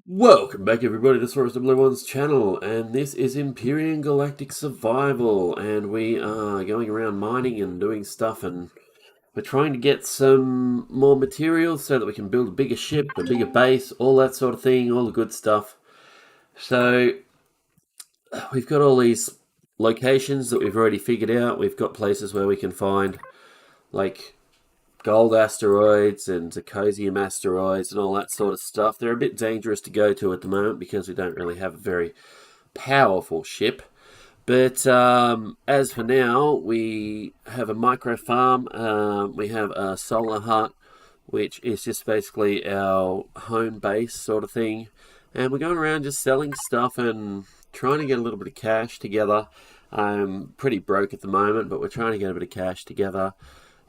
Welcome back everybody to Reforged's channel, and this is Empyrion Galactic Survival, and we are going around mining and doing stuff, and we're trying to get some more materials so that we can build a bigger ship, a bigger base, all that sort of thing, all the good stuff. So we've got all these locations that we've already figured out. We've got places where we can find like gold asteroids and zirconium asteroids and all that sort of stuff. They're a bit dangerous to go to at the moment because we don't really have a very powerful ship. But as for now, we have a micro farm. We have a solar hut, which is just basically our home base sort of thing. And we're going around just selling stuff and trying to get a little bit of cash together. I'm pretty broke at the moment, but we're trying to get a bit of cash together.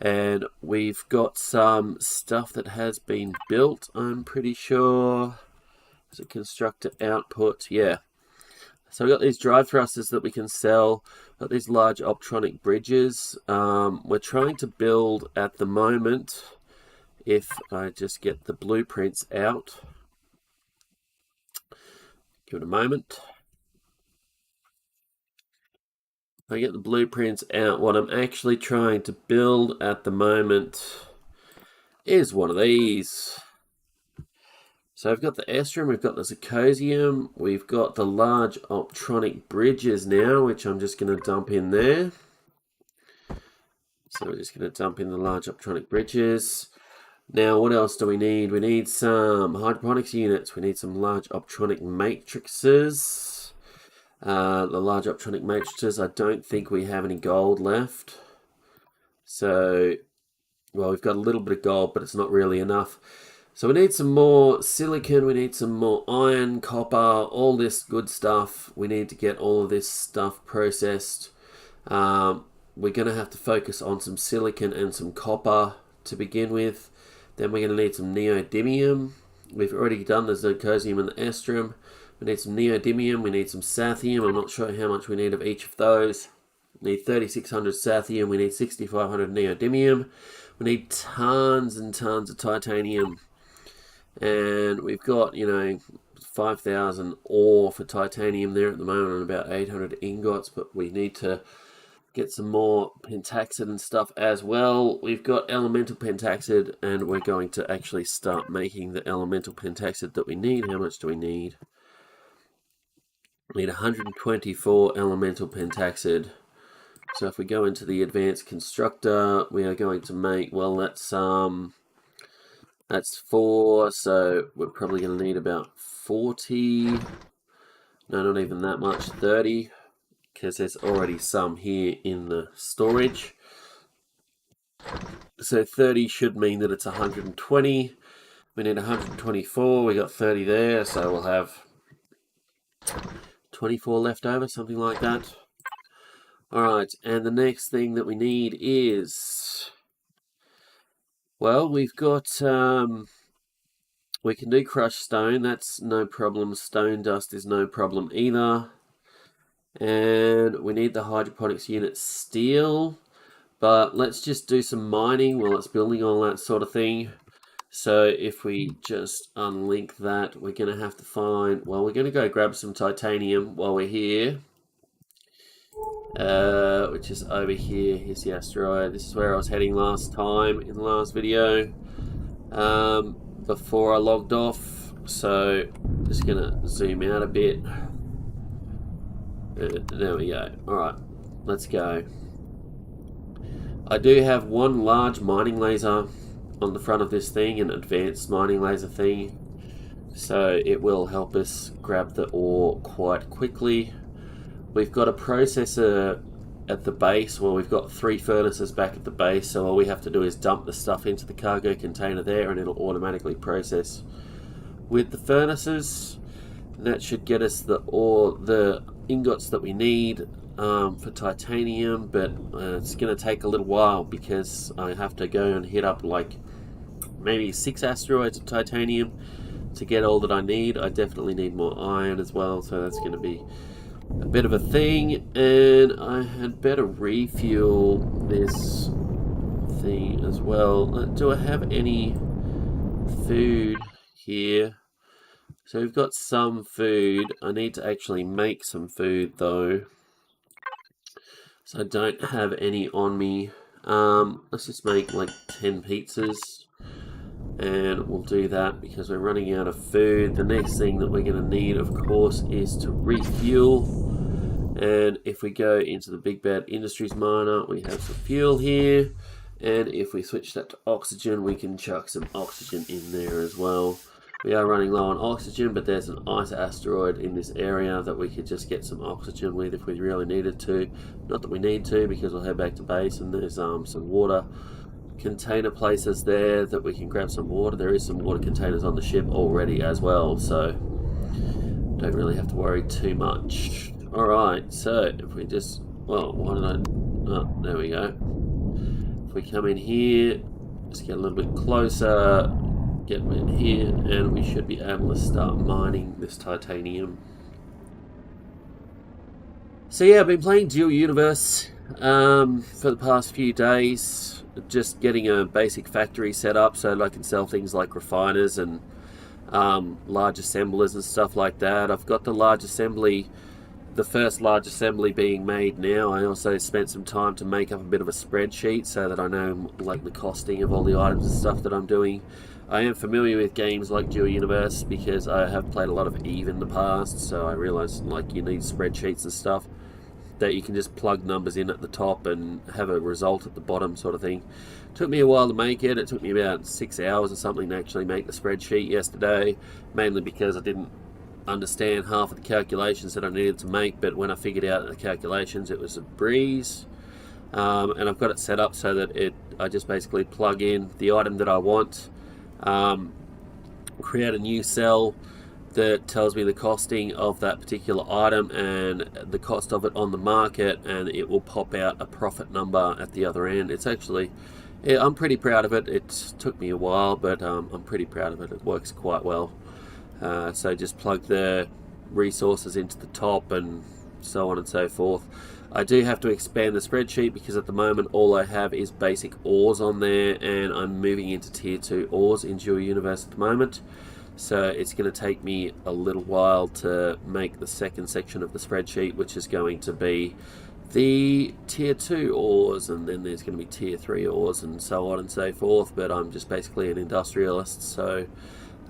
And we've got some stuff that has been built, I'm pretty sure. Is it constructor output? Yeah. So we've got these drive thrusters that we can sell. Got these large optronic bridges. We're trying to build at the moment, if I just get the blueprints out. Give it a moment. I get the blueprints out. What I'm actually trying to build at the moment is one of these. So I've got the Asteroid, we've got the zirconium, we've got the large optronic bridges now, which I'm just going to dump in there. So we're just going to dump in the large optronic bridges. Now, what else do we need? We need some hydroponics units. We need some large optronic matrices. The large optronic matrices, I don't think we have any gold left. So, well, we've got a little bit of gold, but it's not really enough. So we need some more silicon, we need some more iron, copper, all this good stuff. We need to get all of this stuff processed. We're going to have to focus on some silicon and some copper to begin with. Then we're going to need some neodymium. We've already done the zirconium and the asteroid. We need some neodymium, we need some sathium. I'm not sure how much we need of each of those. We need 3600 sathium, we need 6500 neodymium. We need tons and tons of titanium. And we've got, 5,000 ore for titanium there at the moment and about 800 ingots, but we need to get some more pentaxid and stuff as well. We've got elemental pentaxid, and we're going to actually start making the elemental pentaxid that we need. How much do we need? We need 124 elemental pentaxid. So if we go into the advanced constructor, we are going to make, well, that's 4, so we're probably going to need about 40. No, not even that much, 30, because there's already some here in the storage. So 30 should mean that it's 120. We need 124, we got 30 there, so we'll have 24 left over, something like that. Alright, and the next thing that we need is, well, we've got, we can do crushed stone, that's no problem. Stone dust is no problem either. And we need the hydroponics unit steel, but let's just do some mining while it's building all that sort of thing. So if we just unlink that, we're going to have to find, well, we're going to go grab some titanium while we're here, which is over here. Here's the asteroid. This is where I was heading last time in the last video, before I logged off. So just going to zoom out a bit. There we go. Alright, let's go. I do have one large mining laser on the front of this thing, an advanced mining laser thing, so it will help us grab the ore quite quickly. We've got a processor at the base. Well, we've got 3 furnaces back at the base, so all we have to do is dump the stuff into the cargo container there and it'll automatically process with the furnaces. That should get us the ore, the ingots that we need for titanium, but it's going to take a little while because I have to go and hit up like maybe 6 asteroids of titanium to get all that I need. I definitely need more iron as well, so that's going to be a bit of a thing, and I had better refuel this thing as well. Do I have any food here? So we've got some food. I need to actually make some food though. So I don't have any on me. Let's just make like 10 pizzas. And we'll do that because we're running out of food. The next thing that we're going to need, of course, is to refuel. And if we go into the Big Bad Industries miner, we have some fuel here. And if we switch that to oxygen, we can chuck some oxygen in there as well. We are running low on oxygen, but there's an ice asteroid in this area that we could just get some oxygen with if we really needed to. Not that we need to, because we'll head back to base and there's some water container places there that we can grab some water. There is some water containers on the ship already as well, so don't really have to worry too much. Alright, so if we just, well, why did I, oh, there we go. If we come in here, just get a little bit closer, get in here, and we should be able to start mining this titanium. So yeah, I've been playing Dual Universe for the past few days, just getting a basic factory set up so that I can sell things like refiners and large assemblers and stuff like that. I've got the large assembly, the first large assembly being made now. I also spent some time to make up a bit of a spreadsheet so that I know like the costing of all the items and stuff that I'm doing. I am familiar with games like Dual Universe because I have played a lot of EVE in the past, so I realized like you need spreadsheets and stuff that you can just plug numbers in at the top and have a result at the bottom sort of thing. It took me a while to make it. It took me about 6 hours or something to actually make the spreadsheet yesterday, mainly because I didn't understand half of the calculations that I needed to make, but when I figured out the calculations it was a breeze. And I've got it set up so that I just basically plug in the item that I want, create a new cell that tells me the costing of that particular item and the cost of it on the market, and it will pop out a profit number at the other end. It's actually, yeah, I'm pretty proud of it. It took me a while, but I'm pretty proud of it. It works quite well. So just plug the resources into the top and so on and so forth. I do have to expand the spreadsheet because at the moment all I have is basic ores on there, and I'm moving into tier 2 ores in Dual Universe at the moment. So it's going to take me a little while to make the second section of the spreadsheet, which is going to be the tier 2 ores, and then there's going to be tier 3 ores and so on and so forth. But I'm just basically an industrialist, so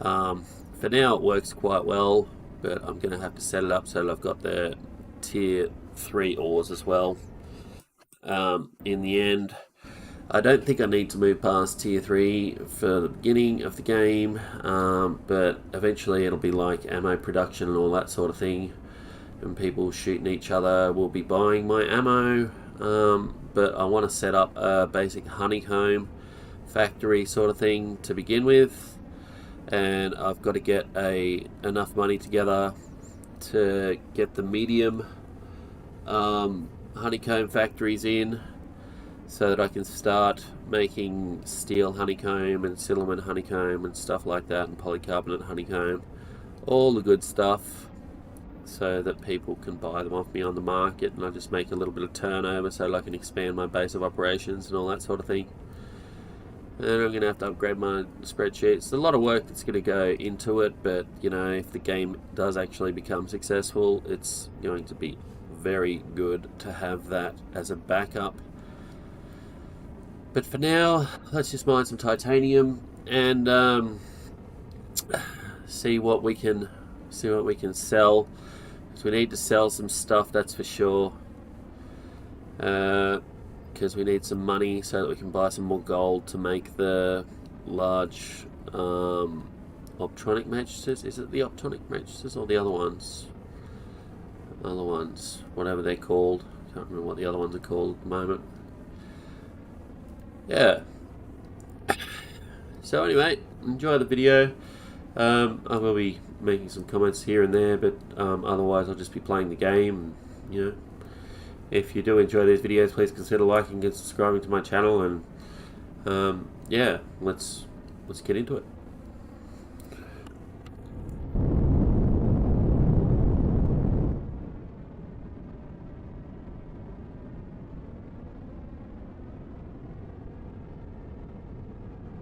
for now it works quite well, but I'm going to have to set it up so that I've got the tier 3 ores as well. In the end, I don't think I need to move past tier 3 for the beginning of the game, but eventually it'll be like ammo production and all that sort of thing, and people shooting each other will be buying my ammo. But I want to set up a basic honeycomb factory sort of thing to begin with, and I've got to get enough money together to get the medium honeycomb factories in, so that I can start making steel honeycomb and silicon honeycomb and stuff like that, and polycarbonate honeycomb, all the good stuff, so that people can buy them off me on the market, and I just make a little bit of turnover so that I can expand my base of operations and all that sort of thing. And I'm going to have to upgrade my spreadsheet. It's a lot of work that's going to go into it, but you know, if the game does actually become successful, it's going to be very good to have that as a backup. But for now, let's just mine some titanium and see what we can sell. So we need to sell some stuff, that's for sure. Because we need some money so that we can buy some more gold to make the large optronic matrices. Is it the optronic matrices or the other ones? Other ones, whatever they're called. Can't remember what the other ones are called at the moment. Yeah. So anyway, enjoy the video. I will be making some comments here and there, but otherwise I'll just be playing the game. And, you know, if you do enjoy these videos, please consider liking and subscribing to my channel. And yeah, let's get into it.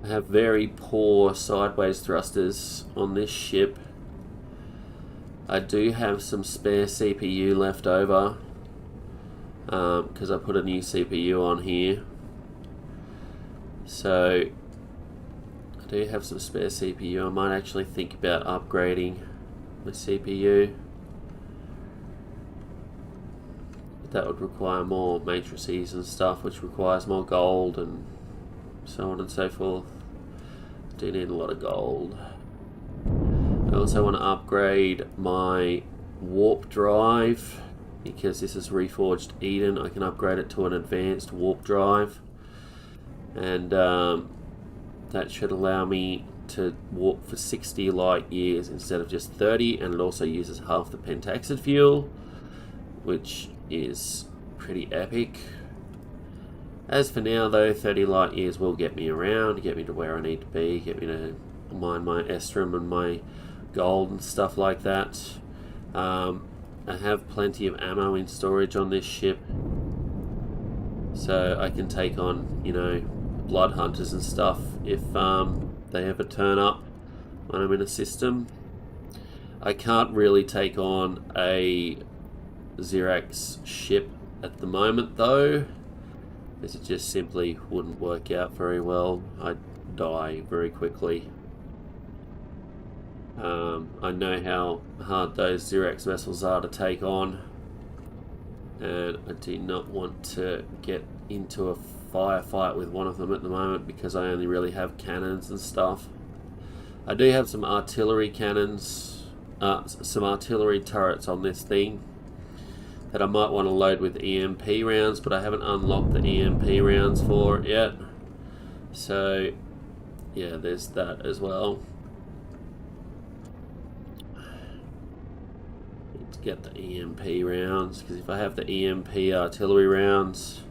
I have very poor sideways thrusters on this ship, I do have some spare CPU left over because I put a new CPU on here. So I do have some spare CPU. I might actually think about upgrading my CPU. But that would require more matrices and stuff, which requires more gold and so on and so forth. I do need a lot of gold. I also want to upgrade my warp drive because this is Reforged Eden. I can upgrade it to an advanced warp drive, and that should allow me to warp for 60 light years instead of just 30, and it also uses half the pentaxid fuel, which is pretty epic. As for now though, 30 light years will get me around, get me to where I need to be, get me to mine my estrum and my gold and stuff like that. I have plenty of ammo in storage on this ship, so I can take on, you know, blood hunters and stuff if they ever turn up when I'm in a system. I can't really take on a Xerax ship at the moment though, because it just simply wouldn't work out very well. I'd die very quickly. I know how hard those Xerax vessels are to take on, and I do not want to get into a firefight with one of them at the moment because I only really have cannons and stuff. I do have some artillery cannons, some artillery turrets on this thing that I might want to load with EMP rounds, but I haven't unlocked the EMP rounds for it yet. So yeah, there's that as well. Need to get the EMP rounds, because if I have the EMP artillery rounds,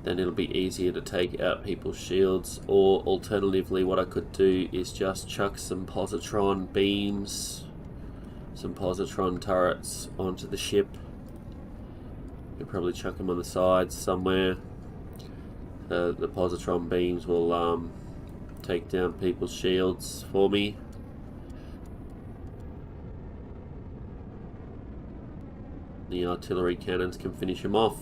then it'll be easier to take out people's shields. Or alternatively, what I could do is just chuck some positron beams, some positron turrets onto the ship. Could probably chuck them on the sides somewhere. The positron beams will take down people's shields for me. The artillery cannons can finish them off.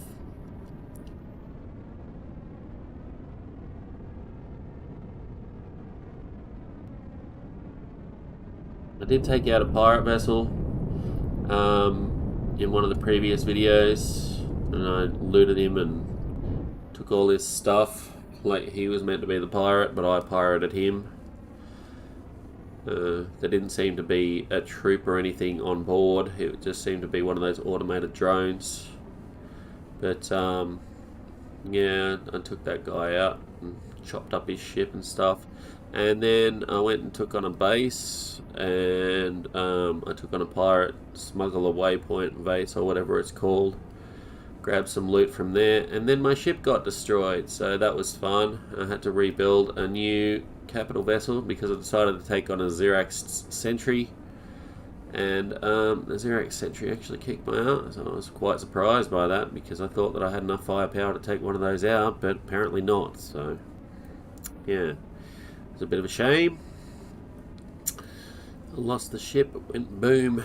I did take out a pirate vessel in one of the previous videos, and I looted him and took all this stuff. Like, he was meant to be the pirate, but I pirated him. There didn't seem to be a troop or anything on board. It just seemed to be one of those automated drones. But yeah, I took that guy out and chopped up his ship and stuff. And then I went and took on a base, and I took on a pirate smuggler waypoint base, or whatever it's called. Grabbed some loot from there, and then my ship got destroyed, so that was fun. I had to rebuild a new capital vessel because I decided to take on a Xerax sentry, and the Xerax sentry actually kicked my ass. So I was quite surprised by that, because I thought that I had enough firepower to take one of those out, but apparently not. So yeah, it was a bit of a shame. I lost the ship, it went boom.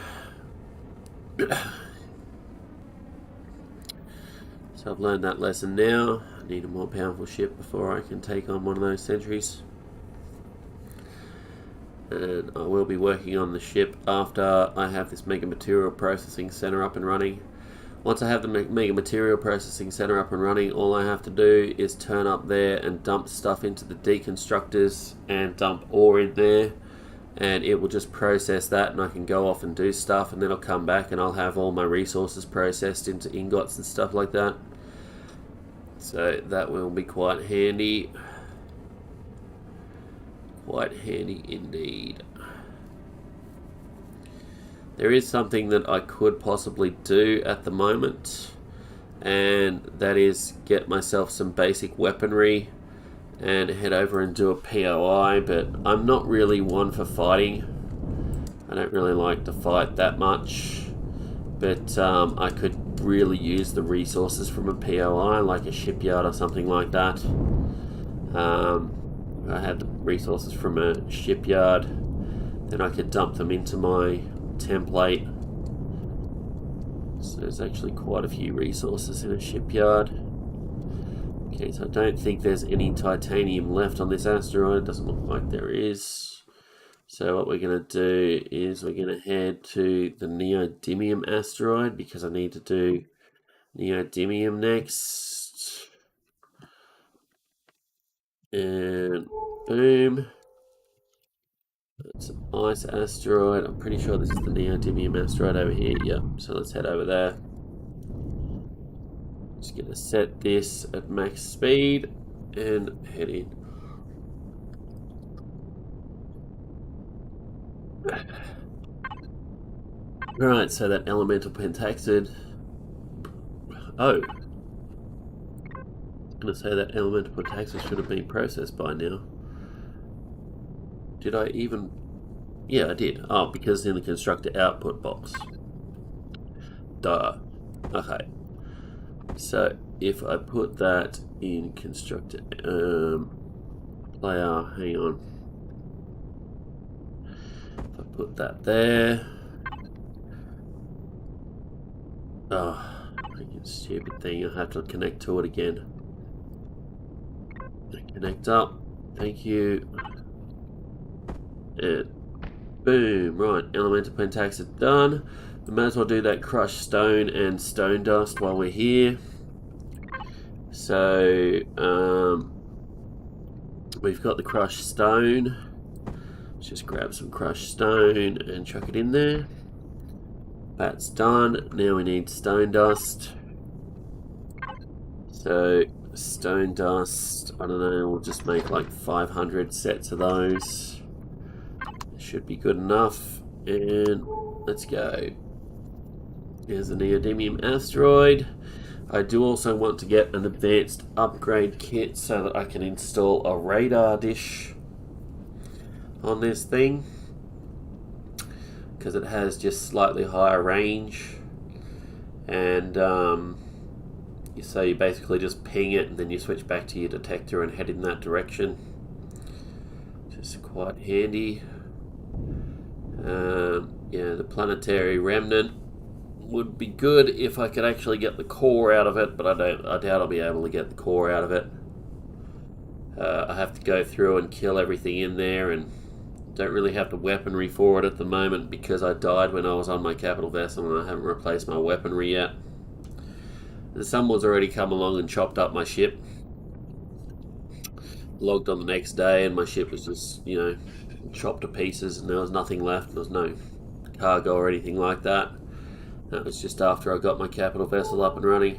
So I've learned that lesson now. I need a more powerful ship before I can take on one of those sentries. And I will be working on the ship after I have this Mega Material Processing Center up and running. Once I have the Mega Material Processing Center up and running, all I have to do is turn up there and dump stuff into the deconstructors and dump ore in there. And it will just process that, and I can go off and do stuff, and then I'll come back and I'll have all my resources processed into ingots and stuff like that. So that will be quite handy. Quite handy indeed. There is something that I could possibly do at the moment, and that is get myself some basic weaponry and head over and do a POI, but I'm not really one for fighting. I don't really like to fight that much, but I could really use the resources from a POI, like a shipyard or something like that. If I had the resources from a shipyard, then I could dump them into my template So there's actually quite a few resources in a shipyard. Okay, so I don't think there's any titanium left on this asteroid. It doesn't look like there is. So what we're going to do is we're going to head to the Neodymium Asteroid because I need to do Neodymium next. And boom. It's an ice asteroid. I'm pretty sure this is the Neodymium Asteroid over here. Yep, so let's head over there. Just going to set this at max speed and head in. Right, so that elemental pentaxid. Oh. I was going to say that elemental pentaxid should have been processed by now. Did I even... Yeah, I did. Oh, because in the constructor output box. Duh. Okay. So, if I put that in constructor... player, hang on. If I put that there... Oh, freaking stupid thing. I have to connect to it again. Connect up. Thank you. And boom. Right, elemental pentaxid done. We may as well do that crushed stone and stone dust while we're here. So, we've got the crushed stone. Let's just grab some crushed stone and chuck it in there. That's done. Now we need stone dust. So, stone dust, I don't know, we'll just make like 500 sets of those. Should be good enough. And let's go. Here's the Neodymium Asteroid. I do also want to get an advanced upgrade kit so that I can install a radar dish on this thing, because it has just slightly higher range. And so you basically just ping it and then you switch back to your detector and head in that direction. Just quite handy. Yeah, the planetary remnant would be good if I could actually get the core out of it, but I doubt I'll be able to get the core out of it. I have to go through and kill everything in there, and don't really have the weaponry for it at the moment because I died when I was on my capital vessel and I haven't replaced my weaponry yet. Someone's already come along and chopped up my ship. Logged on the next day and my ship was just, you know, chopped to pieces and there was nothing left. There was no cargo or anything like that. That was just after I got my capital vessel up and running.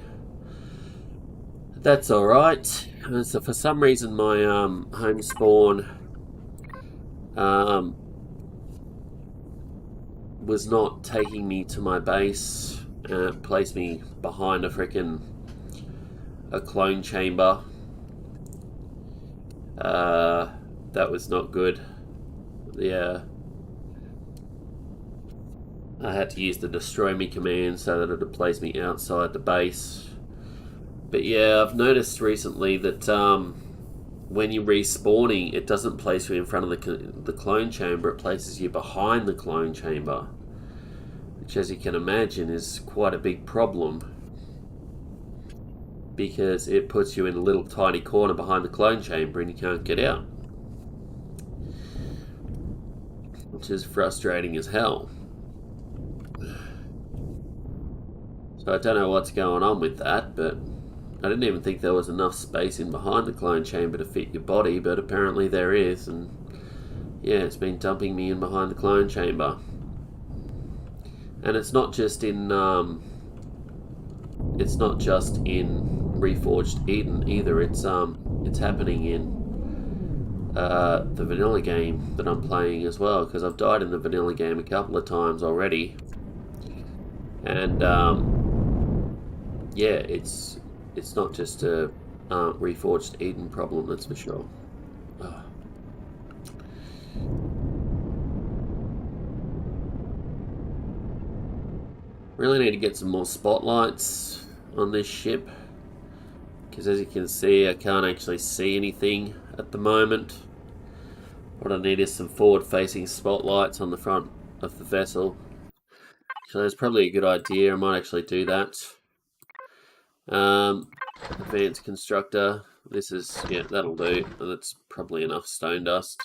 That's alright. So for some reason my home spawn was not taking me to my base. Placed me behind a clone chamber. That was not good. Yeah, I had to use the destroy me command so that it would place me outside the base. But yeah, I've noticed recently that when you're respawning, it doesn't place you in front of the clone chamber, it places you behind the clone chamber, which, as you can imagine, is quite a big problem because it puts you in a little tiny corner behind the clone chamber and you can't get out, which is frustrating as hell. So I don't know what's going on with that, but I didn't even think there was enough space in behind the clone chamber to fit your body, but apparently there is, and yeah, it's been dumping me in behind the clone chamber. And it's not just in Reforged Eden either. It's happening in the vanilla game that I'm playing as well, because I've died in the vanilla game a couple of times already. And yeah, it's not just a Reforged Eden problem, that's for sure. Oh. Really need to get some more spotlights on this ship, because as you can see, I can't actually see anything at the moment. What I need is some forward-facing spotlights on the front of the vessel. So that's probably a good idea. I might actually do that. Advanced constructor. This is, yeah, that'll do. That's probably enough stone dust.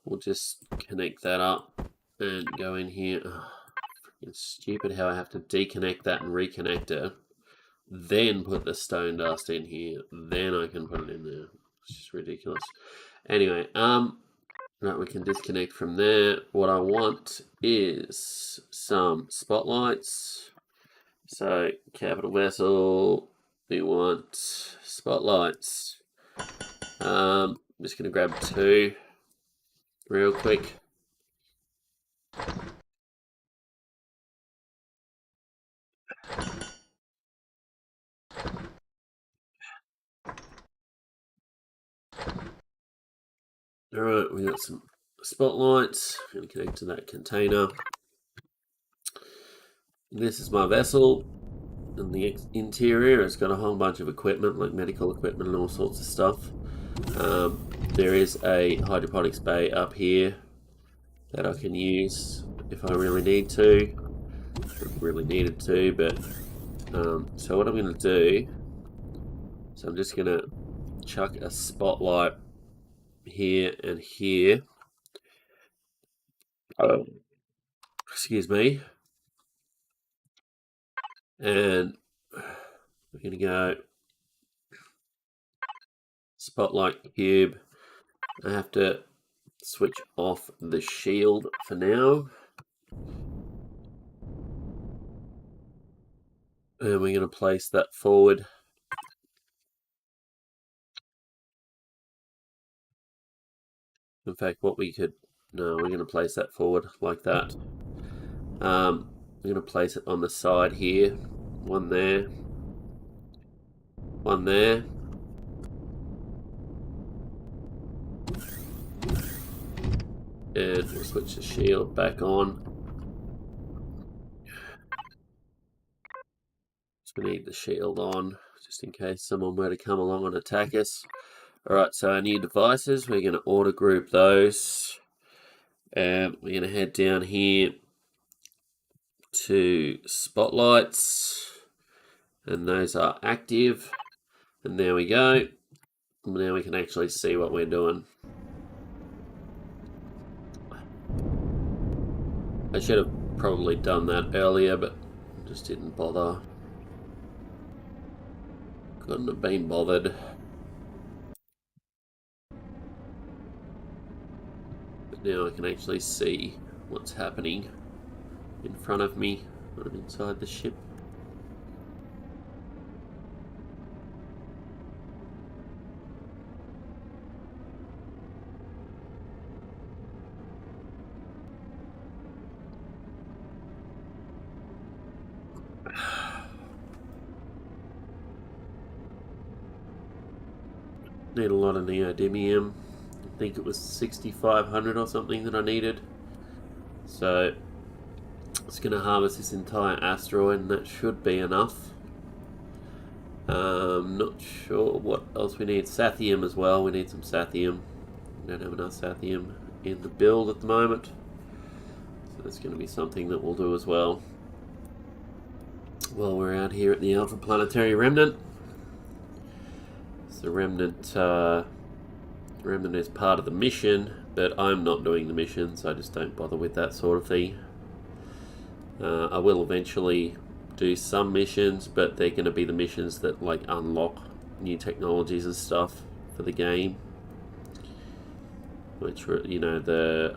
We'll just connect that up and go in here. Oh, it's stupid how I have to deconnect that and reconnect it. Then put the stone dust in here. Then I can put it in there. It's just ridiculous. Anyway, right, we can disconnect from there. What I want is some spotlights. So, capital vessel, we want spotlights. I'm just going to grab 2 real quick. Alright, we got some spotlights. I'm going to connect to that container. This is my vessel. And the interior has got a whole bunch of equipment, like medical equipment and all sorts of stuff. There is a hydroponics bay up here that I can use if I really need to. I really needed to, but so what I'm going to do, so I'm just going to chuck a spotlight here and here. Excuse me. And we're going to go spotlight cube. I have to switch off the shield for now. And we're going to place that forward. In fact, we're going to place that forward like that. I'm going to place it on the side here. One there. One there. And we'll switch the shield back on. Just going to need the shield on, just in case someone were to come along and attack us. Alright, so our new devices, we're going to auto group those. And we're going to head down here to spotlights. And those are active. And there we go. Now we can actually see what we're doing. I should have probably done that earlier, but just didn't bother. Couldn't have been bothered. But now I can actually see what's happening in front of me when I'm inside the ship. Need a lot of neodymium. I think it was 6,500 or something that I needed. So it's going to harvest this entire asteroid, and that should be enough. Not sure what else we need. Sathium as well. We need some sathium. We don't have enough sathium in the build at the moment. So that's going to be something that we'll do as well while we're out here at the Alpha Planetary Remnant. The remnant is part of the mission, but I'm not doing the mission, so I just don't bother with that sort of thing. I will eventually do some missions, but they're going to be the missions that like unlock new technologies and stuff for the game, which were, you know, the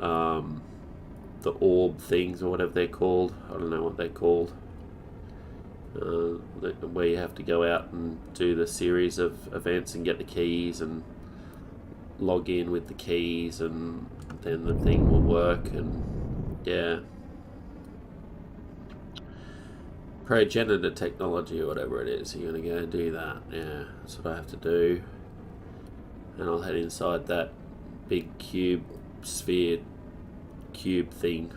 orb things or whatever they're called. I don't know what they're called. Where you have to go out and do the series of events and get the keys and log in with the keys, and then the thing will work. And yeah, progenitor technology or whatever it is, you're going to go and do that. Yeah, that's what I have to do. And I'll head inside that big sphere cube thing.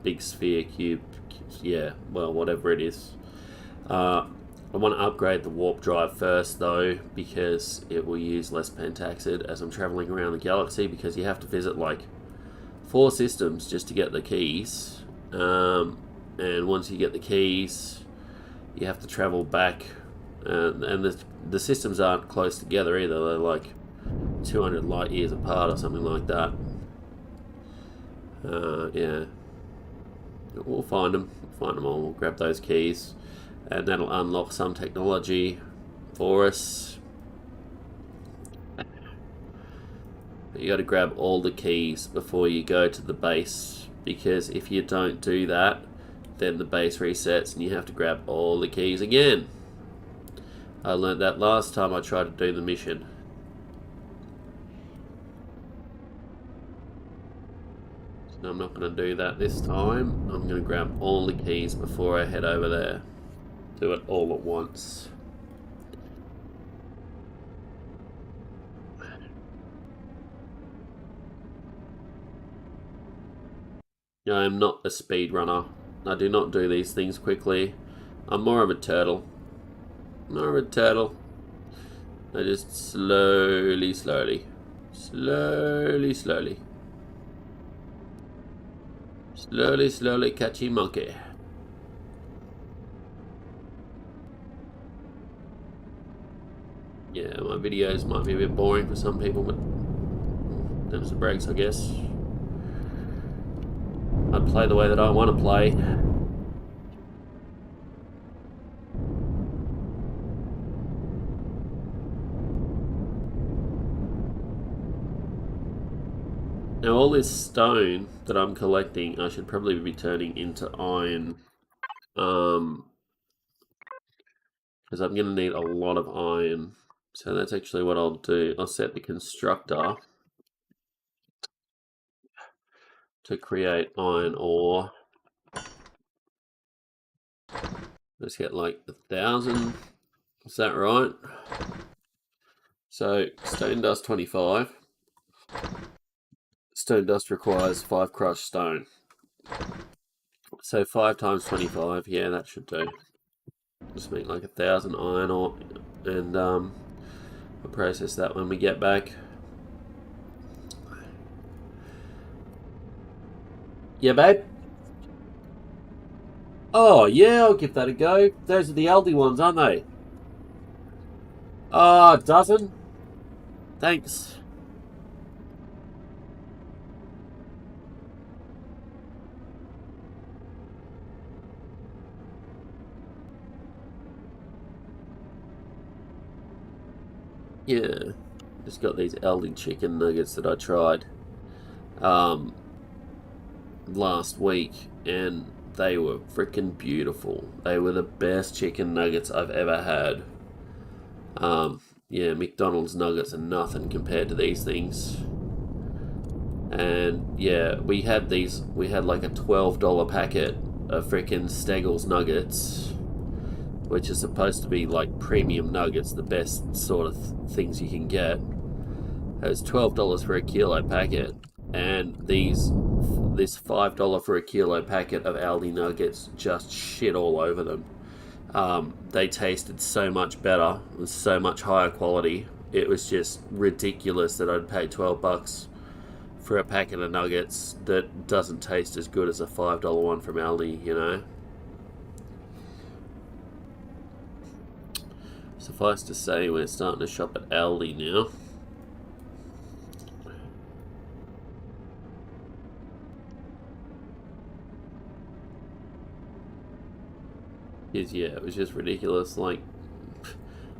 Big sphere cube, yeah, well, whatever it is. I want to upgrade the warp drive first though, because it will use less pentaxid as I'm traveling around the galaxy, because you have to visit like 4 systems just to get the keys. and once you get the keys, you have to travel back, and the systems aren't close together either. They're like 200 light years apart or something like that. Yeah, we'll find them. All. We'll grab those keys, and that'll unlock some technology for us. You got to grab all the keys before you go to the base, because if you don't do that, then the base resets and you have to grab all the keys again. I learned that last time I tried to do the mission. So I'm not going to do that this time. I'm going to grab all the keys before I head over there. Do it all at once. I am not a speedrunner. I do not do these things quickly. I'm more of a turtle. I just slowly catchy monkey. Yeah, my videos might be a bit boring for some people, but them's the breaks, I guess. I play the way that I want to play. Now all this stone that I'm collecting, I should probably be turning into iron. Because I'm going to need a lot of iron. So that's actually what I'll do. I'll set the constructor to create iron ore. Let's get like 1,000. Is that right? So stone dust 25. Stone dust requires 5 crushed stone. So 5 times 25, yeah, that should do. Just make like 1,000 iron ore, and we'll process that when we get back. Yeah, babe? Oh, yeah, I'll give that a go. Those are the Aldi ones, aren't they? Oh, a dozen? Thanks. Yeah, just got these Aldi chicken nuggets that I tried last week, and they were freaking beautiful. They were the best chicken nuggets I've ever had. Yeah, McDonald's nuggets are nothing compared to these things. And yeah, we had like a $12 packet of freaking Steggles nuggets, which is supposed to be like premium nuggets, the best sort of things you can get. It was $12 for a kilo packet, and this $5 for a kilo packet of Aldi nuggets just shit all over them. They tasted so much better, it was so much higher quality. It was just ridiculous that I'd pay $12 for a packet of nuggets that doesn't taste as good as a $5 one from Aldi, you know? Suffice to say, we're starting to shop at Aldi now. Yeah, it was just ridiculous. Like,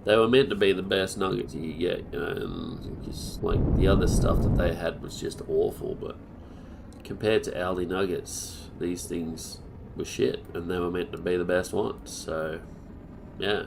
they were meant to be the best nuggets you could get, you know, and just like the other stuff that they had was just awful. But compared to Aldi nuggets, these things were shit, and they were meant to be the best ones. So, yeah.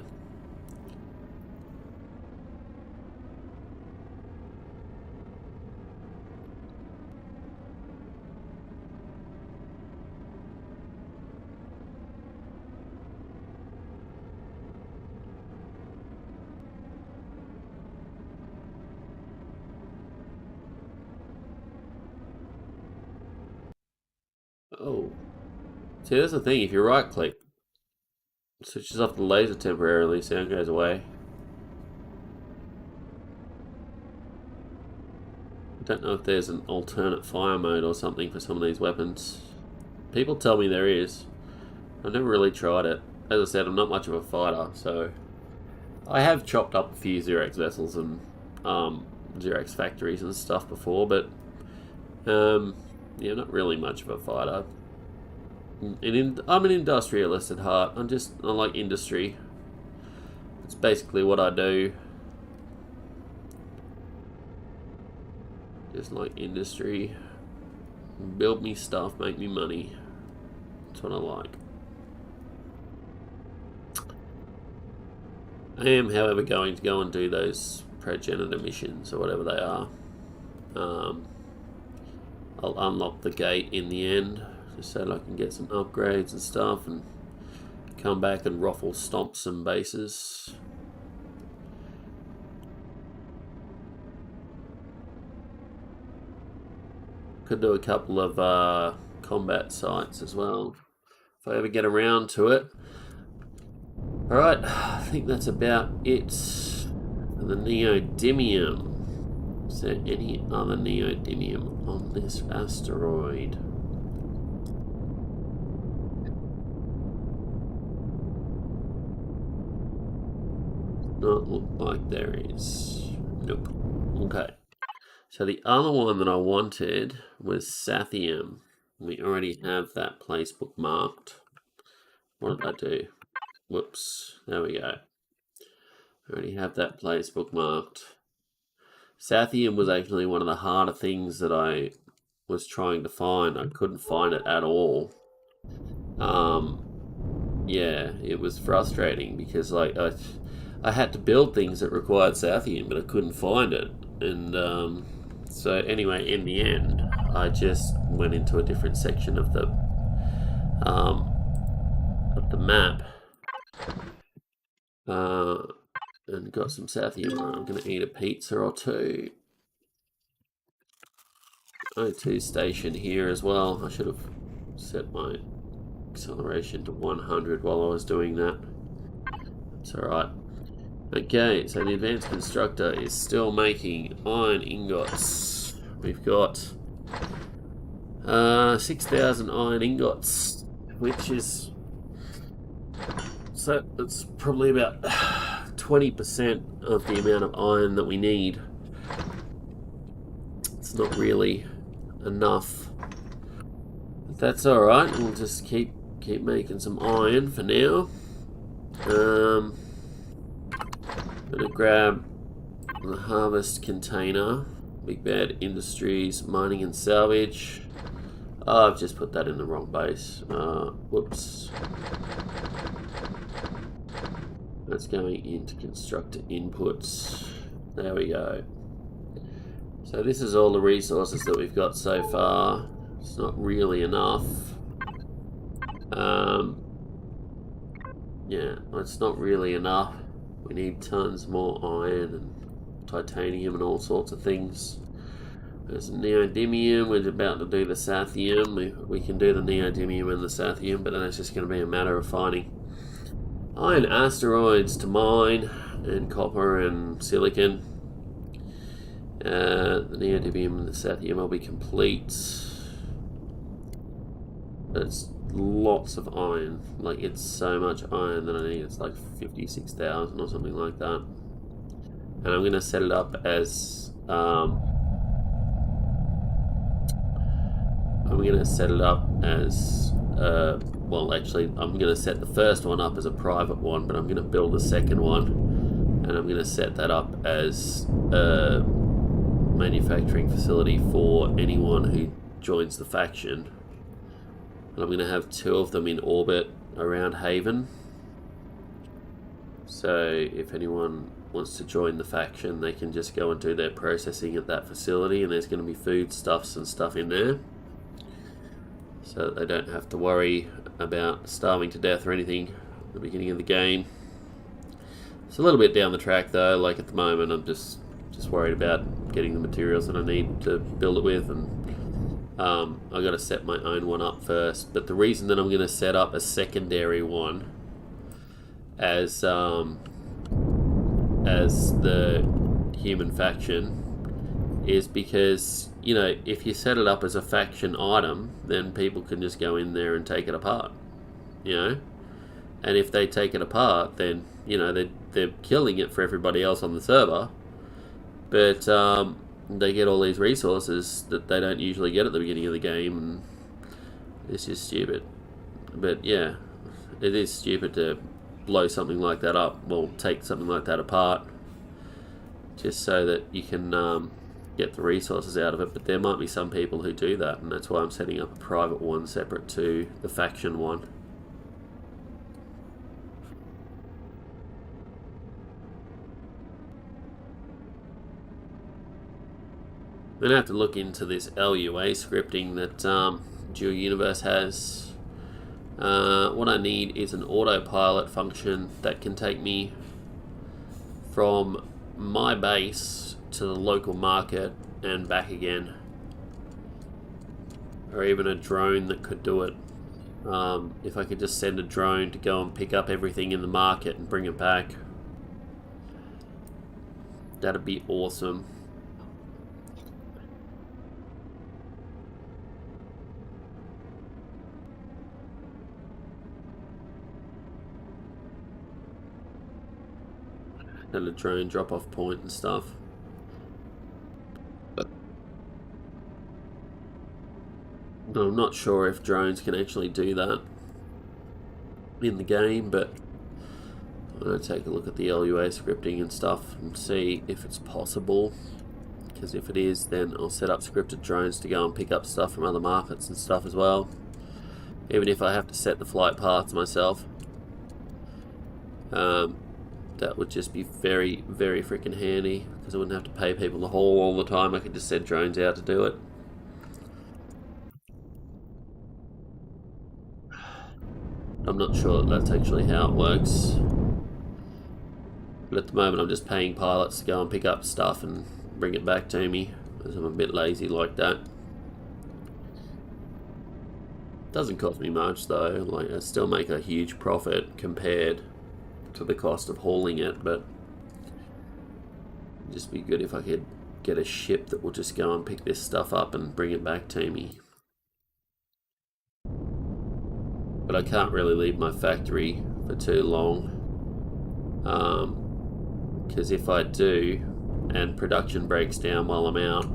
Oh. See, that's the thing. If you right click, it switches off the laser temporarily, sound goes away. I don't know if there's an alternate fire mode or something for some of these weapons. People tell me there is. I've never really tried it. As I said, I'm not much of a fighter, so I have chopped up a few Xerox vessels and Xerox factories and stuff before, but yeah, not really much of a fighter. I'm an industrialist at heart. I like industry. It's basically what I do. Just like industry. Build me stuff, make me money. That's what I like. I am, however, going to go and do those progenitor missions or whatever they are. I'll unlock the gate in the end just so that I can get some upgrades and stuff and come back and ruffle stomp some bases. Could do a couple of combat sites as well if I ever get around to it. Alright, I think that's about it for the Neodymium. Is there any other Neodymium on this asteroid? Does not look like there is. Nope. Okay. So the other one that I wanted was Sathium. We already have that place bookmarked. What did I do? Whoops. There we go. I already have that place bookmarked. Sathium was actually one of the harder things that I was trying to find. I couldn't find it at all. Yeah, it was frustrating because like I had to build things that required Sathium, but I couldn't find it. And so anyway, in the end, I just went into a different section of the map and got some Sathium. I'm going to eat a pizza or two. O2 station here as well. I should have set my acceleration to 100 while I was doing that. It's alright. Okay, so the advanced constructor is still making iron ingots. We've got 6,000 iron ingots, which is, so it's probably about 20% of the amount of iron that we need. It's not really enough, but that's alright. We'll just keep making some iron for now. I'm gonna grab the harvest container. Big Bad Industries, mining and salvage. Oh, I've just put that in the wrong base. Whoops. That's going into constructor inputs. There we go. So this is all the resources that we've got so far. It's not really enough. Yeah, it's not really enough. We need tons more iron and titanium and all sorts of things. There's neodymium. We're about to do the Sathium. We can do the neodymium and the Sathium, but then it's just going to be a matter of finding iron asteroids to mine and copper and silicon. The neodymium and the Sathium will be complete. It's lots of iron. Like, it's so much iron that I need. It's like 56,000 or something like that. And I'm going to set it up as well, actually, I'm going to set the first one up as a private one, but I'm going to build a second one, and I'm going to set that up as a manufacturing facility for anyone who joins the faction. And I'm going to have 2 of them in orbit around Haven. So if anyone wants to join the faction, they can just go and do their processing at that facility, and there's going to be foodstuffs and stuff in there, so that they don't have to worry about starving to death or anything at the beginning of the game. It's a little bit down the track though. Like, at the moment I'm just worried about getting the materials that I need to build it with, and I've got to set my own one up first. But the reason that I'm going to set up a secondary one as the human faction is because, you know, if you set it up as a faction item, then people can just go in there and take it apart. you know. And if they take it apart, then, you know, they're killing it for everybody else on the server. But they get all these resources that they don't usually get at the beginning of the game, and it's just stupid. But yeah, it is stupid to blow something like that up, well, take something like that apart, just so that you can get the resources out of it. But there might be some people who do that, and that's why I'm setting up a private one separate to the faction one. I'm going to have to look into this LUA scripting that Dual Universe has. What I need is an autopilot function that can take me from my base to the local market and back again. Or even a drone that could do it. If I could just send a drone to go and pick up everything in the market and bring it back, that'd be awesome. And a drone drop-off point and stuff. I'm not sure if drones can actually do that in the game, but I'm going to take a look at the LUA scripting and stuff and see if it's possible. Because if it is, then I'll set up scripted drones to go and pick up stuff from other markets and stuff as well. Even if I have to set the flight paths myself. That would just be very, very freaking handy, because I wouldn't have to pay people to haul all the time. I could just send drones out to do it. I'm not sure that that's actually how it works. But at the moment I'm just paying pilots to go and pick up stuff and bring it back to me, because I'm a bit lazy like that. Doesn't cost me much though, like I still make a huge profit compared to the cost of hauling it, but it'd just be good if I could get a ship that will just go and pick this stuff up and bring it back to me. But I can't really leave my factory for too long, because if I do and production breaks down while I'm out,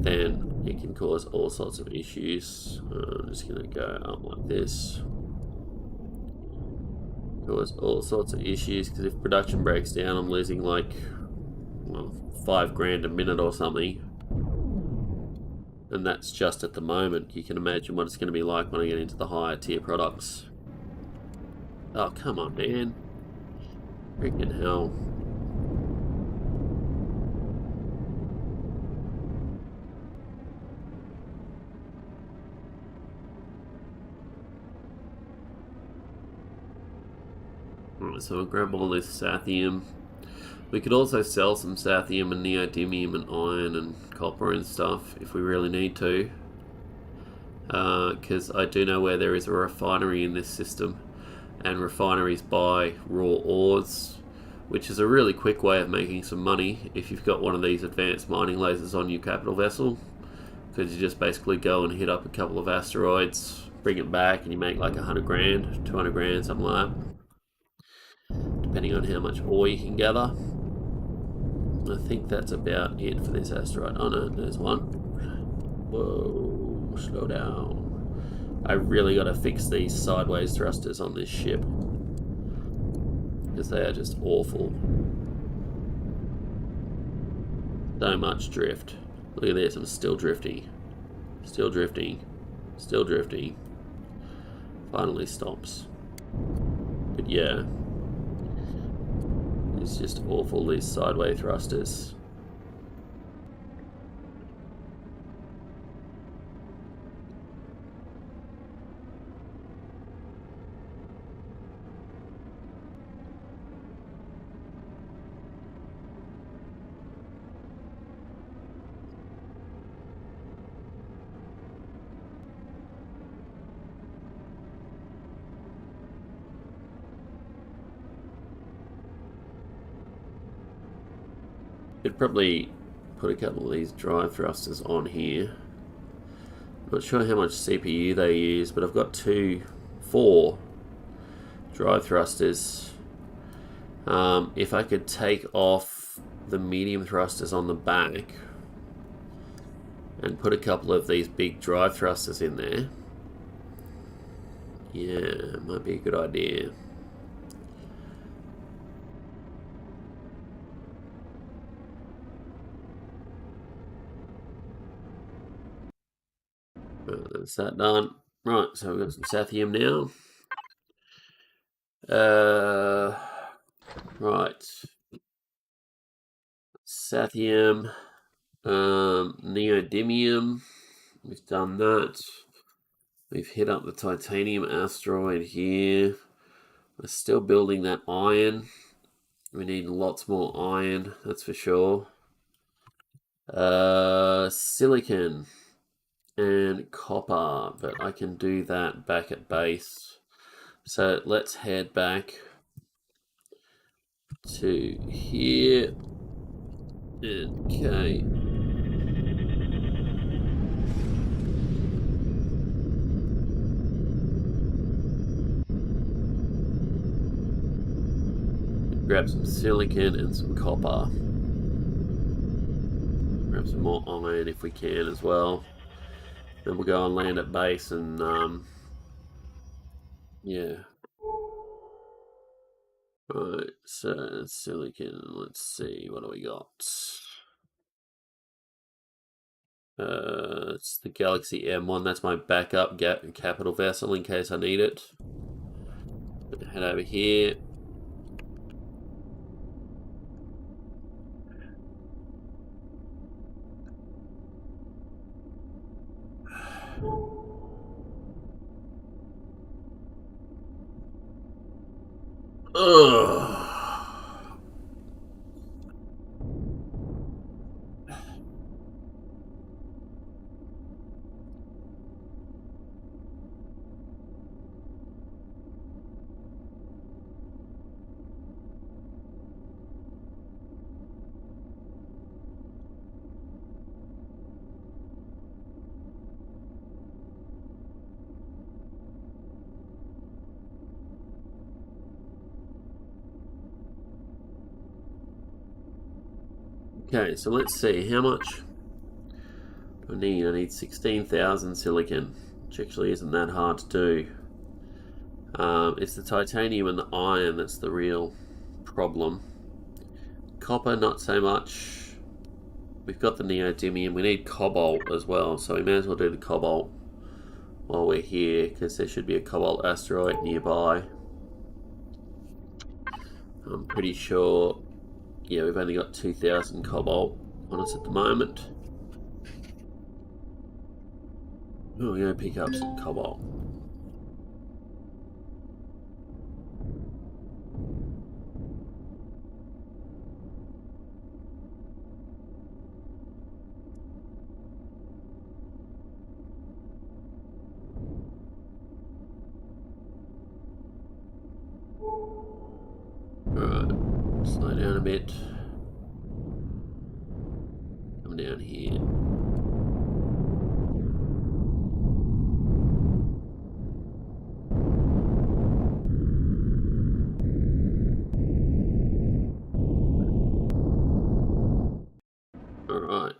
then it can cause all sorts of issues. I'm just going to go up like this. Cause all sorts of issues, because if production breaks down, I'm losing like, well, $5 a minute or something. And that's just at the moment. You can imagine what it's going to be like when I get into the higher tier products. Oh, come on, man. Freaking hell. Alright, so I'll grab all this sathium. We could also sell some sathium and neodymium and iron and copper and stuff if we really need to. Because I do know where there is a refinery in this system, and refineries buy raw ores, which is a really quick way of making some money if you've got one of these advanced mining lasers on your capital vessel. Because you just basically go and hit up a couple of asteroids, bring it back, and you make like 100 grand, 200 grand, something like that. Depending on how much ore you can gather. I think that's about it for this asteroid. Oh no, there's one. Whoa, slow down. I really got to fix these sideways thrusters on this ship, because they are just awful. So much drift. Look at this, I'm still drifting. Still drifting. Still drifting. Finally stops. But yeah. It's just awful, these sideways thrusters. Could probably put a couple of these drive thrusters on here. Not sure how much CPU they use, but I've got two 4 drive thrusters. If I could take off the medium thrusters on the back and put a couple of these big drive thrusters in there, yeah, might be a good idea. That's that done. Right, so we've got some Sathium now. Right. Sathium, Neodymium. We've done that. We've hit up the Titanium Asteroid here. We're still building that iron. We need lots more iron, that's for sure. Silicon and copper, but I can do that back at base. So let's head back to here. Okay. Grab some silicon and some copper. Grab some more iron if we can as well. Then we'll go and land at base and yeah. Alright, so silicon, let's see, what do we got? It's the Galaxy M1, that's my backup capital vessel in case I need it. Head over here. Ugh. Okay, so let's see, how much do I need? I need 16,000 silicon, which actually isn't that hard to do. It's the titanium and the iron that's the real problem. Copper, not so much. We've got the neodymium. We need cobalt as well, so we may as well do the cobalt while we're here, because there should be a cobalt asteroid nearby. I'm pretty sure, yeah, we've only got 2,000 cobalt on us at the moment. Oh, we're going to pick up some cobalt. Alright, slow down a bit. Come down here. Alright.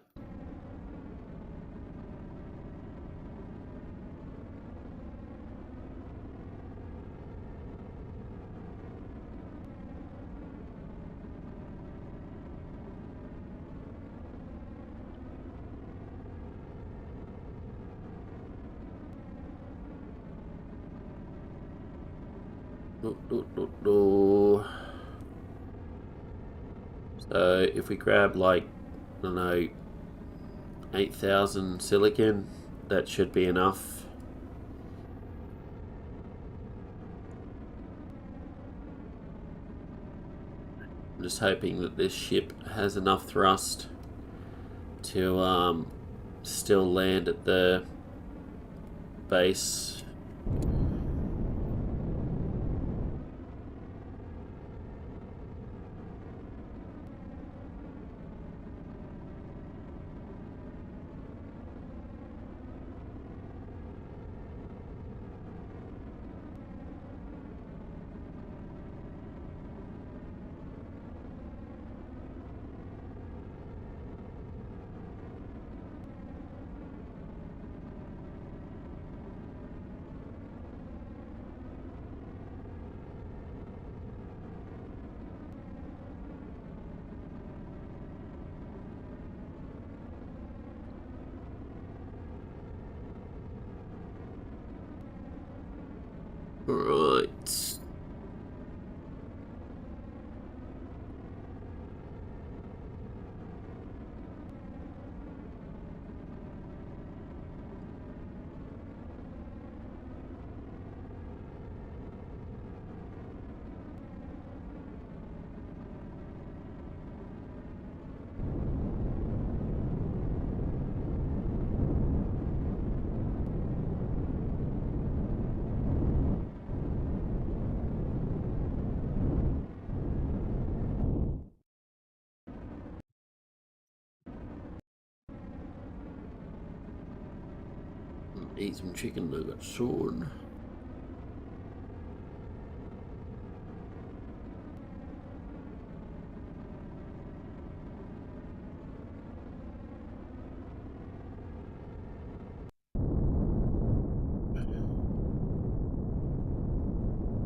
So if we grab like, I don't know, 8,000 silicon, that should be enough. I'm just hoping that this ship has enough thrust to still land at the base. Right. Eat some chicken nuggets soon.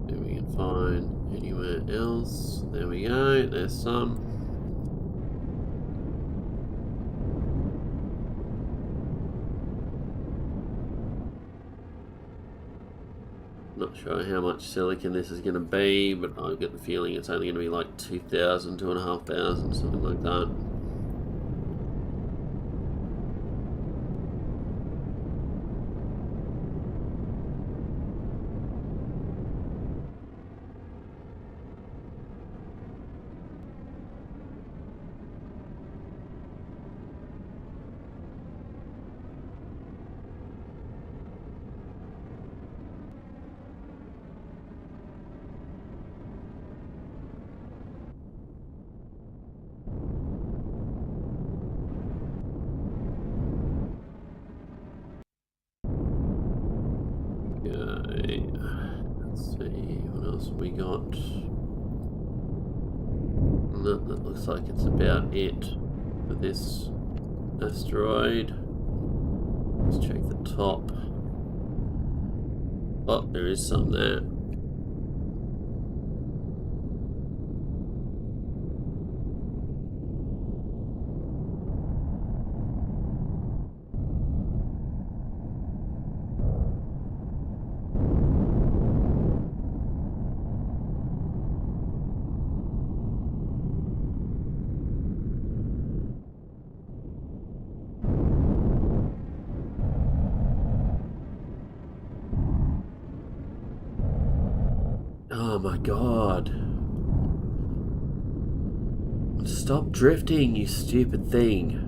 If we can find anywhere else. There we go. There's some. Not sure how much silicon this is going to be, but I get the feeling it's only going to be like 2,000, 2,500, something like that. Okay. Let's see, what else we got? That looks like it's about it for this asteroid. Let's check the top. Oh, there is some there. Oh my god. Stop drifting, you stupid thing.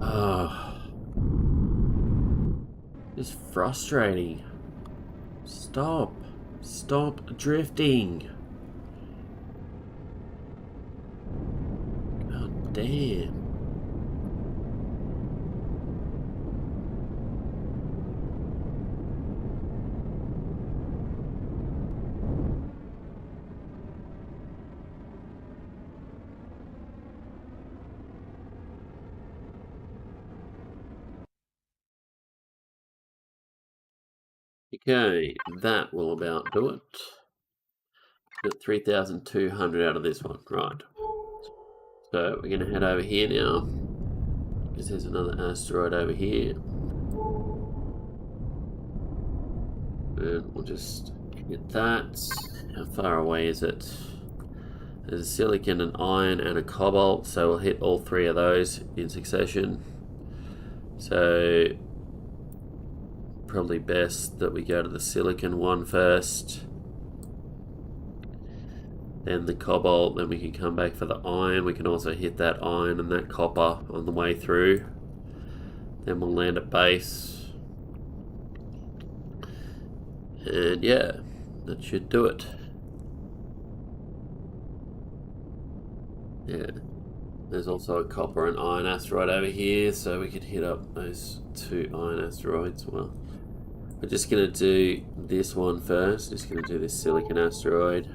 Ah. It's frustrating. Stop. Stop drifting. God damn. Okay, that will about do it. Got 3,200 out of this one, right. So we're going to head over here now, because there's another asteroid over here. And we'll just hit that. How far away is it? There's a silicon, an iron, and a cobalt, so we'll hit all three of those in succession. So probably best that we go to the silicon one first, then the cobalt, then we can come back for the iron. We can also hit that iron and that copper on the way through. Then we'll land at base. And yeah, that should do it. Yeah. There's also a copper and iron asteroid over here, so we could hit up those two iron asteroids. Well, we're just going to do this one first. Just going to do this silicon asteroid.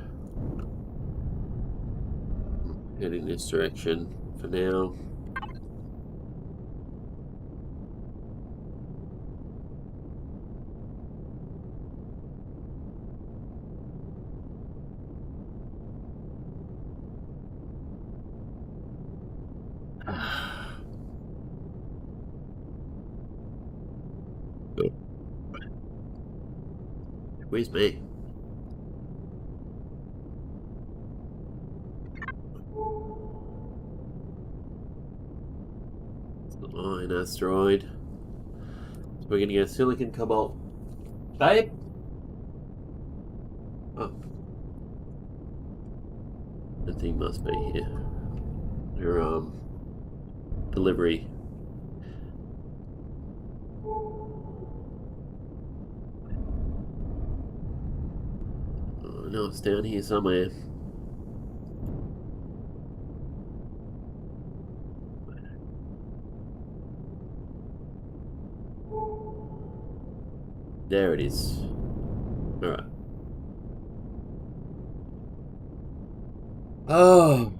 Head in this direction for now. Where's me? It's the Iron Asteroid. So we're gonna go silicon, cobalt. Babe? Oh. The thing must be here. Your delivery. Oh, no, it's down here somewhere. There it is. Alright. Oh!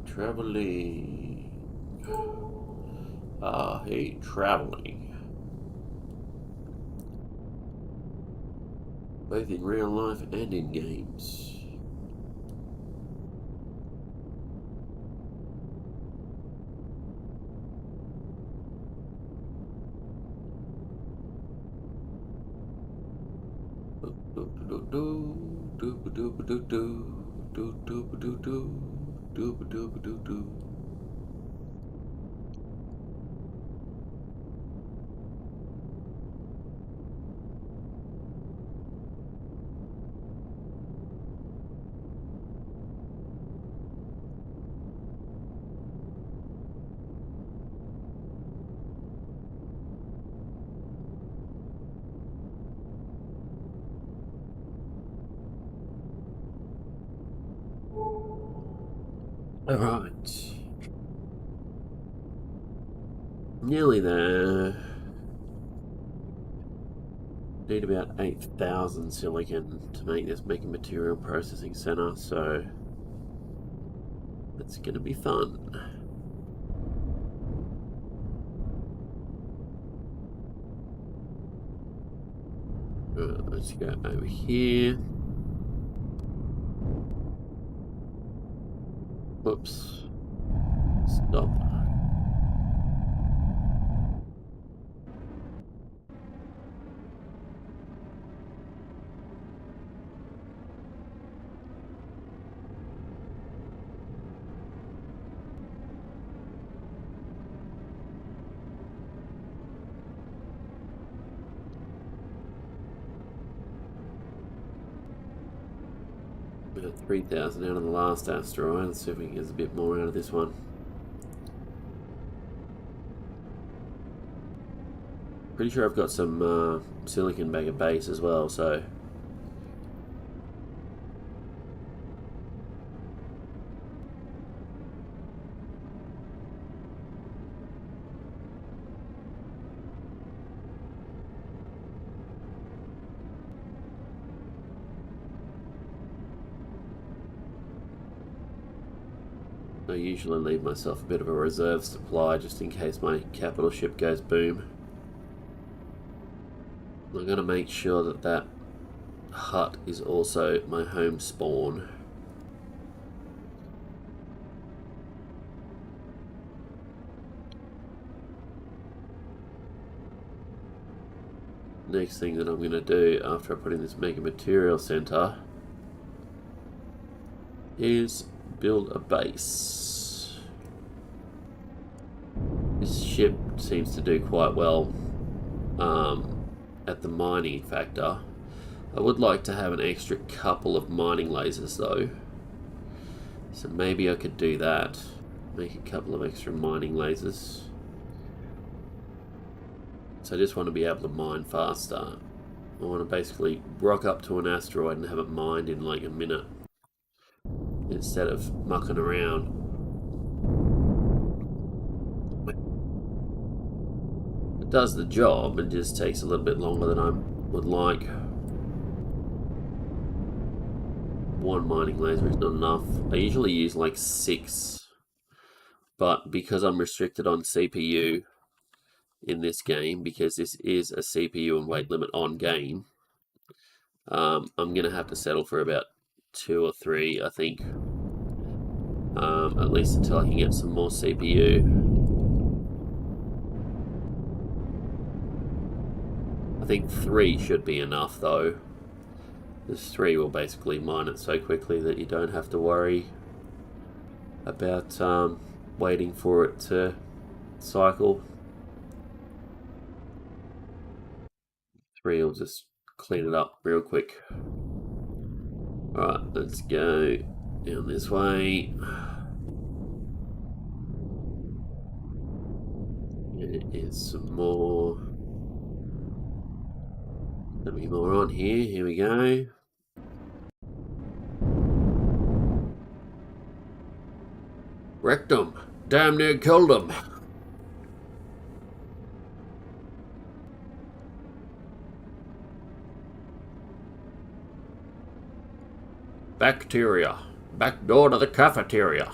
Traveling. Hey, traveling. Both in real life and in games. Alright. Nearly there. Need about 8,000 silicon to make this mega material processing center, so it's gonna be fun. Let's go over here. Whoops. Stop. We got 3,000 out of the last asteroid. Let's see if we can get a bit more out of this one. Pretty sure I've got some silicon back at base as well, so I usually leave myself a bit of a reserve supply just in case my capital ship goes boom. I'm going to make sure that that hut is also my home spawn. Next thing that I'm going to do after I put in this mega material center is build a base. This ship seems to do quite well at the mining factor. I would like to have an extra couple of mining lasers though, So maybe I could do that. Make a couple of extra mining lasers. So I just want to be able to mine faster. I want to basically rock up to an asteroid and have it mined in like a minute, instead of mucking around. It does the job, it just takes a little bit longer than I would like. One mining laser is not enough. I usually use like 6, but because I'm restricted on CPU in this game, because this is a CPU and weight limit on game, I'm going to have to settle for about 2 or 3, I think. At least until I can get some more CPU. I think 3 should be enough though. This 3 will basically mine it so quickly that you don't have to worry about waiting for it to cycle. 3 will just clean it up real quick. Alright, let's go down this way. There is some more. There'll be more on here. Here we go. Wrecked them. Damn near killed them. Bacteria. Back door to the cafeteria.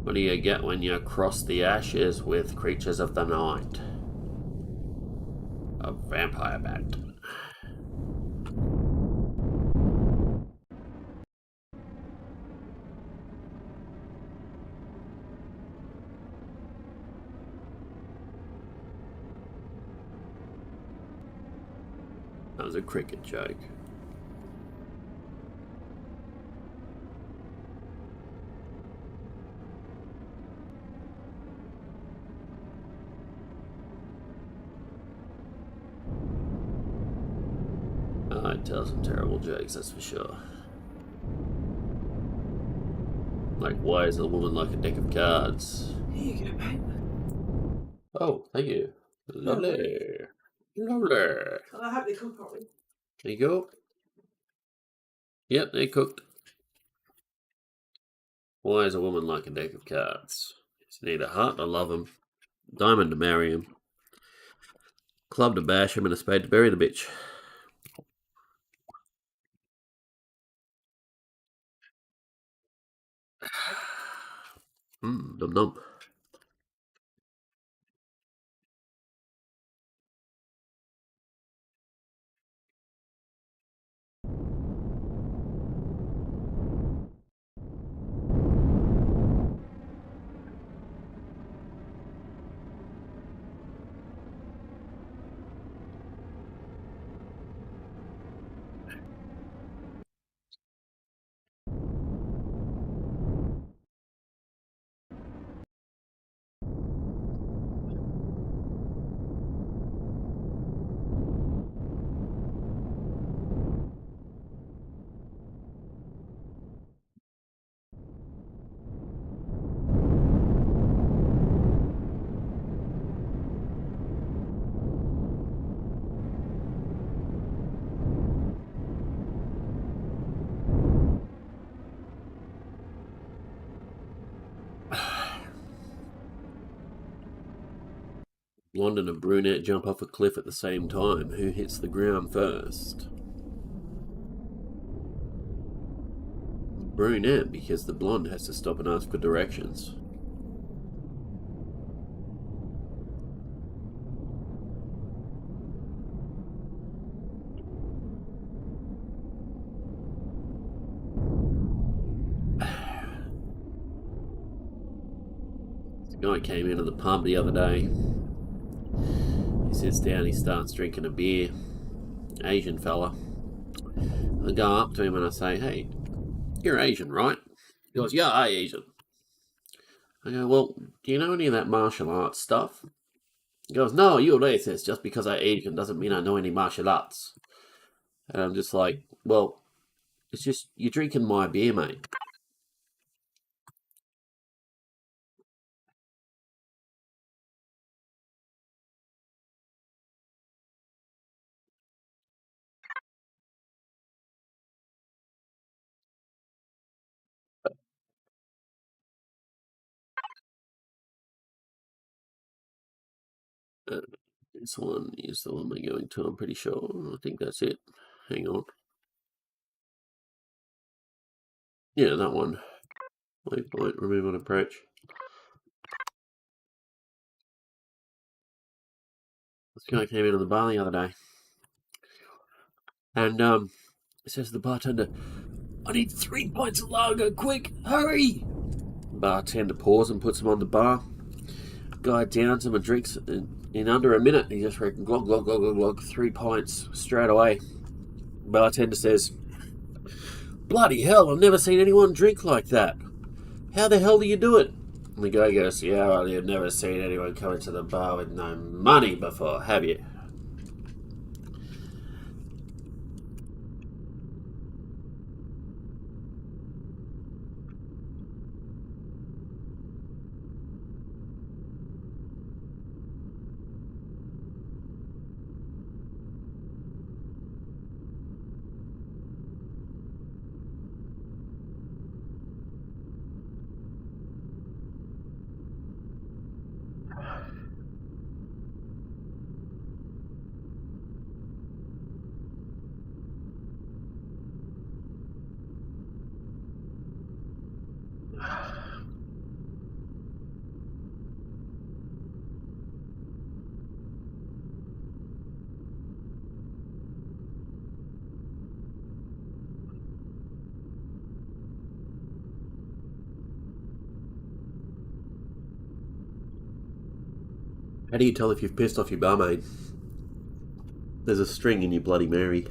What do you get when you cross the ashes with creatures of the night? A vampire bat. That was a cricket joke. I tell some terrible jokes, that's for sure. Like, why is a woman like a deck of cards? Here you go, mate. Oh, thank you. Lovely. Lovely. I hope they cook properly. There you go. Yep, they cooked. Why is a woman like a deck of cards? You need a heart to love him, diamond to marry him, club to bash him, and a spade to bury the bitch. Num num. Blonde and a brunette jump off a cliff at the same time. Who hits the ground first? Brunette, because the blonde has to stop and ask for directions. This guy came into the pub the other day. He sits down, he starts drinking a beer. Asian fella. I go up to him and I say, "Hey, you're Asian, right?" He goes, "Yeah, I Asian." I go, "Well, do you know any of that martial arts stuff?" He goes, "No, you're racist. Just because I'm Asian doesn't mean I know any martial arts." And I'm just like, "Well, it's just you're drinking my beer, mate." Uh, this one is the one we're going to, I'm pretty sure. I think that's it. Hang on. Yeah, that one. Waypoint, remove on approach. This guy came in on the bar the other day. And it says to the bartender, "I need 3 pints of lager, quick, hurry!" Bartender pours and puts them on the bar. Guy downs them and drinks in under a minute. He just reckons glog, glog, glog, glog, glog, 3 pints straight away. Bartender says, "Bloody hell, I've never seen anyone drink like that. How the hell do you do it?" And the guy goes, "Yeah, well, you've never seen anyone come into the bar with no money before, have you?" How do you tell if you've pissed off your barmaid? There's a string in your Bloody Mary.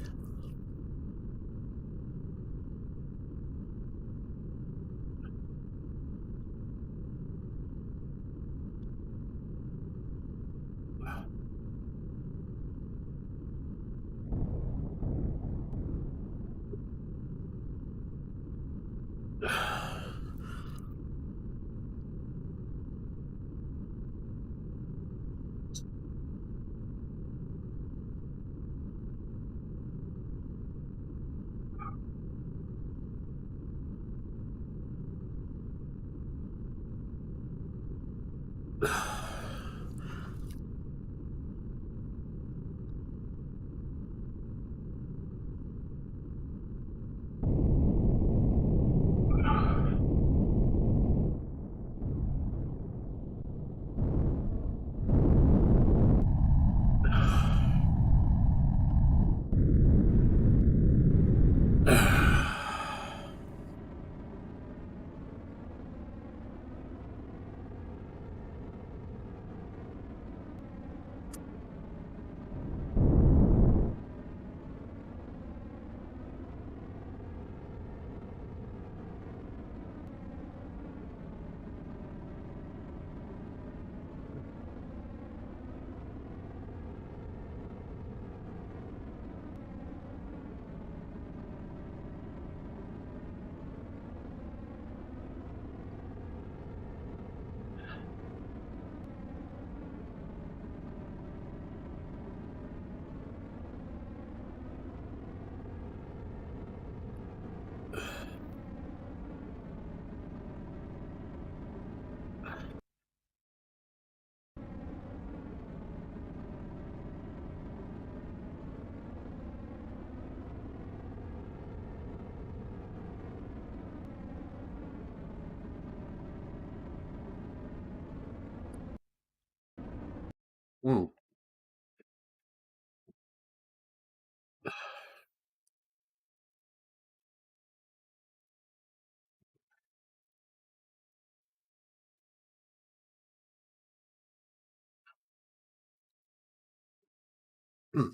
Excuse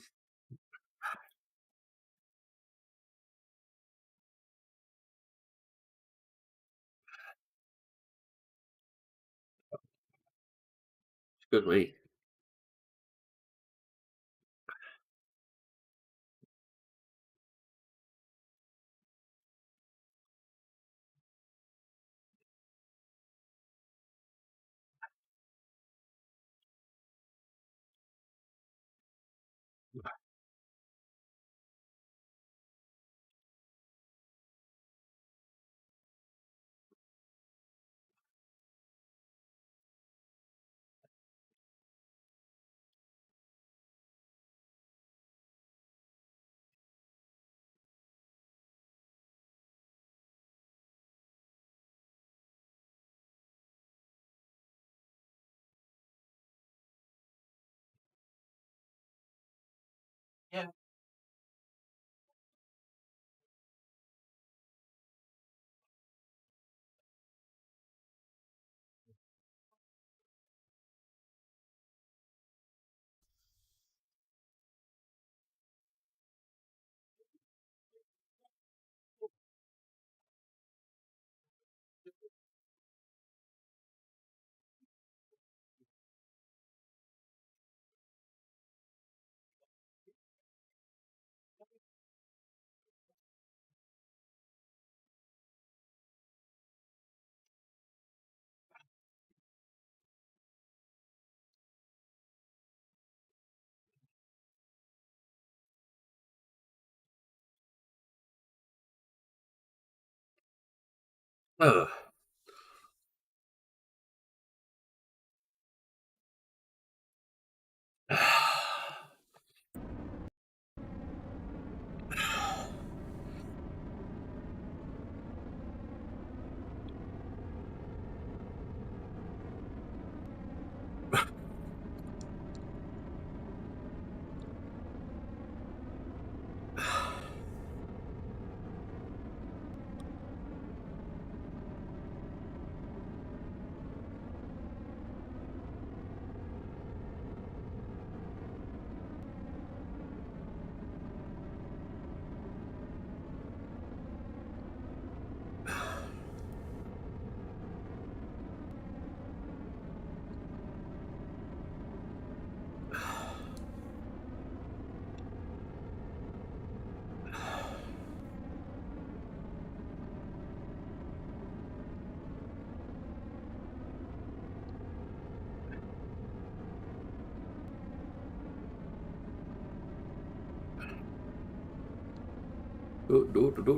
me. Yeah. Ugh.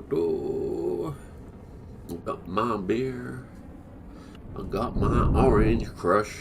Do. I got my beer. I got my orange crush.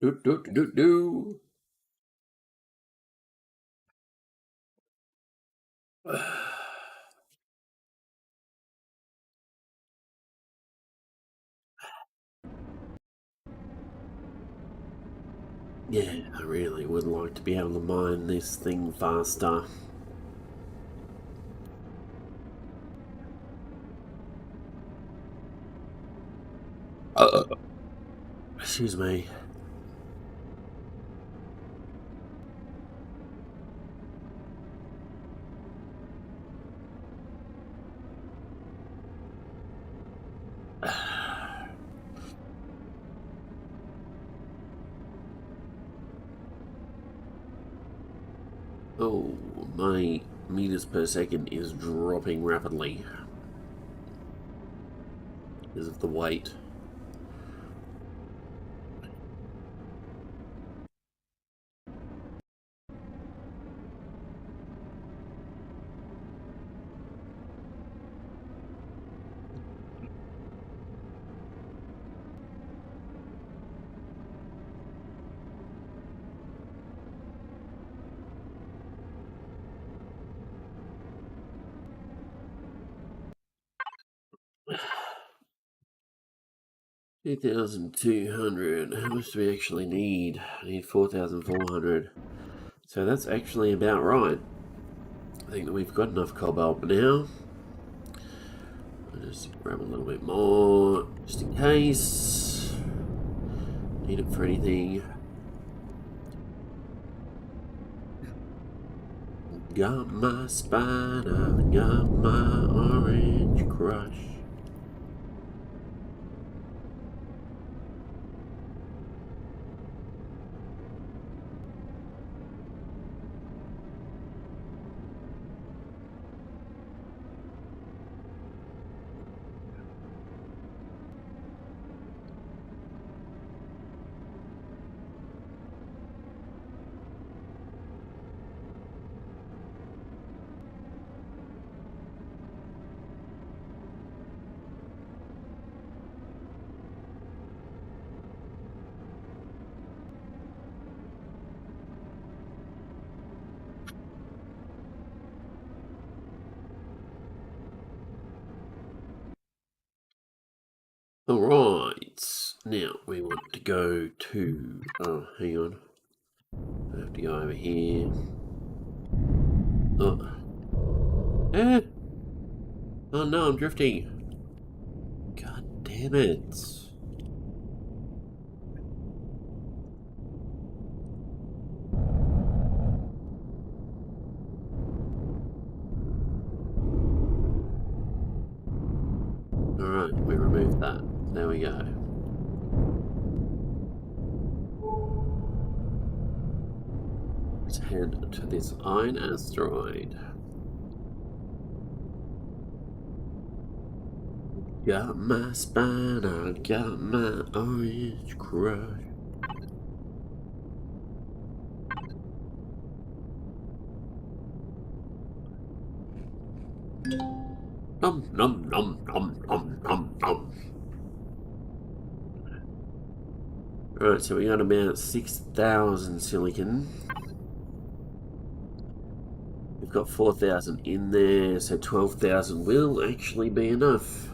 Do. Yeah, I really would like to be able to mine this thing faster. Uh, Excuse me. Oh, my meters per second is dropping rapidly because of the weight. 2,200. How much do we actually need? I need 4,400. So that's actually about right. I think that we've got enough cobalt now. I'll just grab a little bit more, just in case. Need it for anything. Got my spider, got my orange crush. Alright, now we want to go to, oh, hang on, I have to go over here. Oh, oh no, I'm drifting. God damn it. Alright, we removed that. There we go. Let's head to this iron asteroid. Got my spider, got my orange crush. Nom nom nom nom nom nom nom. Alright, so we got about 6,000 silicon. We've got 4,000 in there, so 12,000 will actually be enough.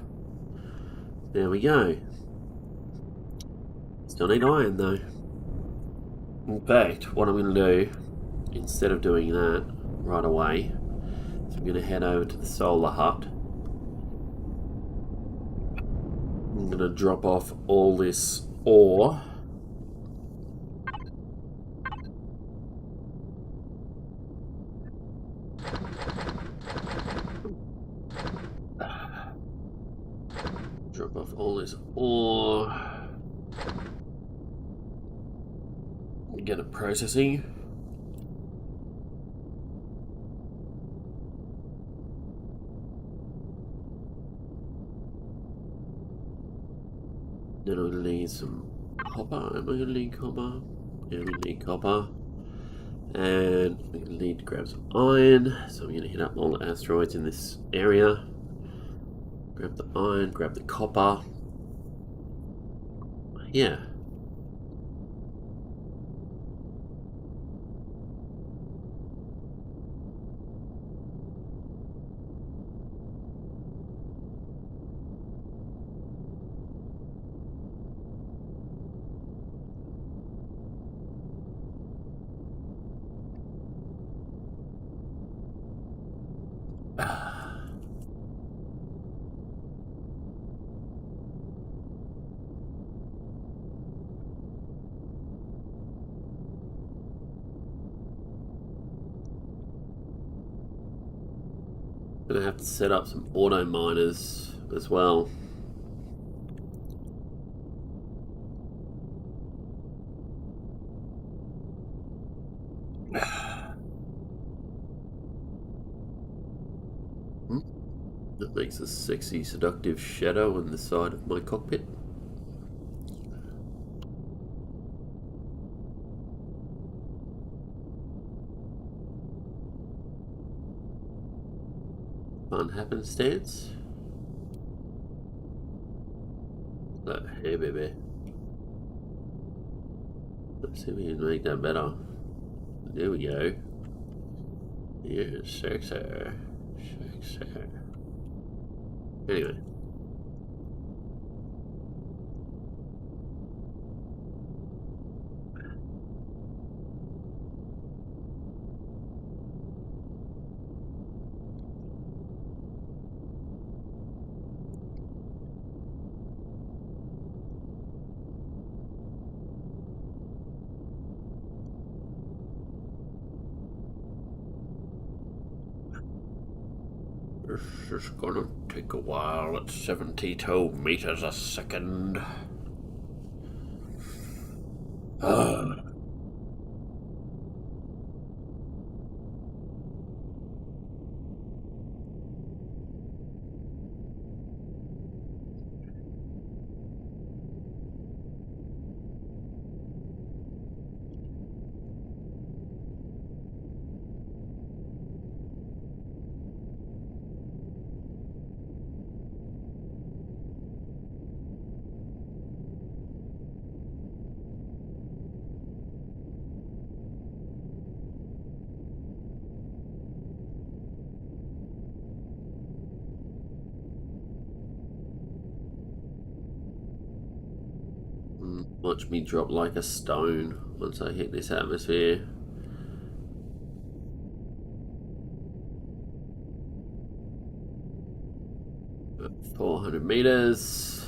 There we go. Still need iron though. In fact, what I'm going to do, instead of doing that right away, is I'm going to head over to the solar hut. I'm going to drop off all this ore. Drop off all this ore. Get it processing. Then I'm going to need some copper. Am I going to need copper? Yeah, we need copper. And we're going to need to grab some iron. So I'm going to hit up all the asteroids in this area. Grab the iron, grab the copper. Yeah. Gonna have to set up some auto miners as well. That makes a sexy, seductive shadow on the side of my cockpit. Fun happenstance. So, hey baby. Let's see if we can make that better. There we go. Yeah, sexy. Sexy. Anyway. This is gonna take a while at 72 meters a second. Watch me drop like a stone once I hit this atmosphere. At 400 meters.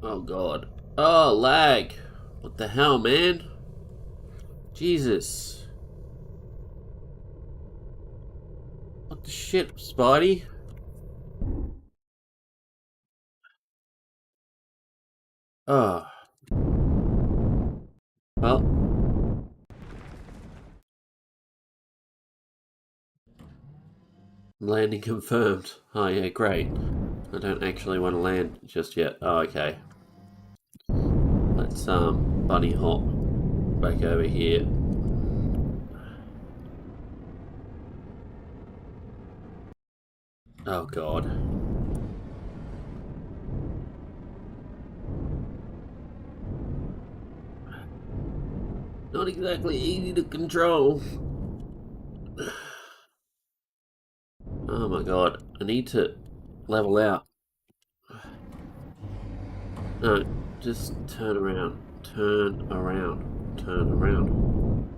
Oh god. Oh, lag. What the hell, man? Jesus. What the shit, Spidey? Oh. Well. Landing confirmed. Oh yeah, great. I don't actually want to land just yet. Oh, okay. Let's bunny hop back over here. Oh god. Not exactly easy to control. Oh my god. I need to level out. No, just turn around. Turn around. Turn around.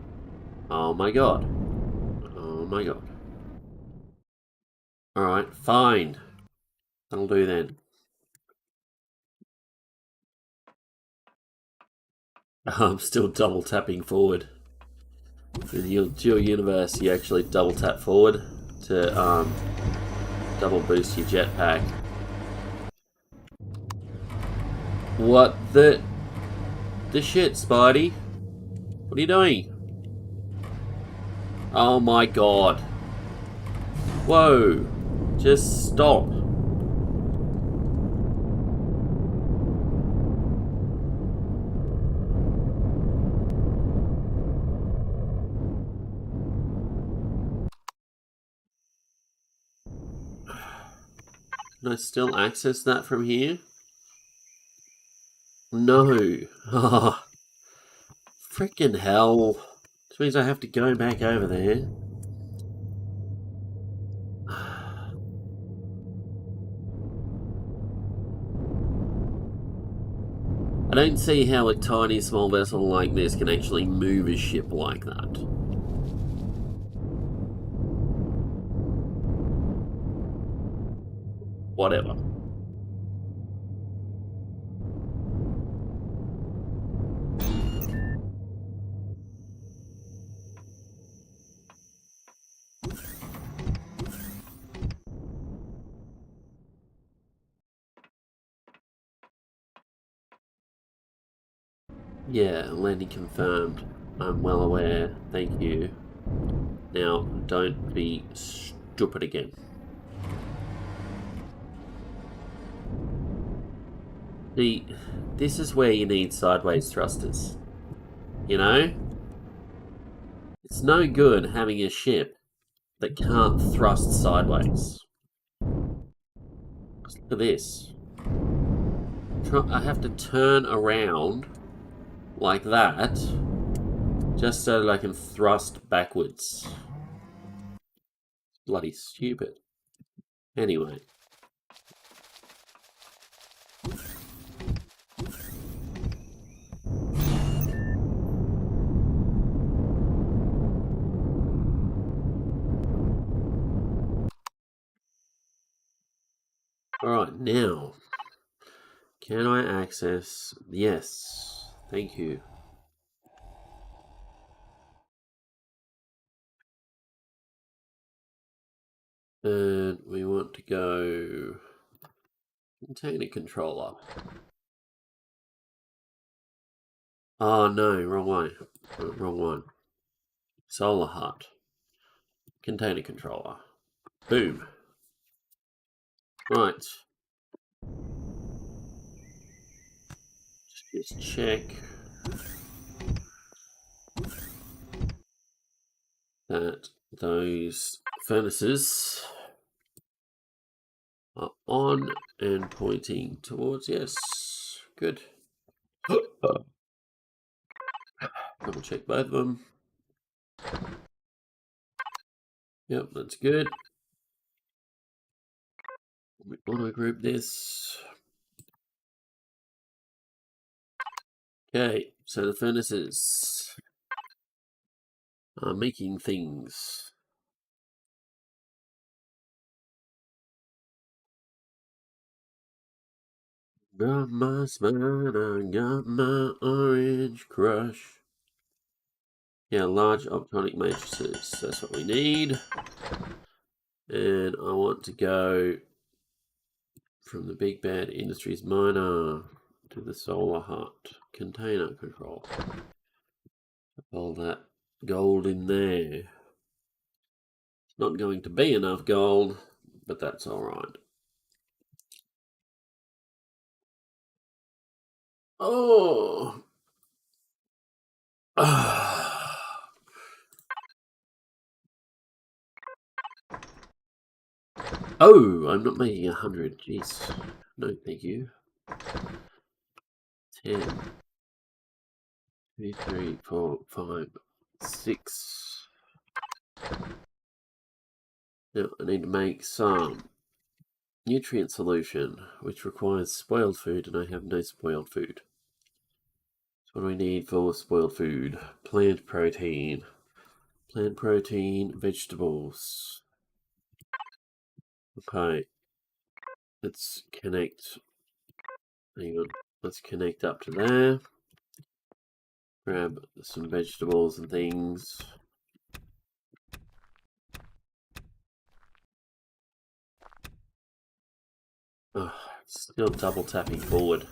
Oh my god. Oh my god. Alright, fine. That'll do then. I'm still double tapping forward. In your Dual Universe, you actually double tap forward to double boost your jetpack. What the shit, Spidey? What are you doing? Oh my god. Whoa. Just stop. Can I still access that from here? No. Ah. Frickin' hell. Which means I have to go back over there. I don't see how a tiny small vessel like this can actually move a ship like that. Whatever. Yeah, landing confirmed. I'm well aware. Thank you. Now, don't be stupid again. See, this is where you need sideways thrusters. You know? It's no good having a ship that can't thrust sideways. Just look at this. I have to turn around like that just so that I can thrust backwards. Bloody stupid. Anyway. Alright, Now, can I access? Yes, thank you. And we want to go container controller. Oh no, wrong way. Wrong one. Solar hut. Container controller. Boom. Right. Just check that those furnaces are on and pointing towards yes. Good. Double check both of them. Yep, that's good. We auto group this. Okay, so the furnaces are making things. Got my spine, got my orange crush. Yeah, large optronic matrices. That's what we need. And I want to go from the Big Bad Industries Miner to the Solar Hut container control. All that gold in there. It's not going to be enough gold, but that's alright. Oh! Oh, I'm not making 100. Jeez. No, thank you. 10. 2, 3, 4, 5, 6. Now, I need to make some nutrient solution, which requires spoiled food, and I have no spoiled food. So what do we need for spoiled food? Plant protein. Plant protein, vegetables. Okay. Let's connect. Hang on. Let's connect up to there. Grab some vegetables and things. Oh, still double tapping forward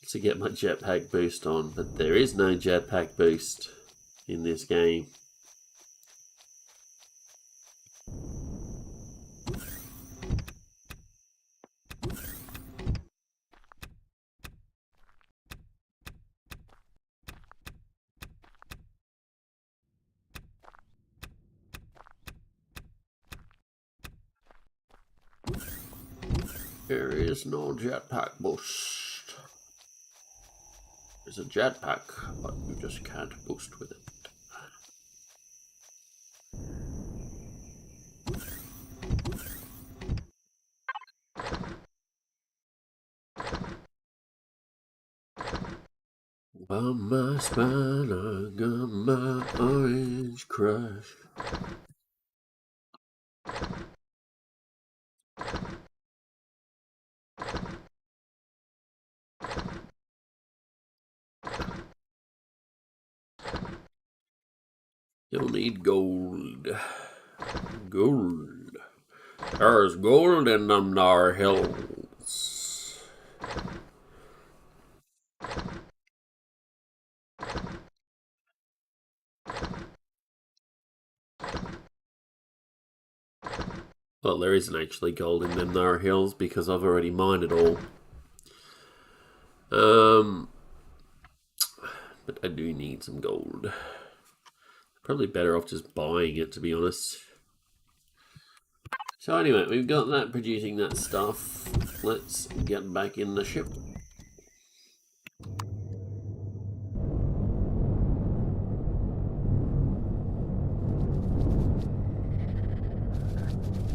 to get my jetpack boost on, but there is no jetpack boost in this game. There is no jetpack boost. There's a jetpack, but you just can't boost with it. On my spine, I got my orange crush. You'll need gold. Gold. There's gold in them there hills. Well, there isn't actually gold in them there hills because I've already mined it all. But I do need some gold. Probably better off just buying it, to be honest. So anyway, we've got that producing that stuff. Let's get back in the ship.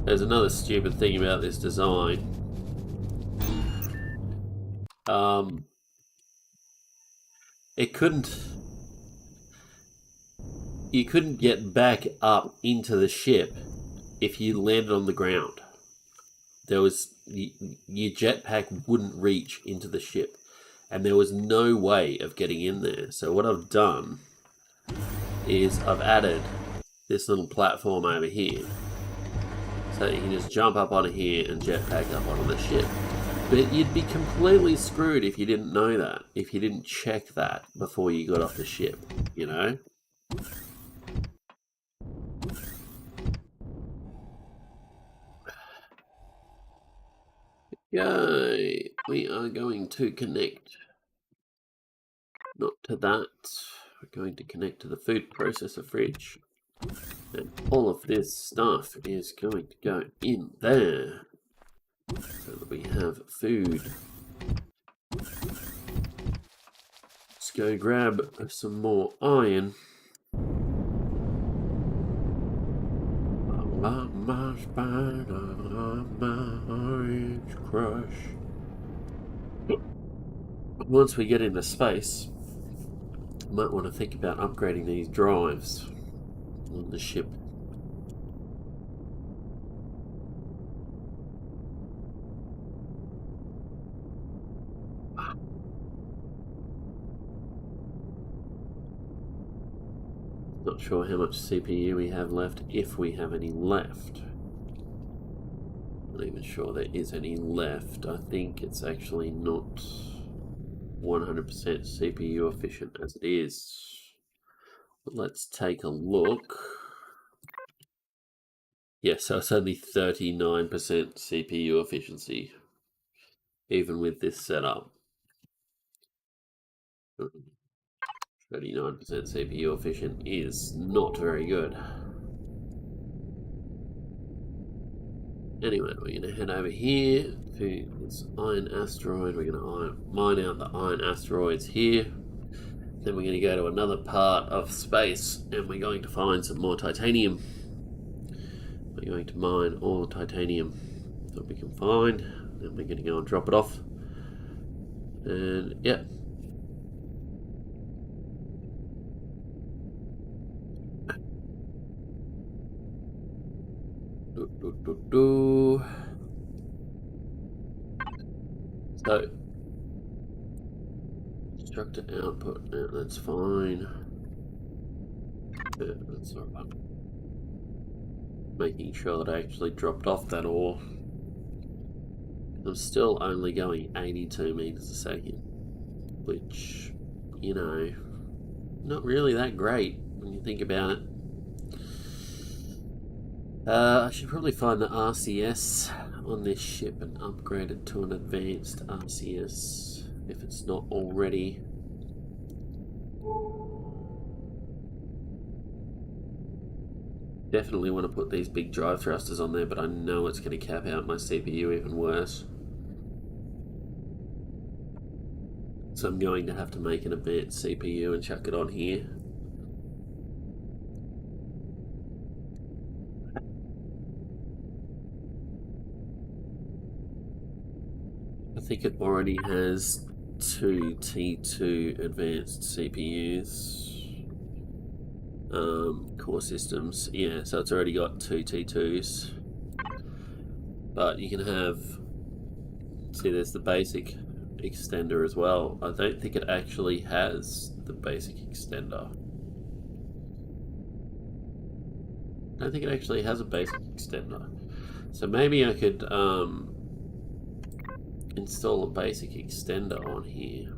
There's another stupid thing about this design. You couldn't get back up into the ship if you landed on the ground. there was your jetpack wouldn't reach into the ship, and there was no way of getting in there. So what I've done is I've added this little platform over here, so you can just jump up onto here and jetpack up onto the ship. But you'd be completely screwed if you didn't know that, if you didn't check that before you got off the ship, you know? Yay! We are going to connect, not to that, we're going to connect to the food processor fridge. And all of this stuff is going to go in there, so that we have food. Let's go grab some more iron. My spider, my orange crush. Once we get into space, I might want to think about upgrading these drives on the ship. Not sure how much CPU we have left, if we have any left. Not even sure there is any left. I think it's actually not 100% CPU efficient as it is. But let's take a look. Yeah, so it's only 39% CPU efficiency, even with this setup. 39% CPU efficient is not very good. Anyway, we're going to head over here to this iron asteroid. We're going to mine out the iron asteroids here. Then we're going to go to another part of space and we're going to find some more titanium. We're going to mine all the titanium that we can find. Then we're going to go and drop it off. And yeah. So, constructor output, yeah, that's fine. Yeah, that's all right. Making sure that I actually dropped off that ore. I'm still only going 82 meters a second, which, you know, not really that great when you think about it. I should probably find the RCS on this ship and upgrade it to an advanced RCS if it's not already. Definitely want to put these big drive thrusters on there, but I know it's going to cap out my CPU even worse. So I'm going to have to make an advanced CPU and chuck it on here. I think it already has 2 T2 advanced CPUs. Core systems, yeah, so it's already got 2 T2s. But you can have, see, there's the basic extender as well. I don't think it actually has the basic extender. I don't think it actually has a basic extender. So maybe I could install a basic extender on here.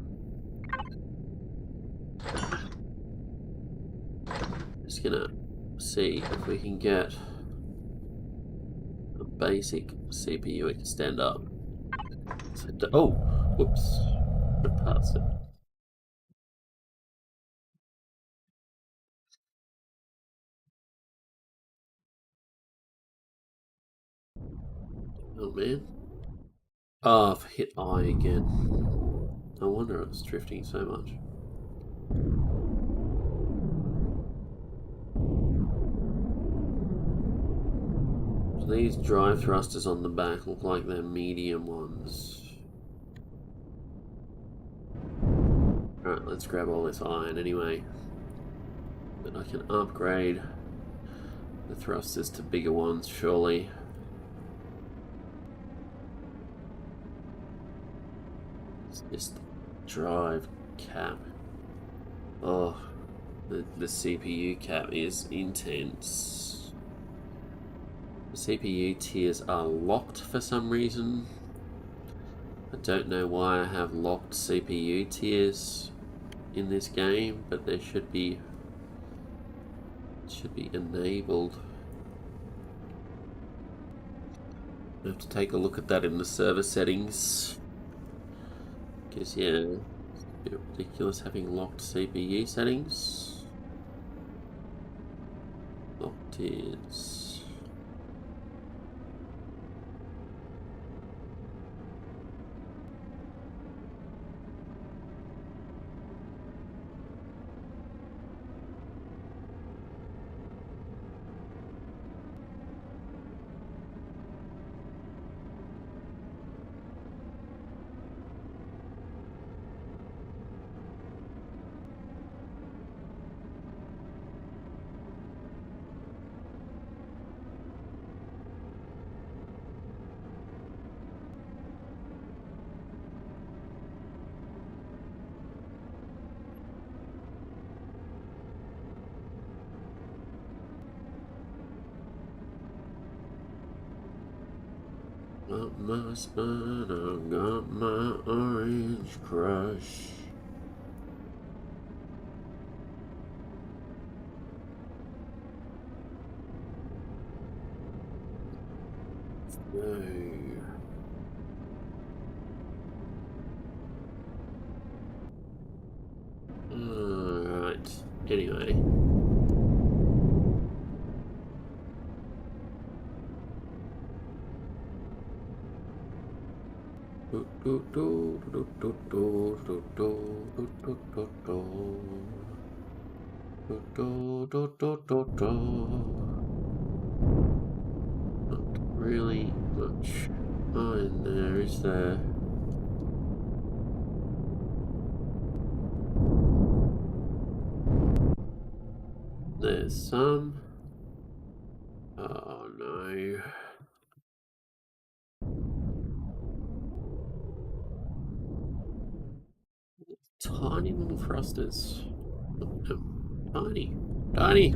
Just gonna see if we can get a basic CPU extender. So, oh, whoops, went past it. Oh man. Oh, I've hit I again. No wonder it was drifting so much. So these drive thrusters on the back look like they're medium ones. Alright, let's grab all this iron anyway. But I can upgrade the thrusters to bigger ones, surely. It's just drive cap. Oh, the CPU cap is intense. The CPU tiers are locked for some reason. I don't know why I have locked CPU tiers in this game, but they should be enabled. I have to take a look at that in the server settings. Because yeah, it's a bit ridiculous having locked CPU settings. Locked tiers. Got my spine, I got my orange crush. No. Alright, anyway. Not really much in there, is there? There's some. Oh no. Tiny little thrusters. Tiny. Tiny.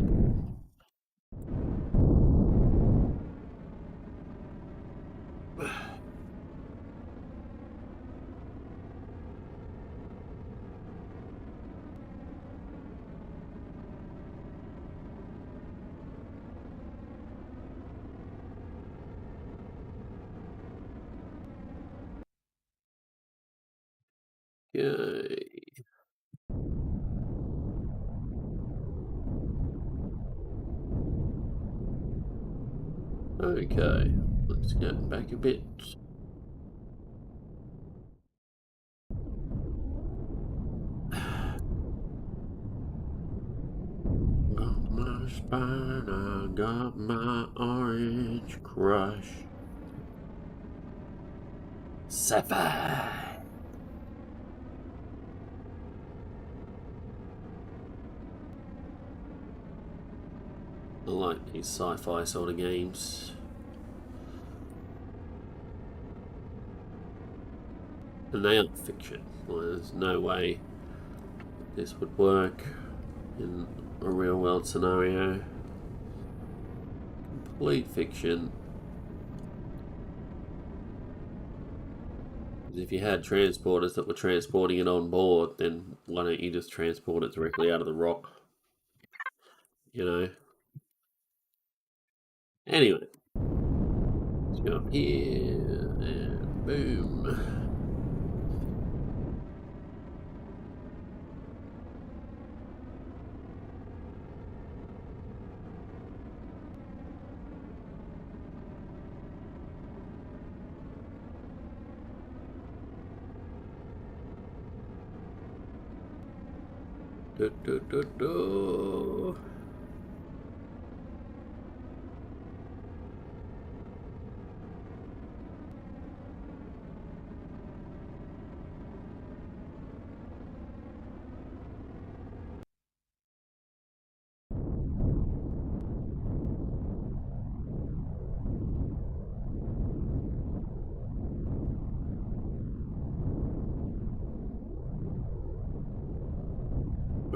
Yay. Okay, let's get back a bit. Got my spine, I got my orange crush. Sapphire. I like these sci-fi sort of games. And they aren't fiction. Well, there's no way this would work in a real world scenario. Complete fiction. If you had transporters that were transporting it on board, then why don't you just transport it directly out of the rock? You know? Anyway. Let's go up here and boom. Do, do, do, do.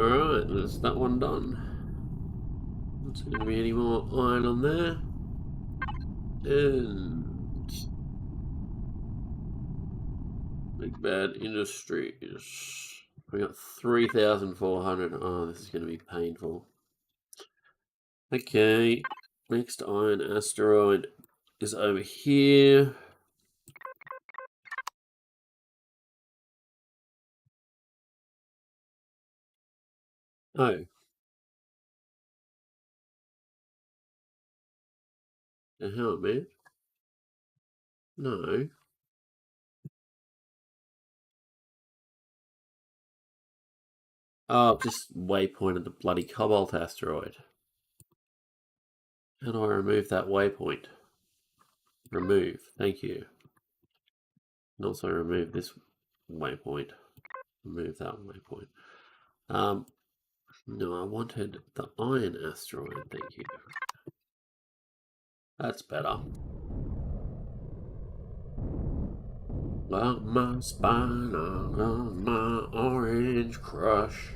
Alright, that's that one done. Not going to be any more iron on there. And Big Bad Industries. We got 3,400. Oh, this is going to be painful. Okay, next iron asteroid is over here. Oh. The hell, man? No. Oh, just waypointed the bloody cobalt asteroid. How do I remove that waypoint? Remove. Thank you. And also remove this waypoint. Remove that waypoint. No, I wanted the iron asteroid. Thank you. That's better. Got my spine on my orange crush.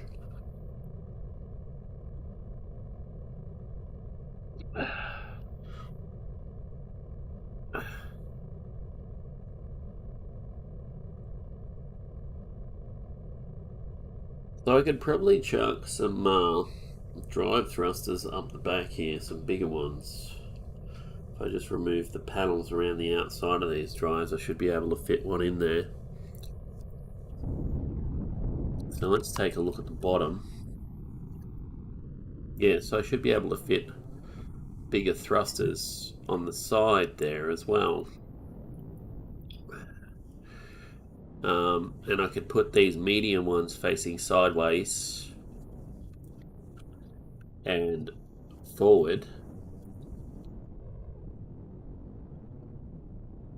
So I could probably chuck some drive thrusters up the back here, some bigger ones. If I just remove the panels around the outside of these drives, I should be able to fit one in there. So let's take a look at the bottom. Yeah, so I should be able to fit bigger thrusters on the side there as well. And I could put these medium ones facing sideways and forward.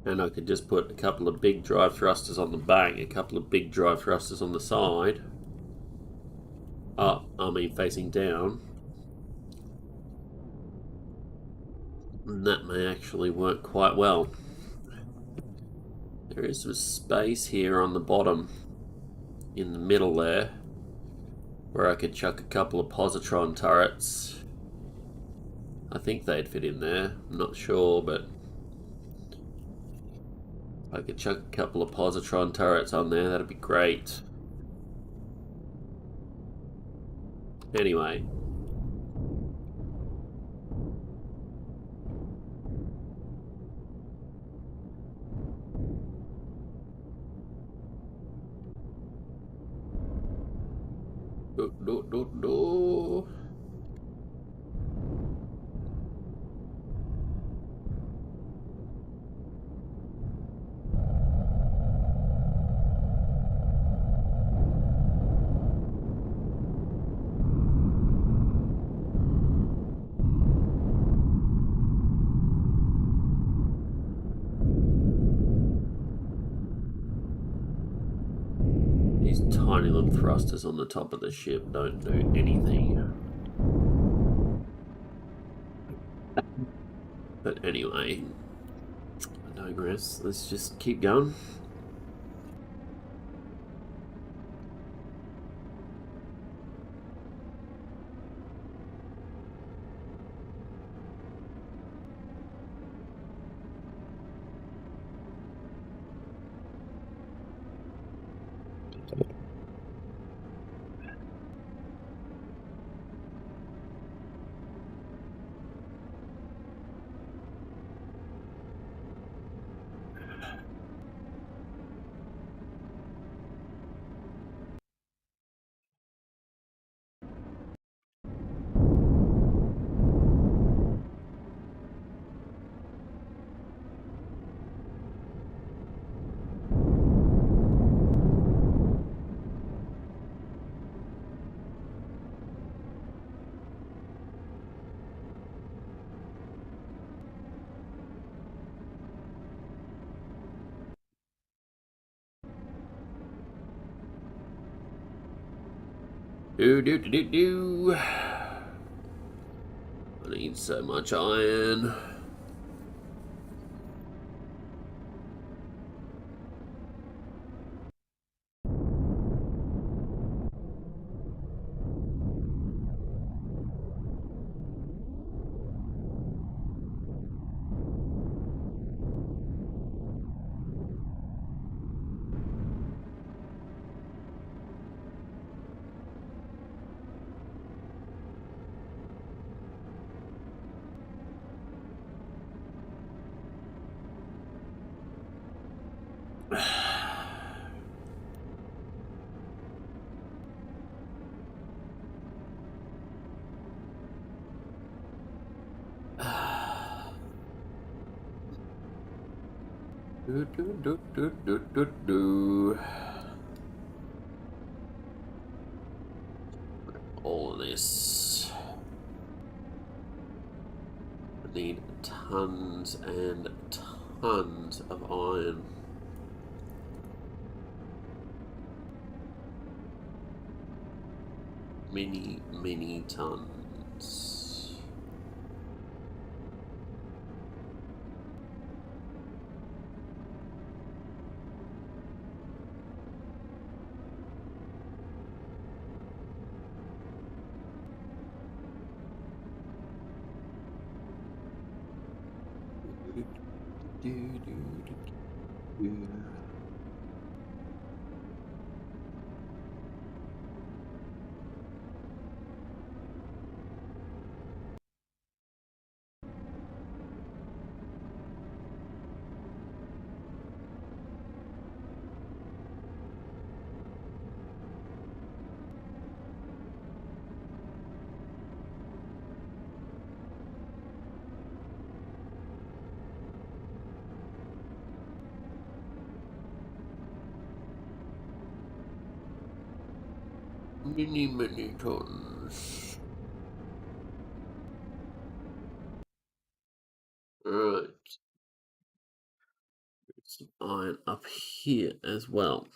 And I could just put a couple of big drive thrusters on the back, a couple of big drive thrusters on the side. Facing down. And that may actually work quite well. There is some space here on the bottom, in the middle there, where I could chuck a couple of positron turrets. I think they'd fit in there. I'm not sure, but I could chuck a couple of positron turrets on there. That'd be great. Anyway. Do. These tiny little thrusters on the top of the ship don't do anything. But anyway, I digress. Let's just keep going. Do. I need so much iron. All of this. I need tons and tons of iron. Many tons. Many tons. Alright. Some iron up here as well.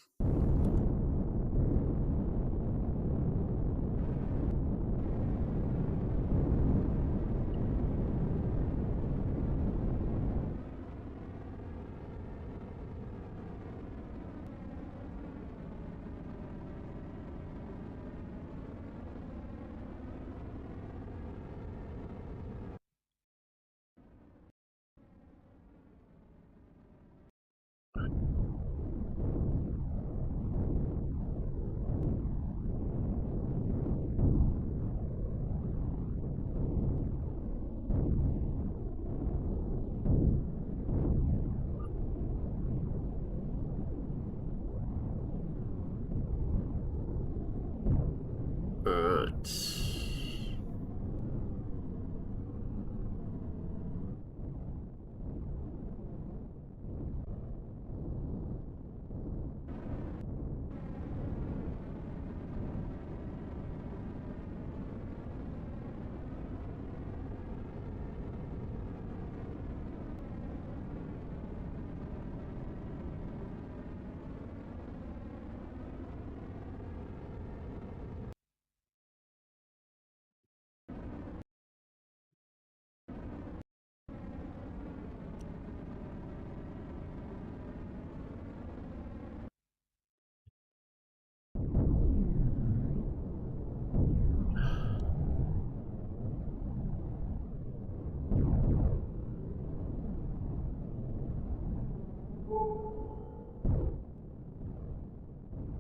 Alright.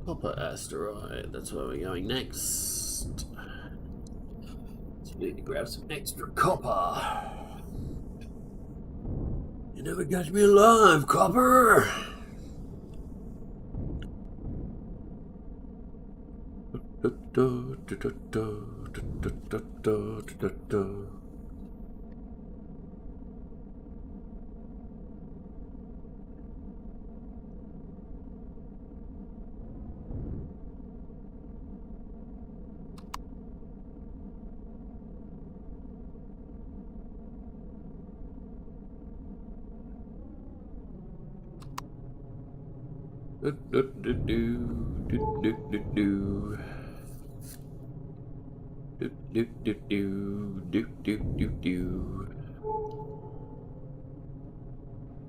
Copper asteroid, that's where we're going next. So we need to grab some extra copper. You never catch me alive, copper!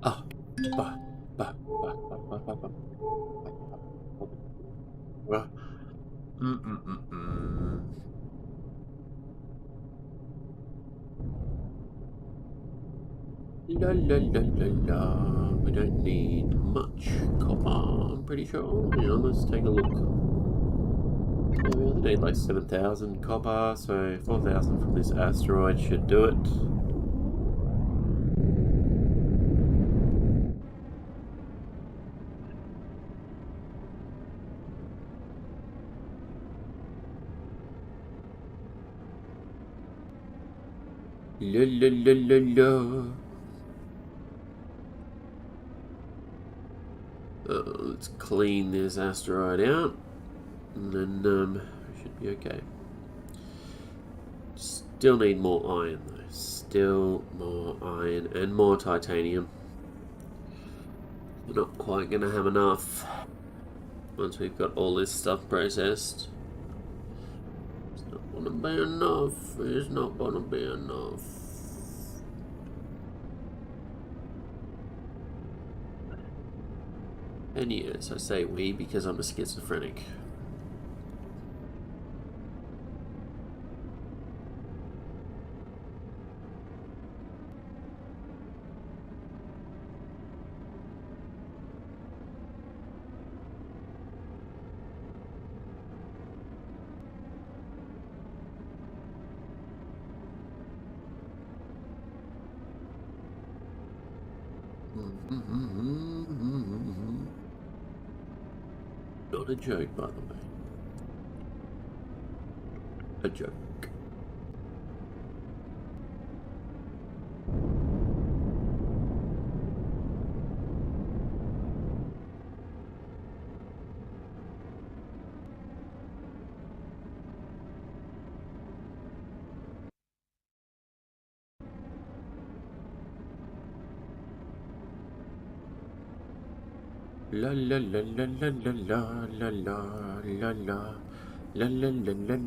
Ah, bah, bah, bah, bah, bah, bah, bah. La la la la la. We don't need much copper, I'm pretty sure. Hang on, let's take a look. Yeah, we only need like 7,000 copper, so 4,000 from this asteroid should do it. La la la la la. let's clean this asteroid out, and then we should be okay. Still need more iron though. Still more iron and more titanium. We're not quite going to have enough once we've got all this stuff processed. It's not going to be enough. It's not going to be enough. And yes, I say we because I'm a schizophrenic. Not a joke, by the way. A joke. La la la la la la la la la la la la la la la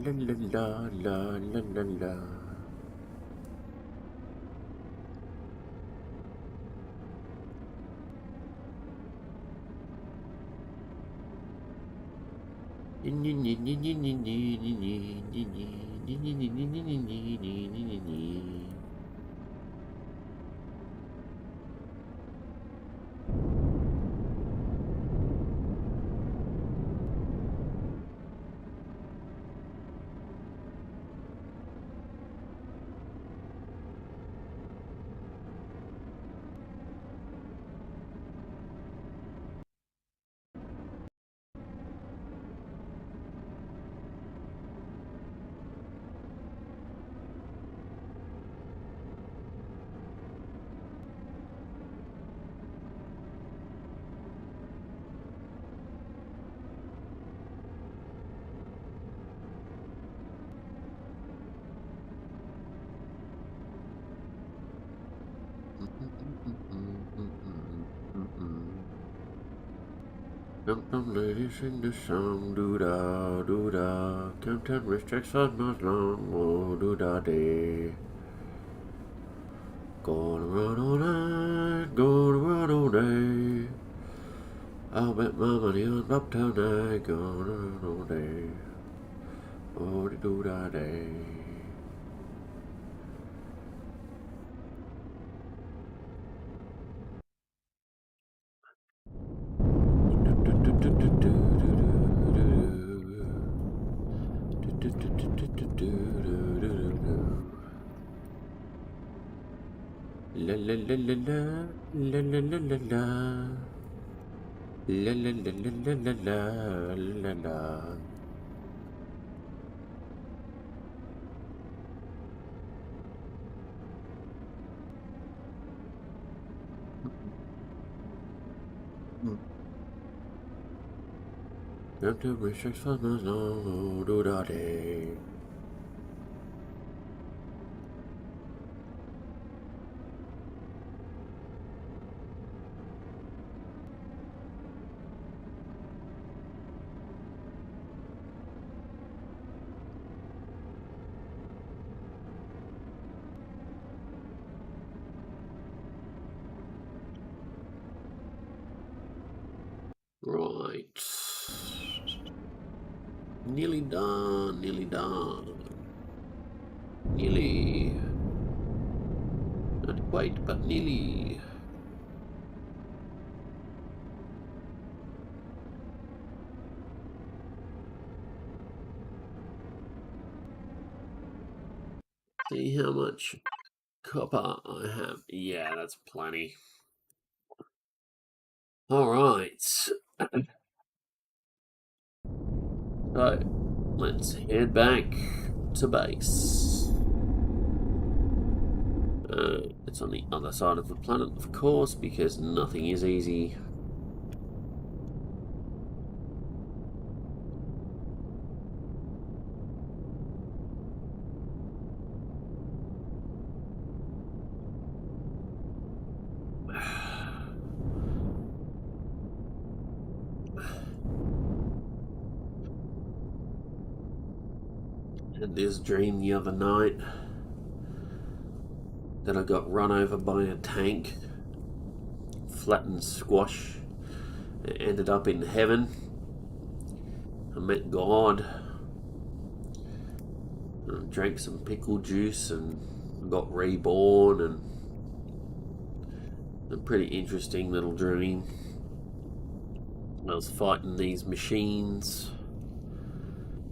la la la la la. Countdown ladies sing the song, doo-da, doo-da. Countdown restricts us not long, oh, doo-da day. Gonna run all night, gonna run all day. I'll bet my money on Uptown Night, gonna run all day. Oh, doo-da day. La la la la la la la la la la la la la la la la la la. Got to research for the song, do da day. Right. Nearly done, nearly done. Nearly. Not quite, but nearly. See how much copper I have. Yeah, that's plenty. Alright. So, let's head back to base. It's on the other side of the planet, of course, because nothing is easy. Had this dream the other night that I got run over by a tank, flattened squash, and ended up in heaven. I met God, and drank some pickle juice and got reborn, and a pretty interesting little dream. I was fighting these machines,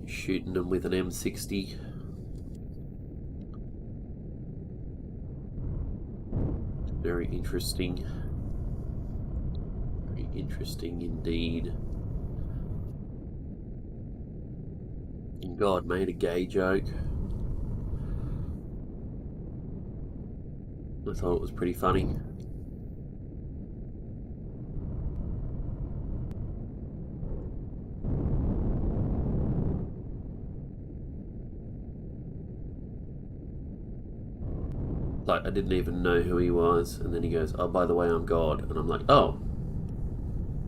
shooting them with an M60. Very interesting. Very interesting indeed. And God made a gay joke. I thought it was pretty funny. Like, I didn't even know who he was, and then he goes, "Oh, by the way, I'm God." And I'm like, "Oh,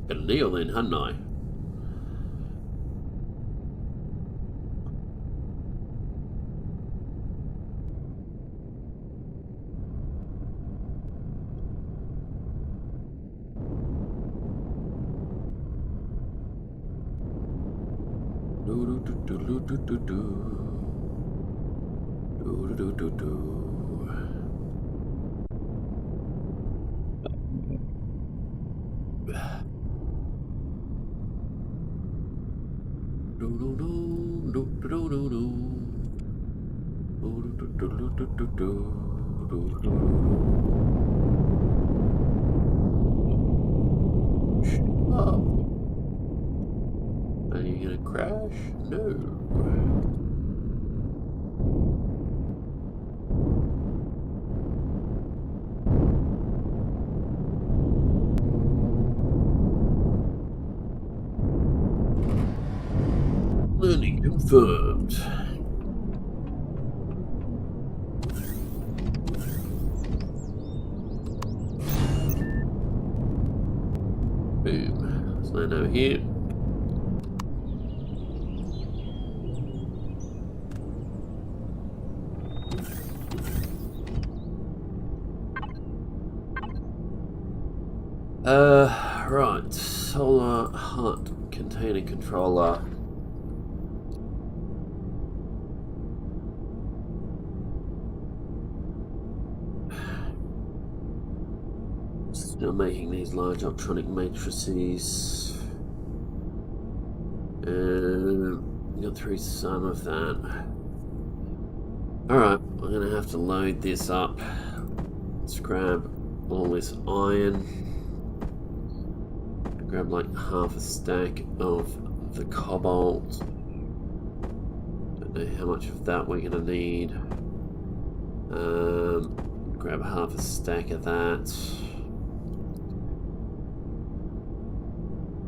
got a deal then, hadn't I?" Oh. Are you gonna crash? No. Learning confirmed. Boom. Let's land over here. Right. Solar hut container controller. Still making these large optronic matrices. Got through some of that. Alright, I'm gonna have to load this up. Let's grab all this iron. Grab like half a stack of the cobalt. Don't know how much of that we're gonna need. Grab half a stack of that.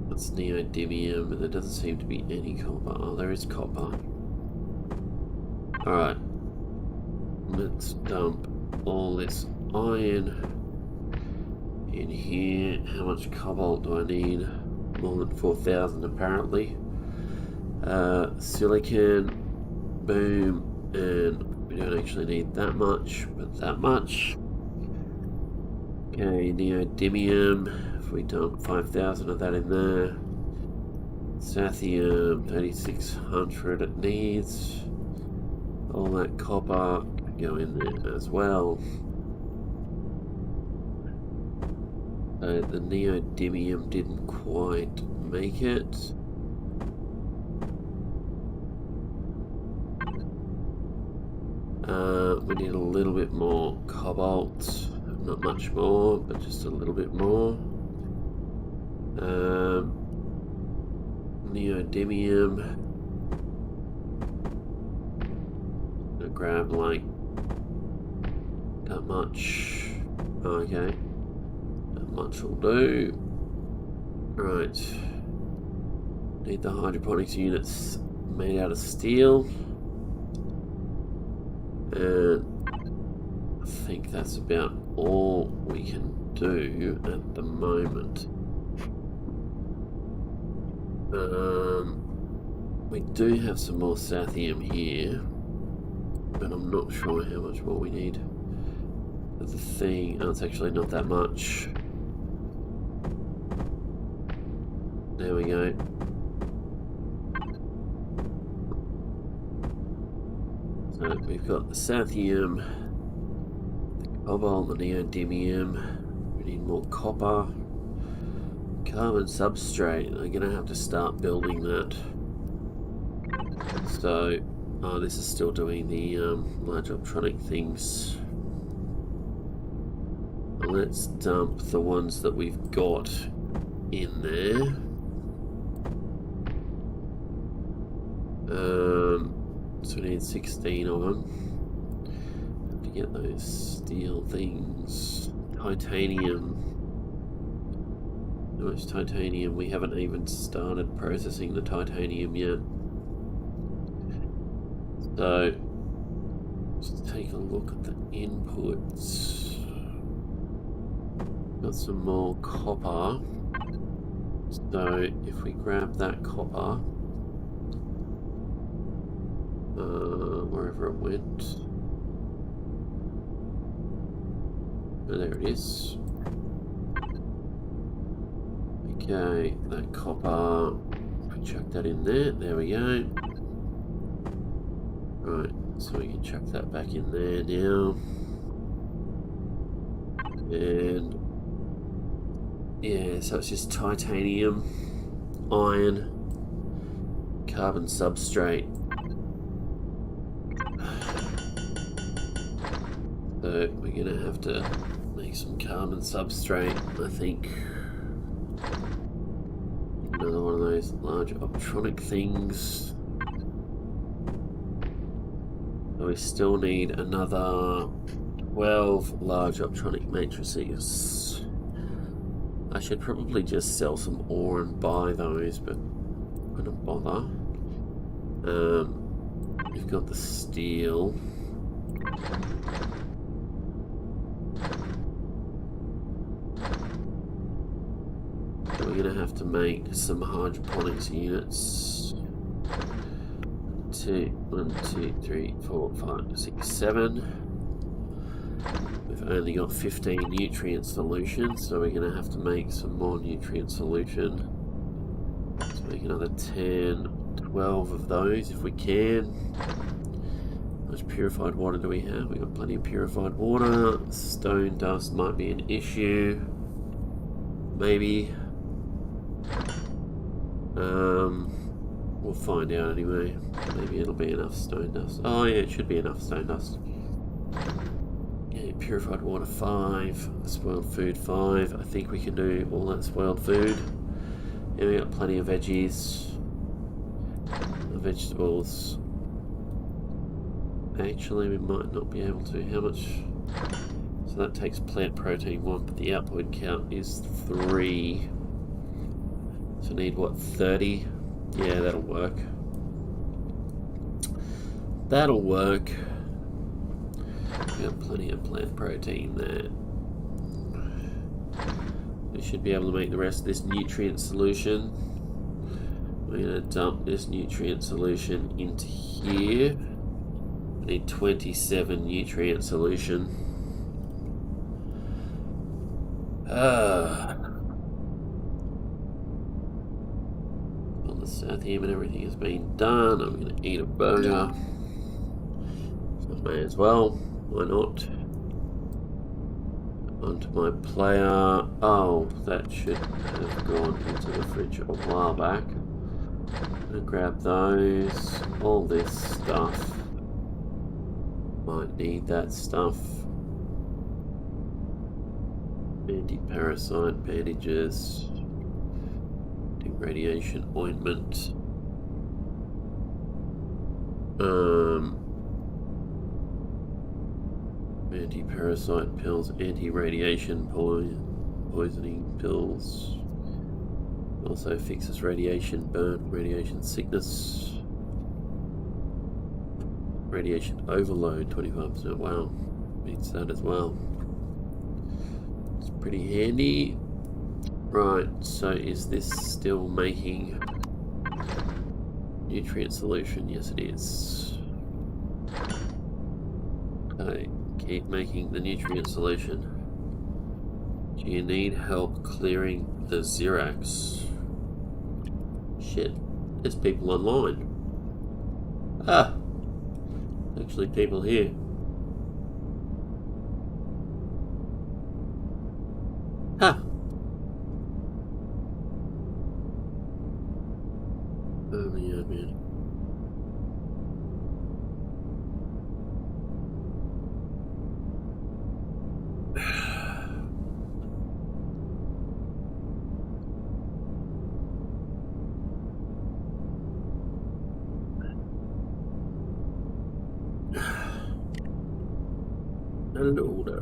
That's neodymium, but there doesn't seem to be any copper. Oh, there is copper. Alright. Let's dump all this iron in here. How much cobalt do I need? More than 4,000 apparently. Silicon. Boom. And we don't actually need that much, but that much. Okay, neodymium. If we dump 5,000 of that in there. Sathium, 3,600 it needs. All that copper can go in there as well. The neodymium didn't quite make it. We need a little bit more cobalt. Not much more, but just a little bit more. Neodymium. I'll grab like that much. Okay. That much will do. Right. Need the hydroponics units made out of steel. And I think that's about all we can do at the moment. We do have some more sathium here. but I'm not sure how much more we need. The thing, oh, it's actually not that much. There we go. So we've got the sathium, the cobalt, the neodymium. We need more copper. Carbon substrate. I'm going to have to start building that. So, oh, this is still doing the large optronic things. Let's dump the ones that we've got in there. So we need 16 of them to get those steel things. Titanium. How much titanium? We haven't even started processing the titanium yet. So let's take a look at the inputs. Got some more copper. So if we grab that copper, wherever it went. Oh, there it is. Okay, that copper, chuck that in there. There we go. Right, so we can chuck that back in there now. And yeah, so it's just titanium, iron, carbon substrate. So we're gonna have to make some carbon substrate, I think. Another one of those large optronic things. So we still need another 12 large optronic matrices. I should probably just sell some ore and buy those, but I'm gonna bother. We've got the steel. So we're gonna have to make some hydroponics units. 1, 2, 3, 4, 5, 6, 7. We've only got 15 nutrient solutions, so we're going to have to make some more nutrient solution. Let's make another 10, 12 of those if we can. How much purified water do we have? We've got plenty of purified water. Stone dust might be an issue. Maybe. We'll find out anyway. Maybe it'll be enough stone dust. Oh yeah, it should be enough stone dust. Yeah, purified water 5, spoiled food 5. I think we can do all that spoiled food. Yeah, we got plenty of veggies. Vegetables. Actually, we might not be able to. How much? So that takes plant protein 1, but the output count is 3. So need what, 30? Yeah, that'll work. That'll work. We got plenty of plant protein there. We should be able to make the rest of this nutrient solution. We're going to dump this nutrient solution into here. We need 27 nutrient solution. Well, the sathium and everything has been done. I'm going to eat a burger. So I may as well. Why not? Onto my player. Oh, that should have gone into the fridge a while back. I'm going to grab those. All this stuff. Might need that stuff. Anti-parasite bandages. Radiation ointment. Anti-parasite pills, anti-radiation poisoning pills. Also fixes radiation burn, radiation sickness. Radiation overload, 25%. Wow, beats that as well. It's pretty handy. Right, so is this still making nutrient solution? Yes, it is. Okay, keep making the nutrient solution. Do you need help clearing the Xerax? Shit, there's people online. Ah, actually people here. Ha! Oh yeah, man. Hello there.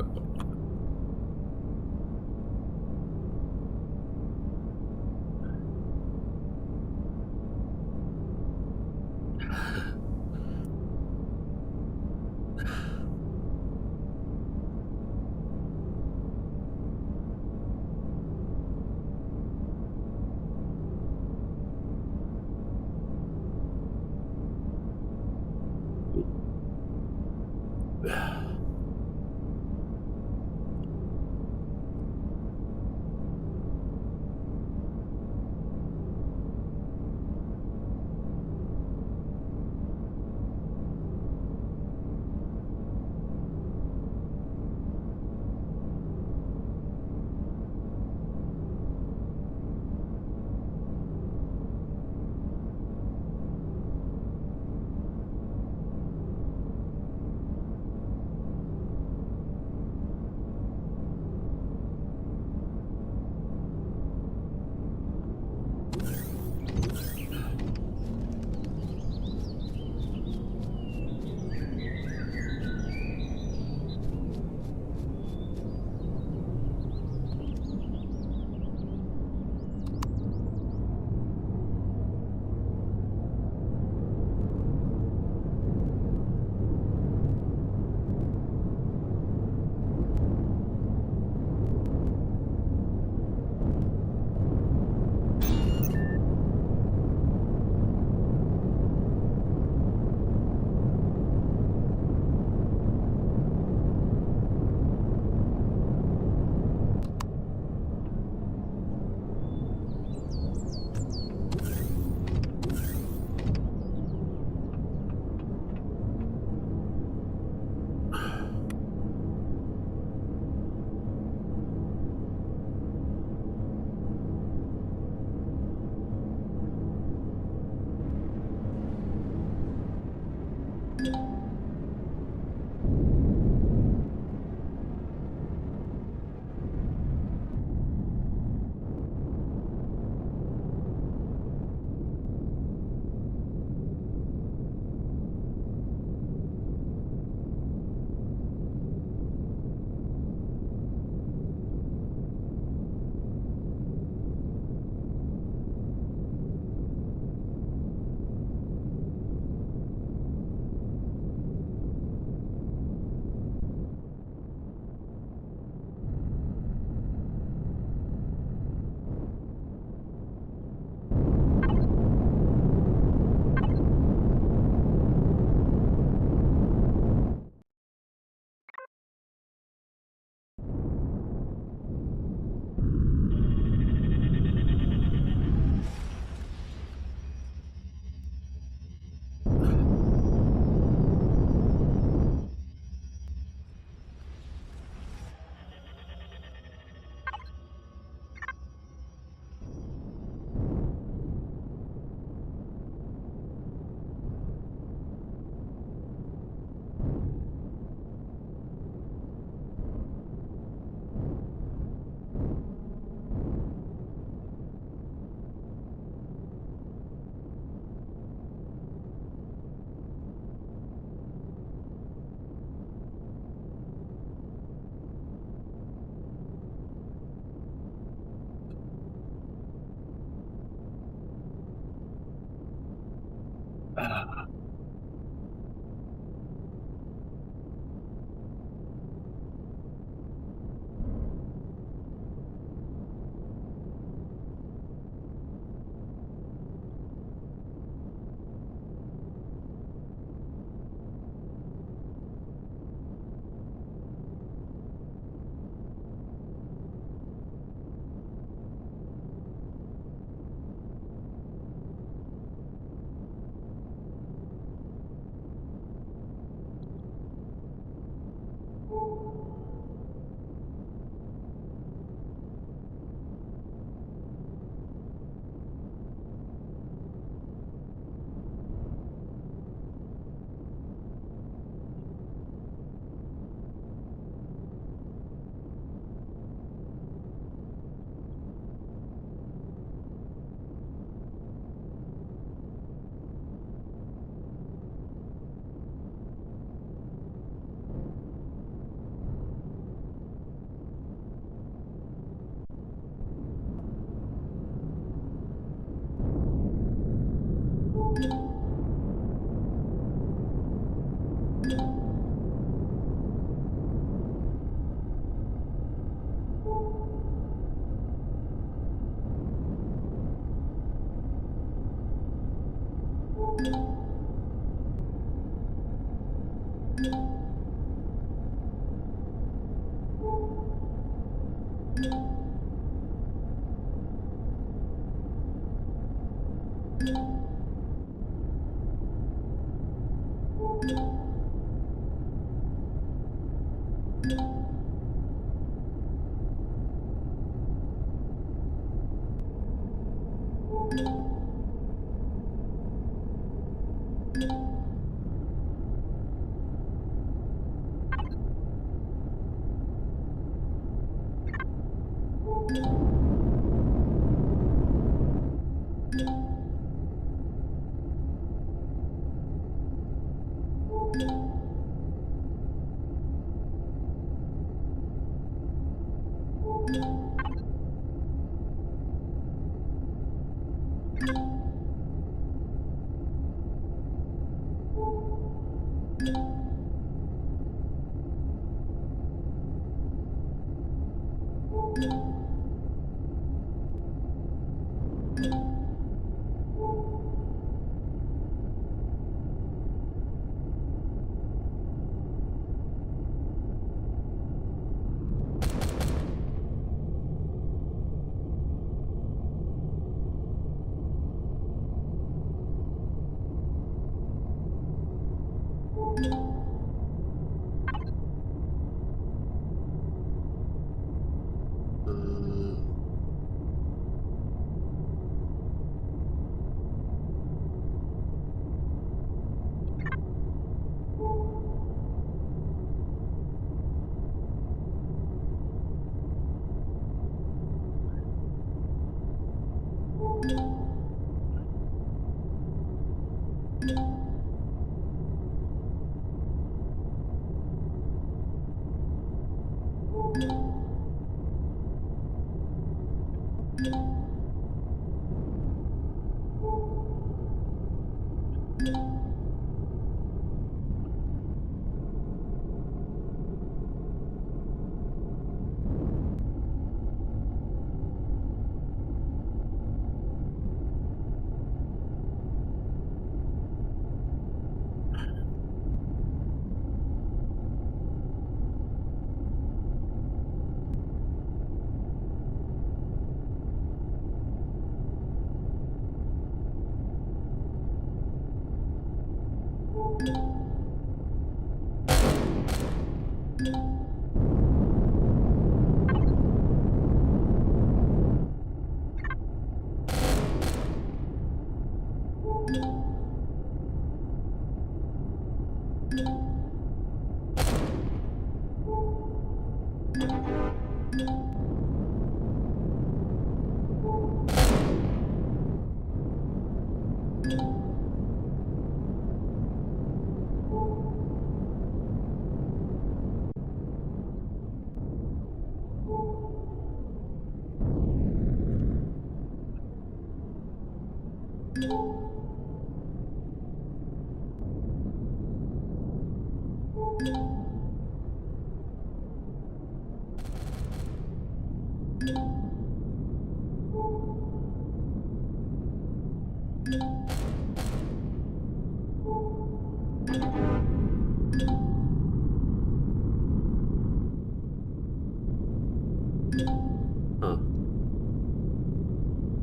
Huh.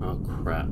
Oh, crap.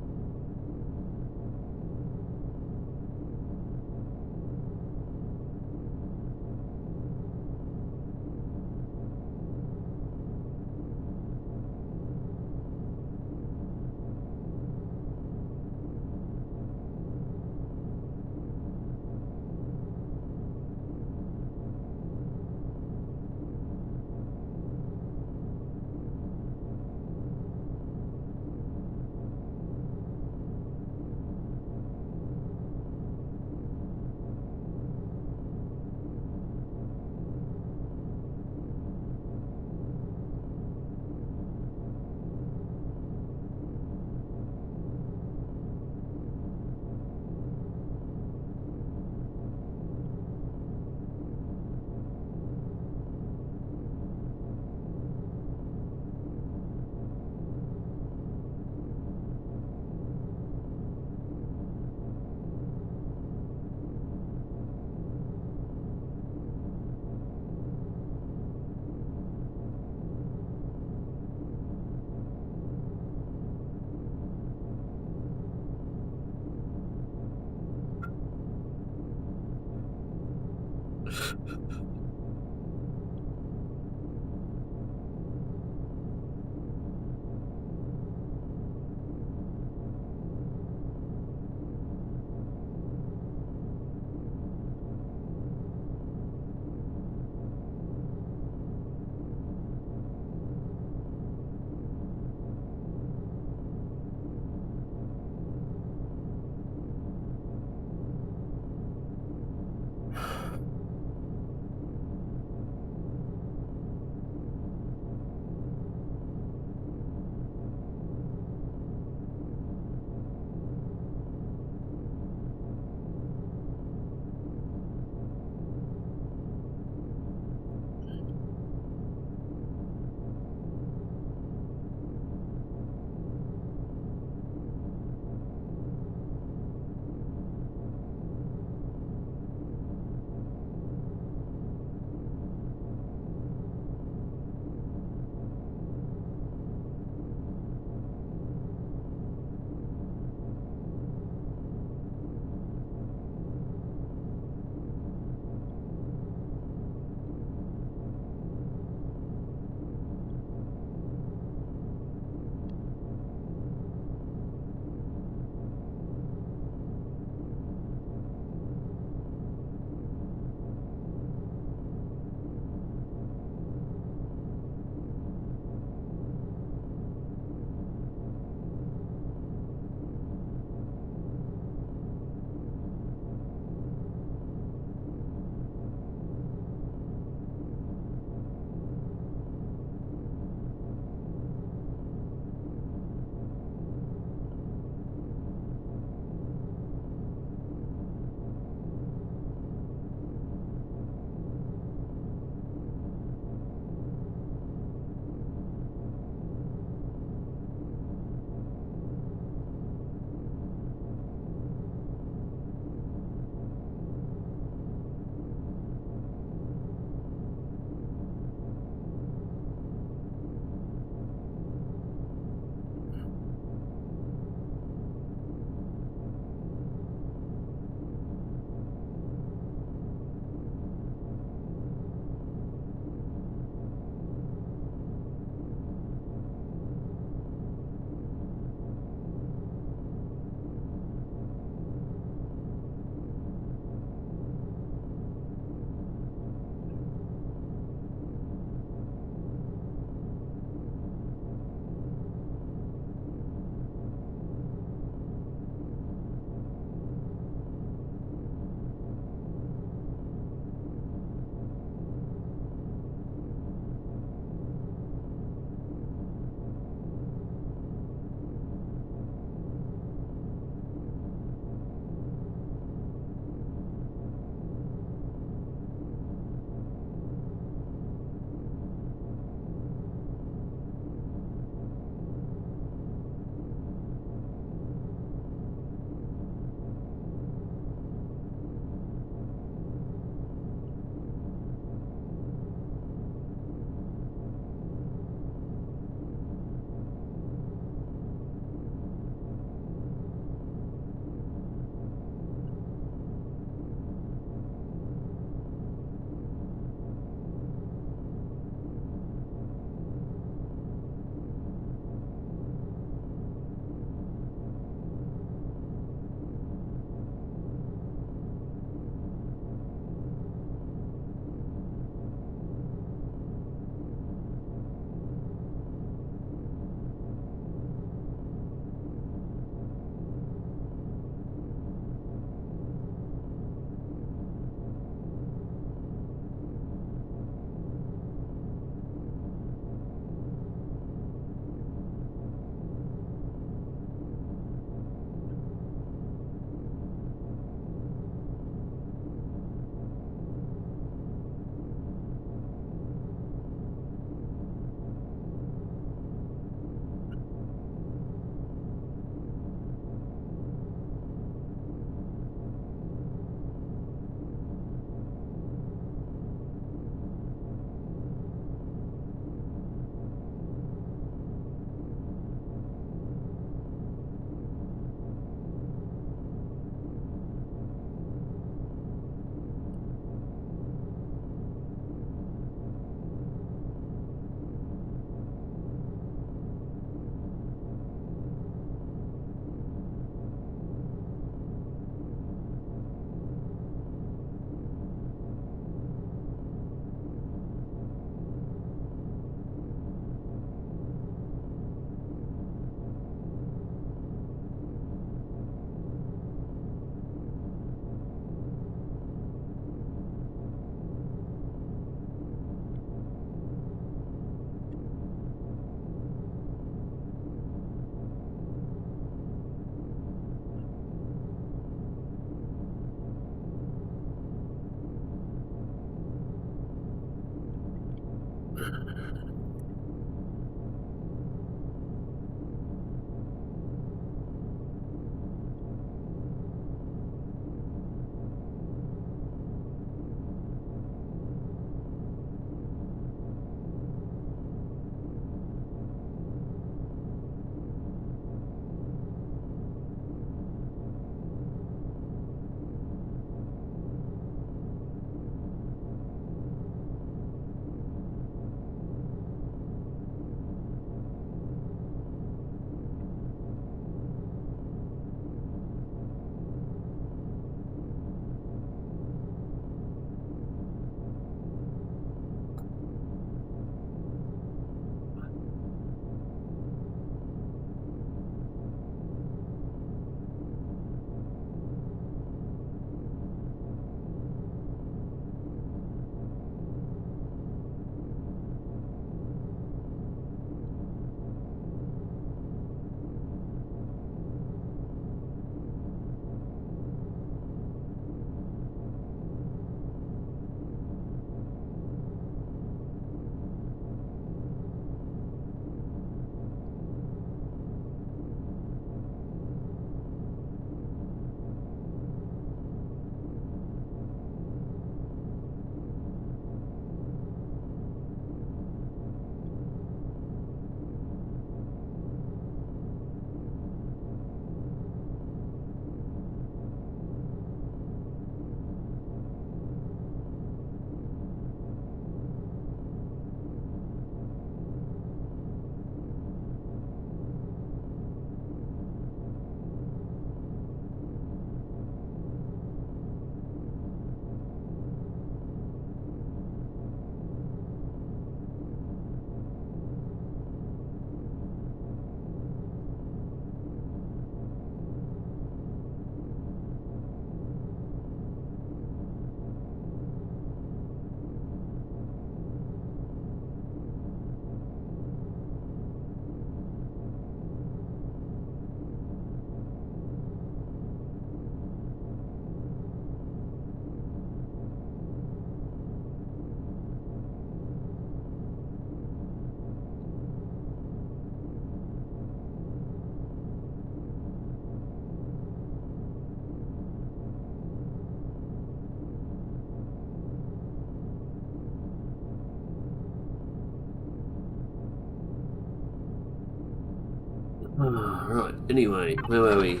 Right, anyway, where were we?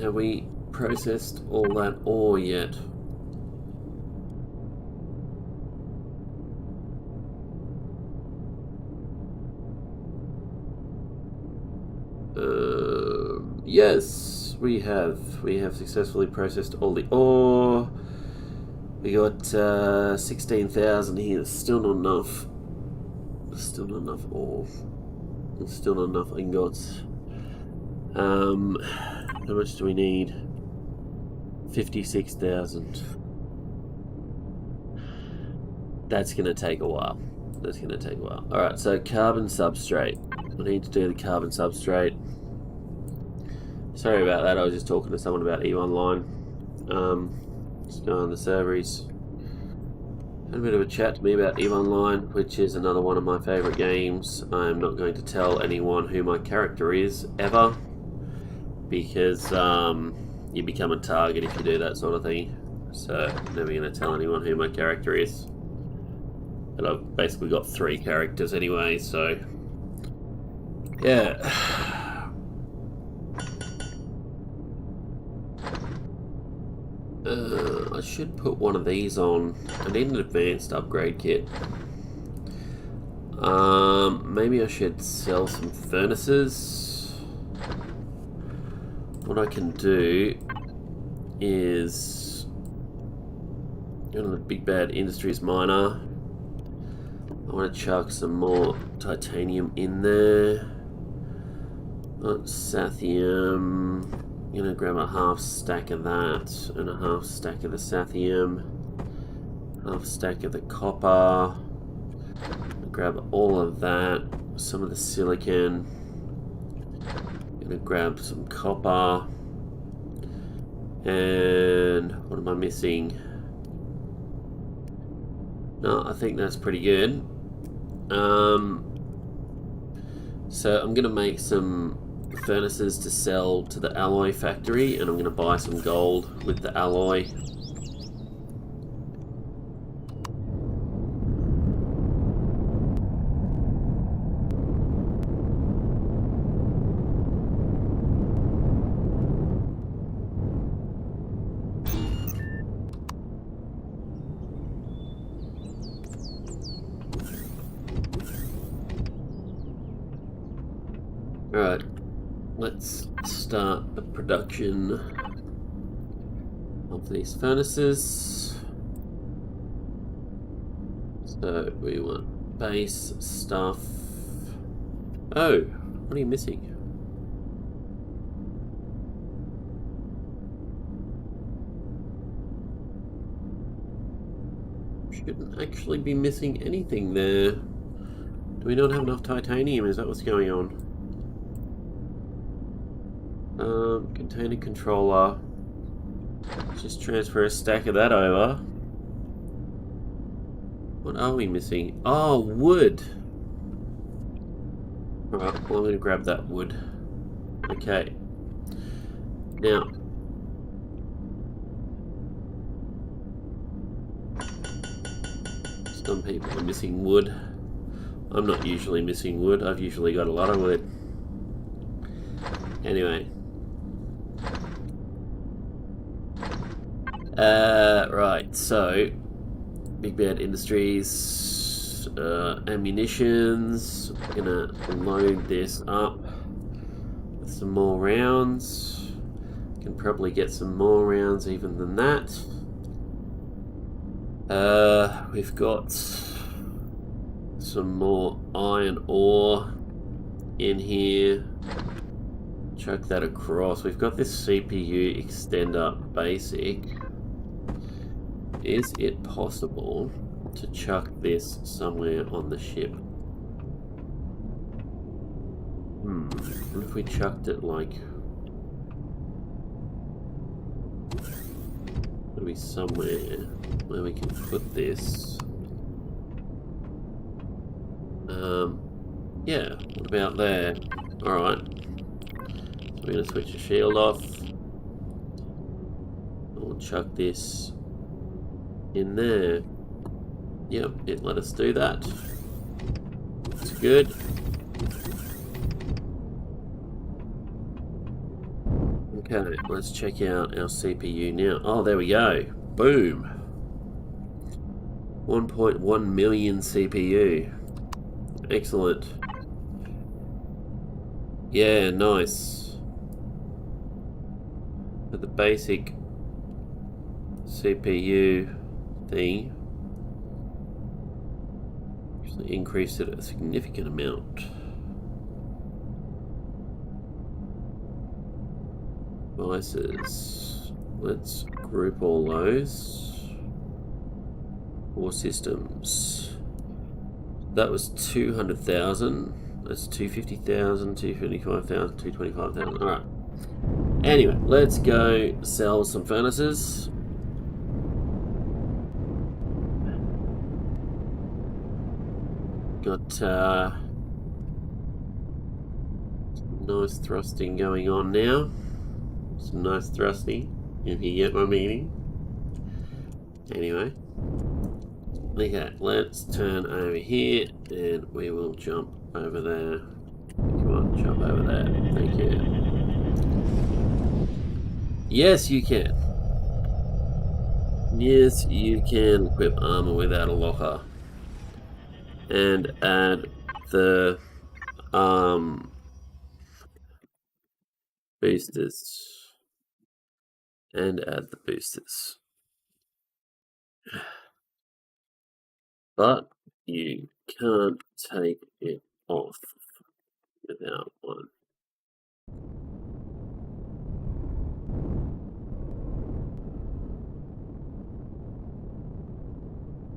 Have we processed all that ore yet? Yes, we have. We have successfully processed all the ore. We got 16,000 here. Still not enough. Still not enough ore. Still not enough ingots. How much do we need? 56,000. That's gonna take a while. That's gonna take a while. Alright, so carbon substrate. I need to do the carbon substrate. Sorry about that, I was just talking to someone about EVE Online. Just going on the server. He's had a bit of a chat to me about EVE Online, which is another one of my favourite games. I'm not going to tell anyone who my character is, ever. Because you become a target if you do that sort of thing. So, never going to tell anyone who my character is. But I've basically got 3 characters anyway, so... yeah. I should put one of these on. I need an advanced upgrade kit. Maybe I should sell some furnaces. What I can do is go to the Big Bad Industries miner. I want to chuck some more titanium in there. Sathium. I'm going to grab a half stack of that and a half stack of the sathium, half stack of the copper. Grab all of that, some of the silicon. I'm going to grab some copper. And what am I missing? No, I think that's pretty good. So I'm going to make some furnaces to sell to the alloy factory, and I'm going to buy some gold with the alloy. Alright, let's start the production of these furnaces. So we want base stuff. Oh, what are you missing? Shouldn't actually be missing anything there. Do we not have enough titanium? Is that what's going on? Container controller. Just transfer a stack of that over. What are we missing? Oh, wood! Alright, well, I'm going to grab that wood. Okay. Now. Some people are missing wood. I'm not usually missing wood. I've usually got a lot of wood. Anyway. Right, so Big Bad Industries, ammunitions. I'm gonna load this up with some more rounds. Can probably get some more rounds even than that. We've got some more iron ore in here. Chuck that across. We've got this CPU extender basic. Is it possible to chuck this somewhere on the ship? What if we chucked it like... There'll be somewhere where we can put this. Yeah, what about there? Alright. So we're going to switch the shield off. We'll chuck this in there. Yep, it let us do that. That's good. Okay, let's check out our CPU now. Oh, there we go. Boom. 1.1 million CPU. Excellent. Yeah, nice. For the basic CPU thing, actually increased it a significant amount. Devices. Let's group all those. 4 systems. That was 200,000. That's 250,000, 255,000, 225,000. Alright. Anyway, let's go sell some furnaces. Got some nice thrusting going on now. Some nice thrusting, if you get my meaning. Anyway. Okay, let's turn over here and we will jump over there. Come on, jump over there. Thank you. Yes, you can. Yes, you can equip armor without a locker. And add the boosters. And add the boosters. But you can't take it off without one.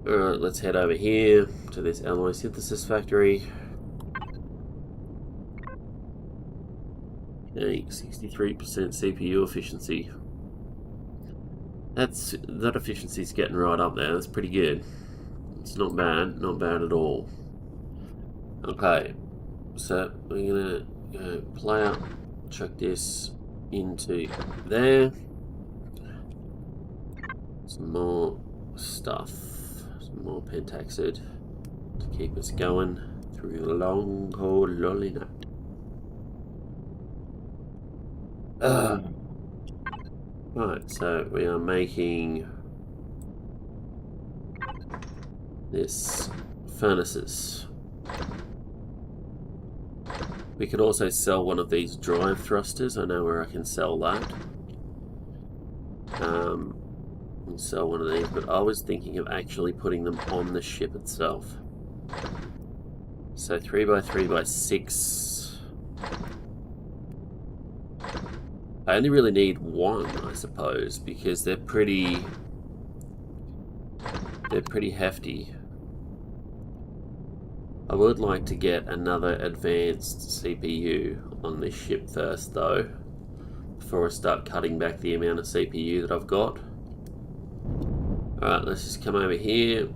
Alright, let's head over here to this alloy synthesis factory. Okay, 63% CPU efficiency. That efficiency's getting right up there. That's pretty good. It's not bad at all. Okay, so we're gonna go player, chuck this into there. Some more stuff, some more pentaxid to keep us going through the long, cold, lonely night. Right, so we are making this furnaces. We could also sell one of these drive thrusters. I know where I can sell that. And sell one of these, but I was thinking of actually putting them on the ship itself. So 3x3x6. I only really need one, I suppose, because they're pretty hefty. I would like to get another advanced CPU on this ship first, though, before I start cutting back the amount of CPU that I've got. Alright, let's just come over here.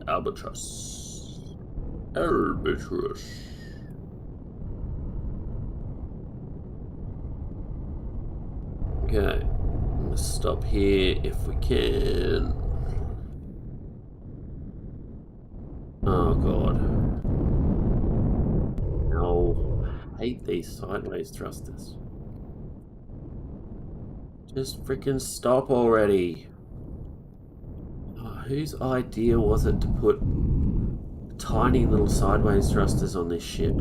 Albatross. Albatross. Okay, let's stop here if we can. Oh god. No, I hate these sideways thrusters. Just freaking stop already. Oh, whose idea was it to put tiny little sideways thrusters on this ship?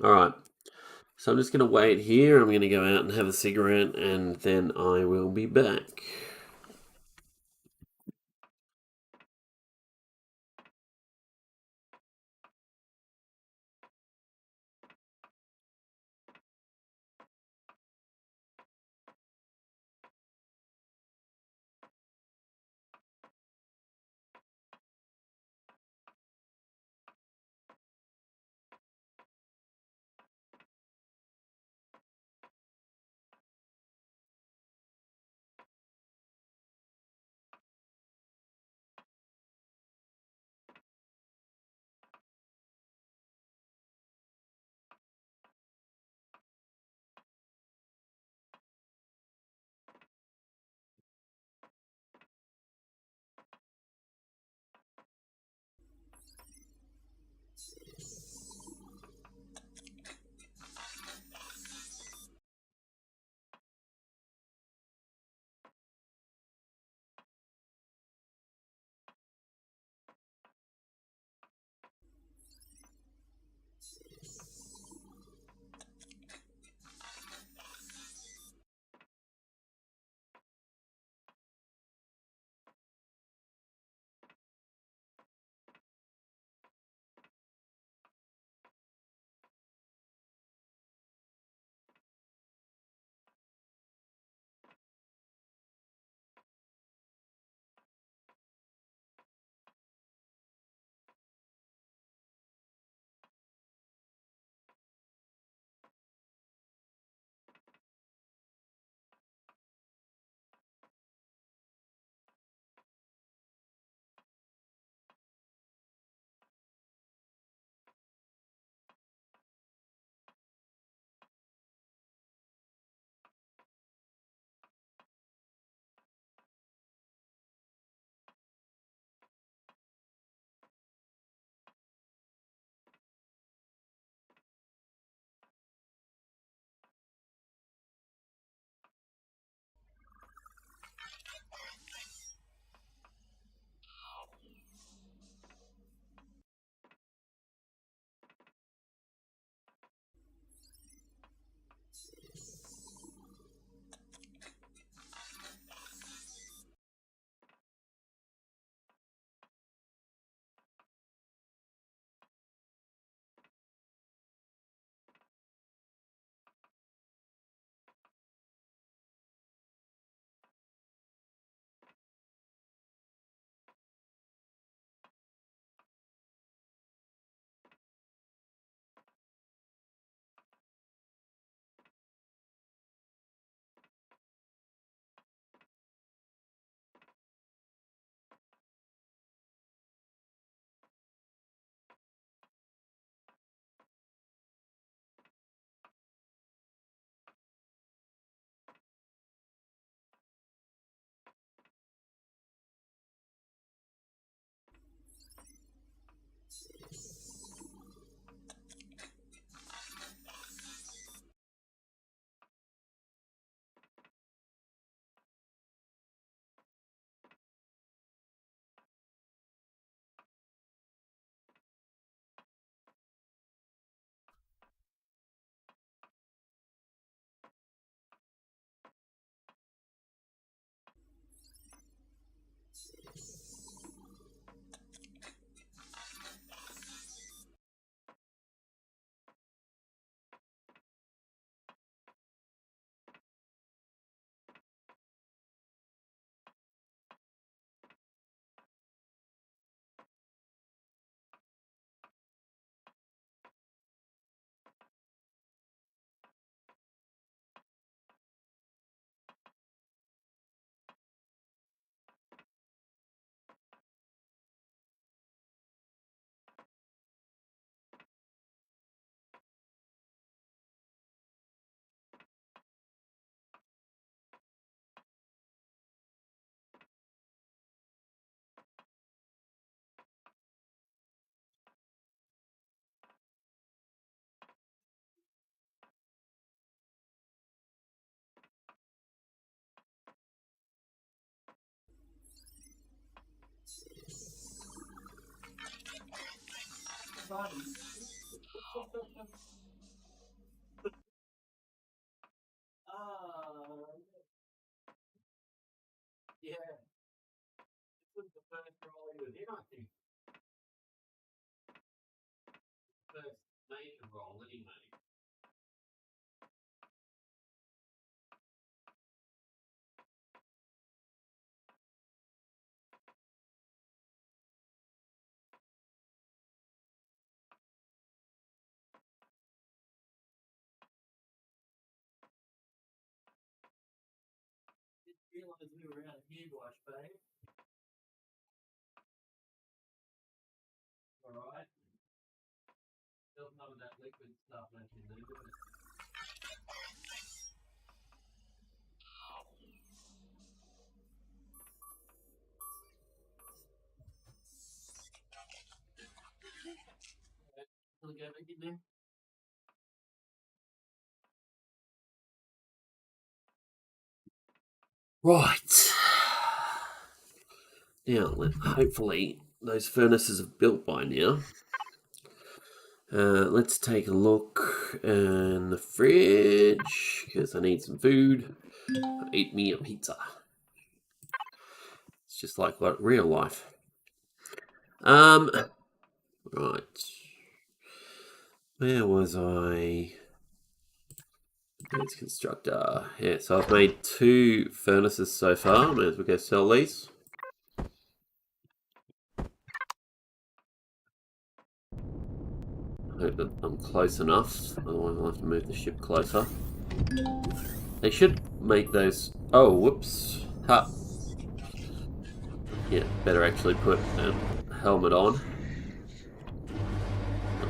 Alright, so I'm just going to wait here. I'm going to go out and have a cigarette and then I will be back. Yeah. This was the first role he was in, I think. First major role that he made. Didn't realise we were out of hand wash, babe. Alright. Still some of that liquid stuff left in there, but want to go back in there? Right. Now, hopefully those furnaces have built by now. Let's take a look in the fridge because I need some food. Eat me a pizza. It's just like what real life. Right. Where was I? It's constructor. Yeah, so I've made 2 furnaces so far. May as well go sell these. I hope that I'm close enough, otherwise I'll have to move the ship closer. They should make those... Oh, whoops. Ha. Yeah, better actually put a helmet on.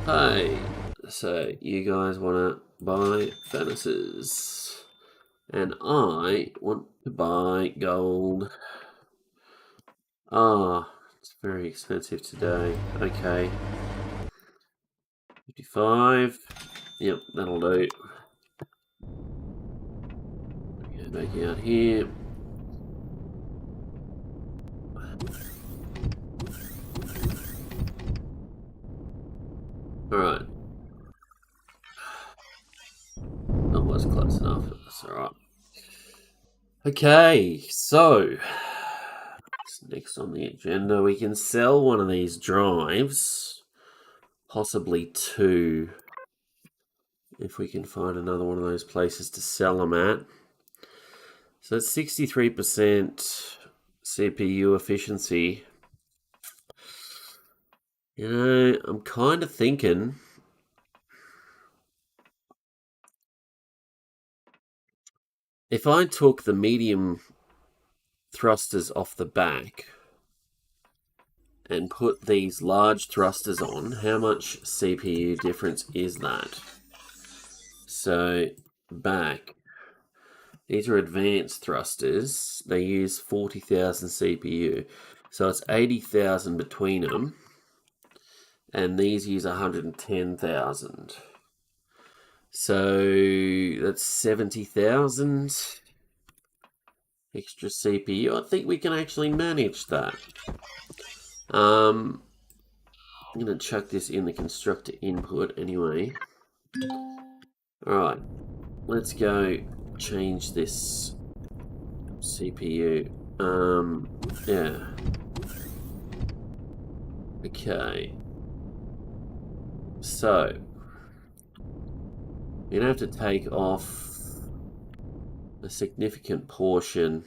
Okay, so you guys want to buy furnaces. And I want to buy gold. Ah, it's very expensive today. Okay. 55. Yep, that'll do. Go back out here. Alright. That was close enough. That's alright. Okay, so next on the agenda, we can sell one of these drives. Possibly 2. If we can find another one of those places to sell them at. So it's 63% CPU efficiency. You know, I'm kind of thinking if I took the medium thrusters off the back and put these large thrusters on, how much CPU difference is that? So back, these are advanced thrusters. They use 40,000 CPU. So it's 80,000 between them. And these use 110,000. So that's 70,000 extra CPU. I think we can actually manage that. I'm going to chuck this in the constructor input anyway. Alright, let's go change this CPU. Yeah. Okay. So, you're going to have to take off a significant portion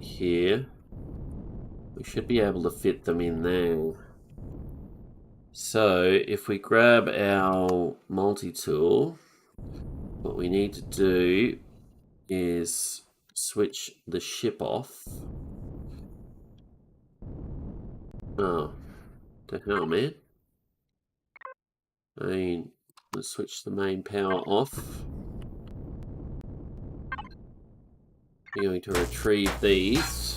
here. We should be able to fit them in there. So, if we grab our multi-tool, what we need to do is switch the ship off. Oh, the hell, man. I mean, let's switch the main power off. We're going to retrieve these.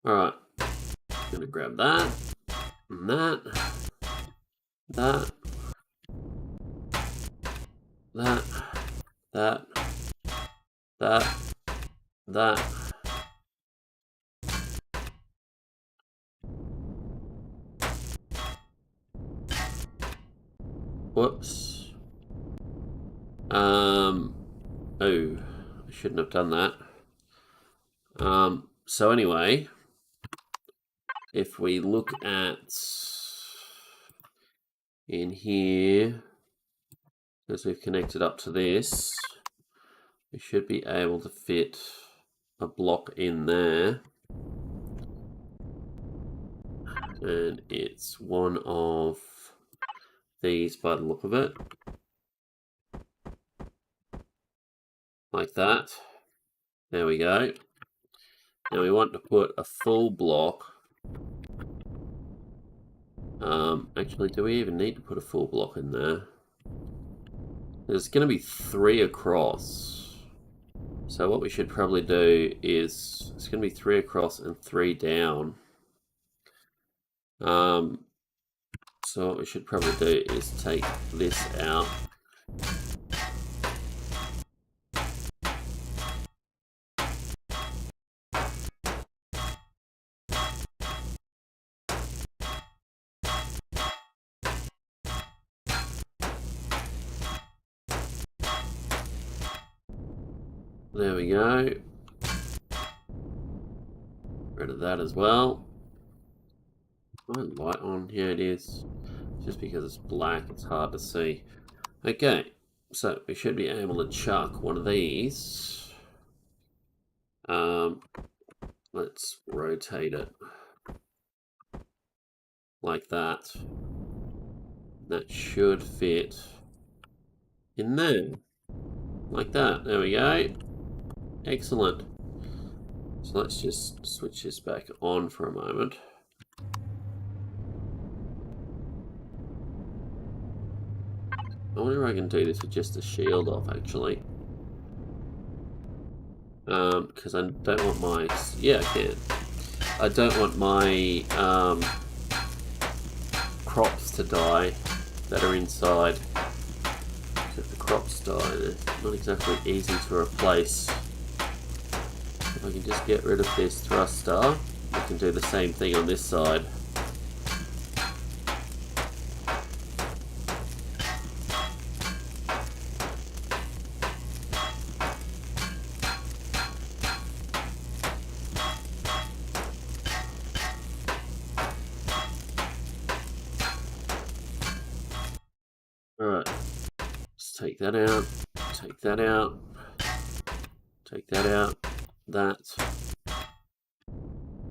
Alright. Gonna grab that. And that. That. That. That. That. That. Whoops. Oh, I shouldn't have done that. So anyway, if we look at in here, as we've connected up to this, we should be able to fit a block in there. And it's one of these by the look of it. Like that. There we go. Now we want to put a full block. Actually, do we even need to put a full block in there? There's going to be 3 across. So what we should probably do is, it's going to be 3 across and 3 down. So what we should probably do is take this out. There we go. Rid of that as well. Oh, light on. Yeah, it is. Just because it's black, it's hard to see. Okay, so we should be able to chuck one of these. Let's rotate it like that. That should fit in there. Like that. There we go. Excellent. So let's just switch this back on for a moment. I wonder if I can do this with just the shield off, actually. Because I don't want my... Yeah, I can. I don't want my crops to die that are inside. If the crops die, they're not exactly easy to replace. If I can just get rid of this thruster, we can do the same thing on this side. Alright, let's take that out, take that out, take that out, that,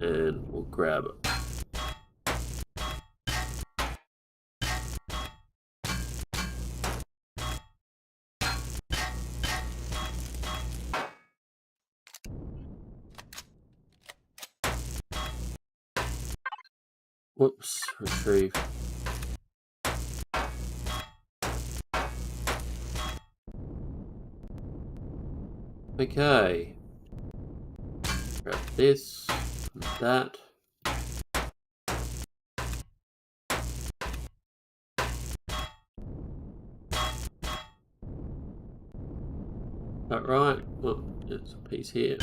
and we'll grab it. Whoops, retrieve. Okay. Grab this, and that. That right? Well, there's a piece here.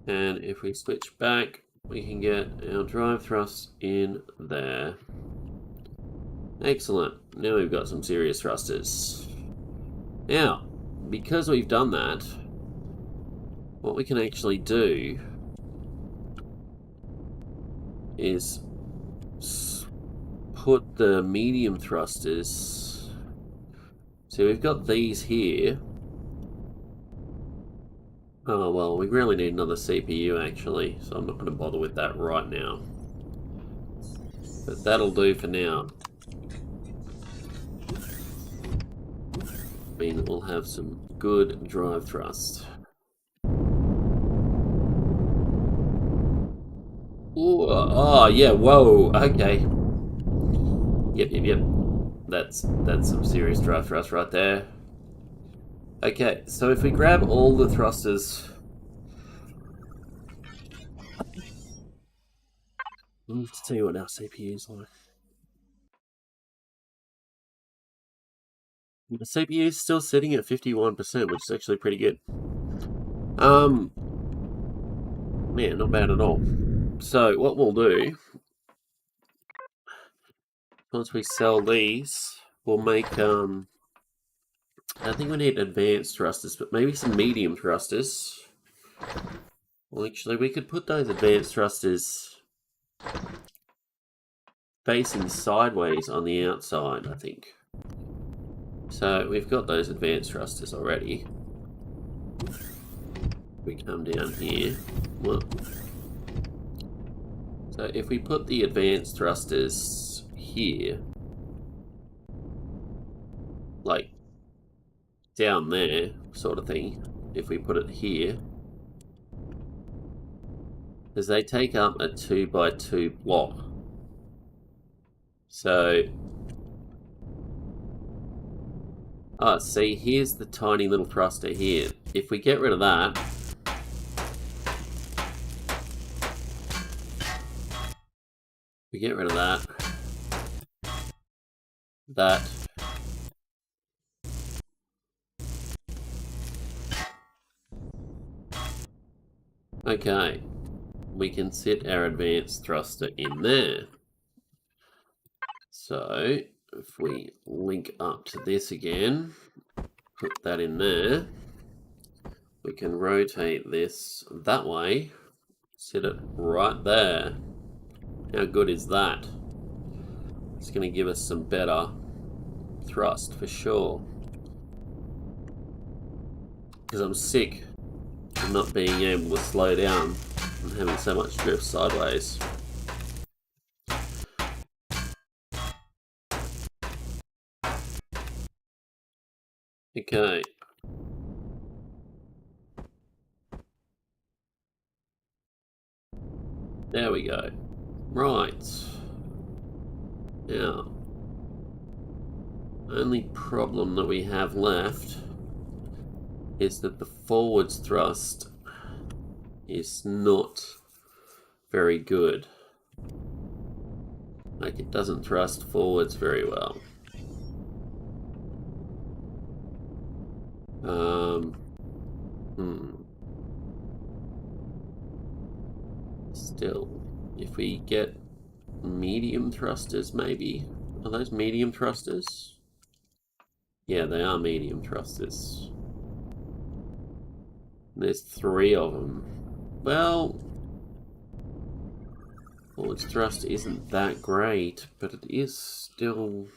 And if we switch back, we can get our drive thrust in there. Excellent. Now we've got some serious thrusters. Now, because we've done that, what we can actually do is put the medium thrusters. So we've got these here. Oh, well, we really need another CPU, actually, so I'm not going to bother with that right now. But that'll do for now. I mean, we'll have some good drive thrust. Ooh, oh, yeah, whoa, okay. Yep. That's some serious drive thrust right there. Okay, so if we grab all the thrusters Let's see what our CPU is like. The CPU is still sitting at 51%, which is actually pretty good. Man, not bad at all. So what we'll do, once we sell these, we'll make, I think we need advanced thrusters, but maybe some medium thrusters. Well, actually, we could put those advanced thrusters facing sideways on the outside, I think. So we've got those advanced thrusters already. We come down here. Well, so if we put the advanced thrusters here, like down there, sort of thing, if we put it here, because they take up a 2x2 block. So, see, here's the tiny little thruster here. If we get rid of that, we get rid of that, okay, we can sit our advanced thruster in there. So, if we link up to this again, put that in there, we can rotate this that way, sit it right there. How good is that? It's going to give us some better thrust for sure. Because I'm sick of not being able to slow down and having so much drift sideways. Okay. There we go. Right. Now, only problem that we have left is that the forwards thrust is not very good. Like, it doesn't thrust forwards very well. Still, if we get medium thrusters, maybe. Are those medium thrusters? Yeah, they are medium thrusters. There's 3 of them. Well, forwards thrust isn't that great, but it is still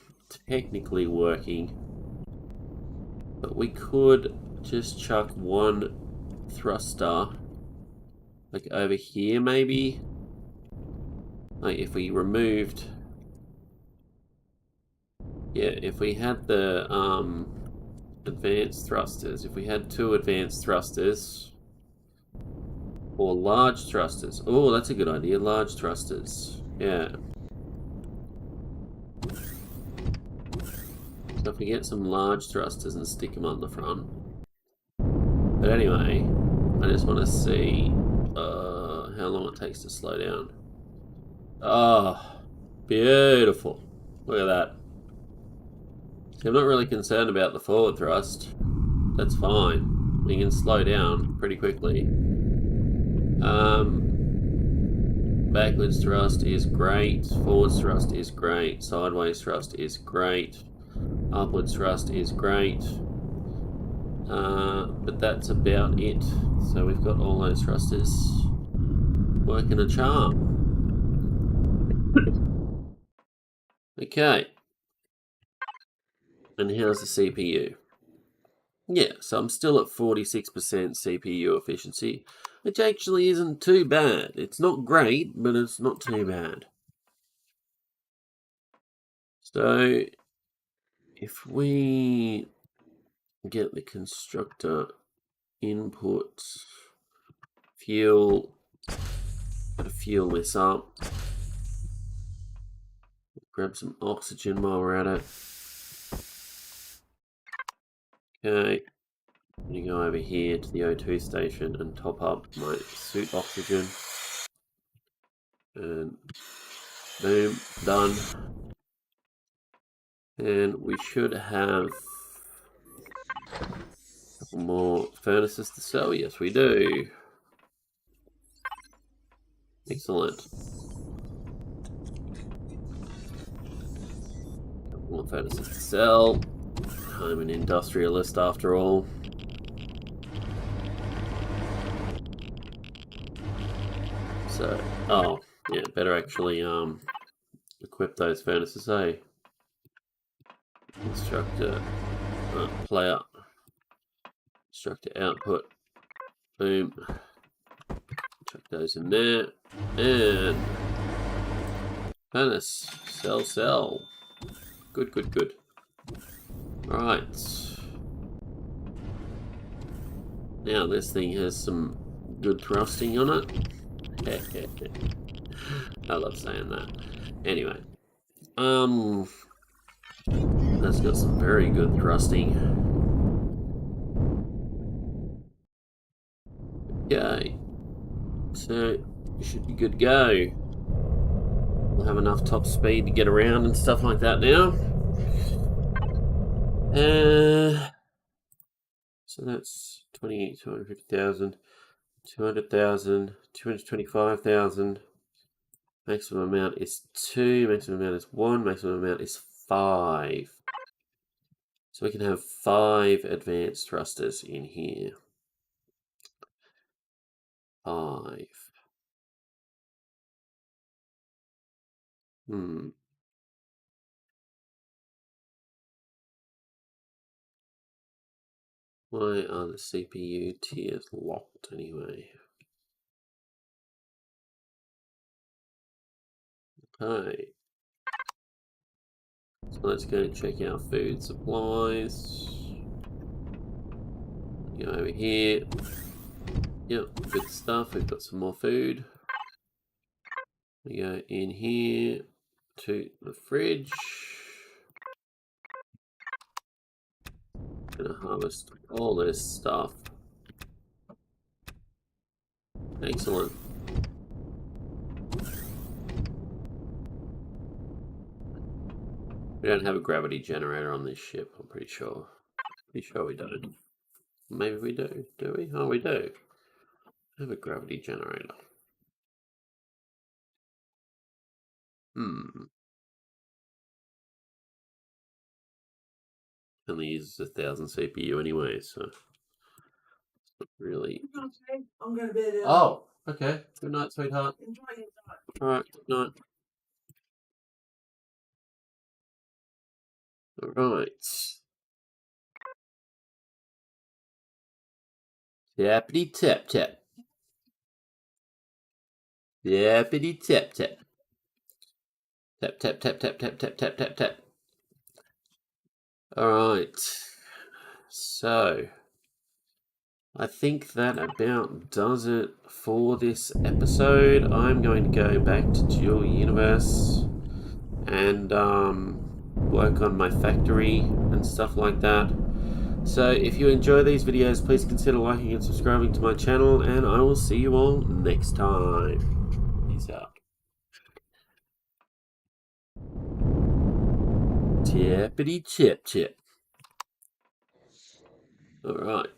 technically working. But we could just chuck one thruster, like over here maybe. Like if we removed, yeah, if we had the advanced thrusters, if we had 2 advanced thrusters, or large thrusters. Oh, that's a good idea, large thrusters. Yeah. So if we get some large thrusters and stick them on the front. But anyway, I just want to see how long it takes to slow down. Oh, beautiful. Look at that. See, I'm not really concerned about the forward thrust. That's fine. We can slow down pretty quickly. Backwards thrust is great. Forwards thrust is great. Sideways thrust is great. Upwards thrust is great. But that's about it. So we've got all those thrusters working a charm. Okay. And how's the CPU? Yeah, so I'm still at 46% CPU efficiency, which actually isn't too bad. It's not great, but it's not too bad. So, if we get the constructor input, fuel, gotta fuel this up. Grab some oxygen while we're at it. Okay, I'm gonna go over here to the O2 station and top up my suit oxygen. And boom, done. And we should have a couple more furnaces to sell. Yes, we do. Excellent. Couple more furnaces to sell. I'm an industrialist after all. So, oh, yeah, better actually equip those furnaces, eh? Instructor, player, instructor output, boom. Chuck those in there, and furnace, sell. Good, good, good. Alright. Now this thing has some good thrusting on it. I love saying that. Anyway. That's got some very good thrusting. Okay. So, we should be good to go. We'll have enough top speed to get around and stuff like that now. So that's 250,000, 200,000, 225,000. Maximum amount is 2, maximum amount is 1, maximum amount is 5. So we can have 5 advanced thrusters in here. 5. Why are the CPU tiers locked anyway? Okay. So let's go and check our food supplies. Go over here. Yep, good stuff. We've got some more food. We go in here to the fridge. Gonna harvest all this stuff. Excellent. We don't have a gravity generator on this ship, I'm pretty sure. Pretty sure we don't. Maybe we do. Do we? Oh, we do. We have a gravity generator. Only uses 1,000 CPU anyway, so it's not really. I'm going to bed. Oh, okay. Good night, sweetheart. Enjoy your night. Alright, good night. Alright. Tappity tap tap. Tappity tap tap. Tap tap tap tap tap tap tap tap tap. Alright. So I think that about does it for this episode. I'm going to go back to Dual Universe and work on my factory and stuff like that. So if you enjoy these videos, please consider liking and subscribing to my channel, and I will see you all next time. Peace out. Tappity chip chip. Alright.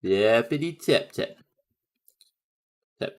Tappity tap tap.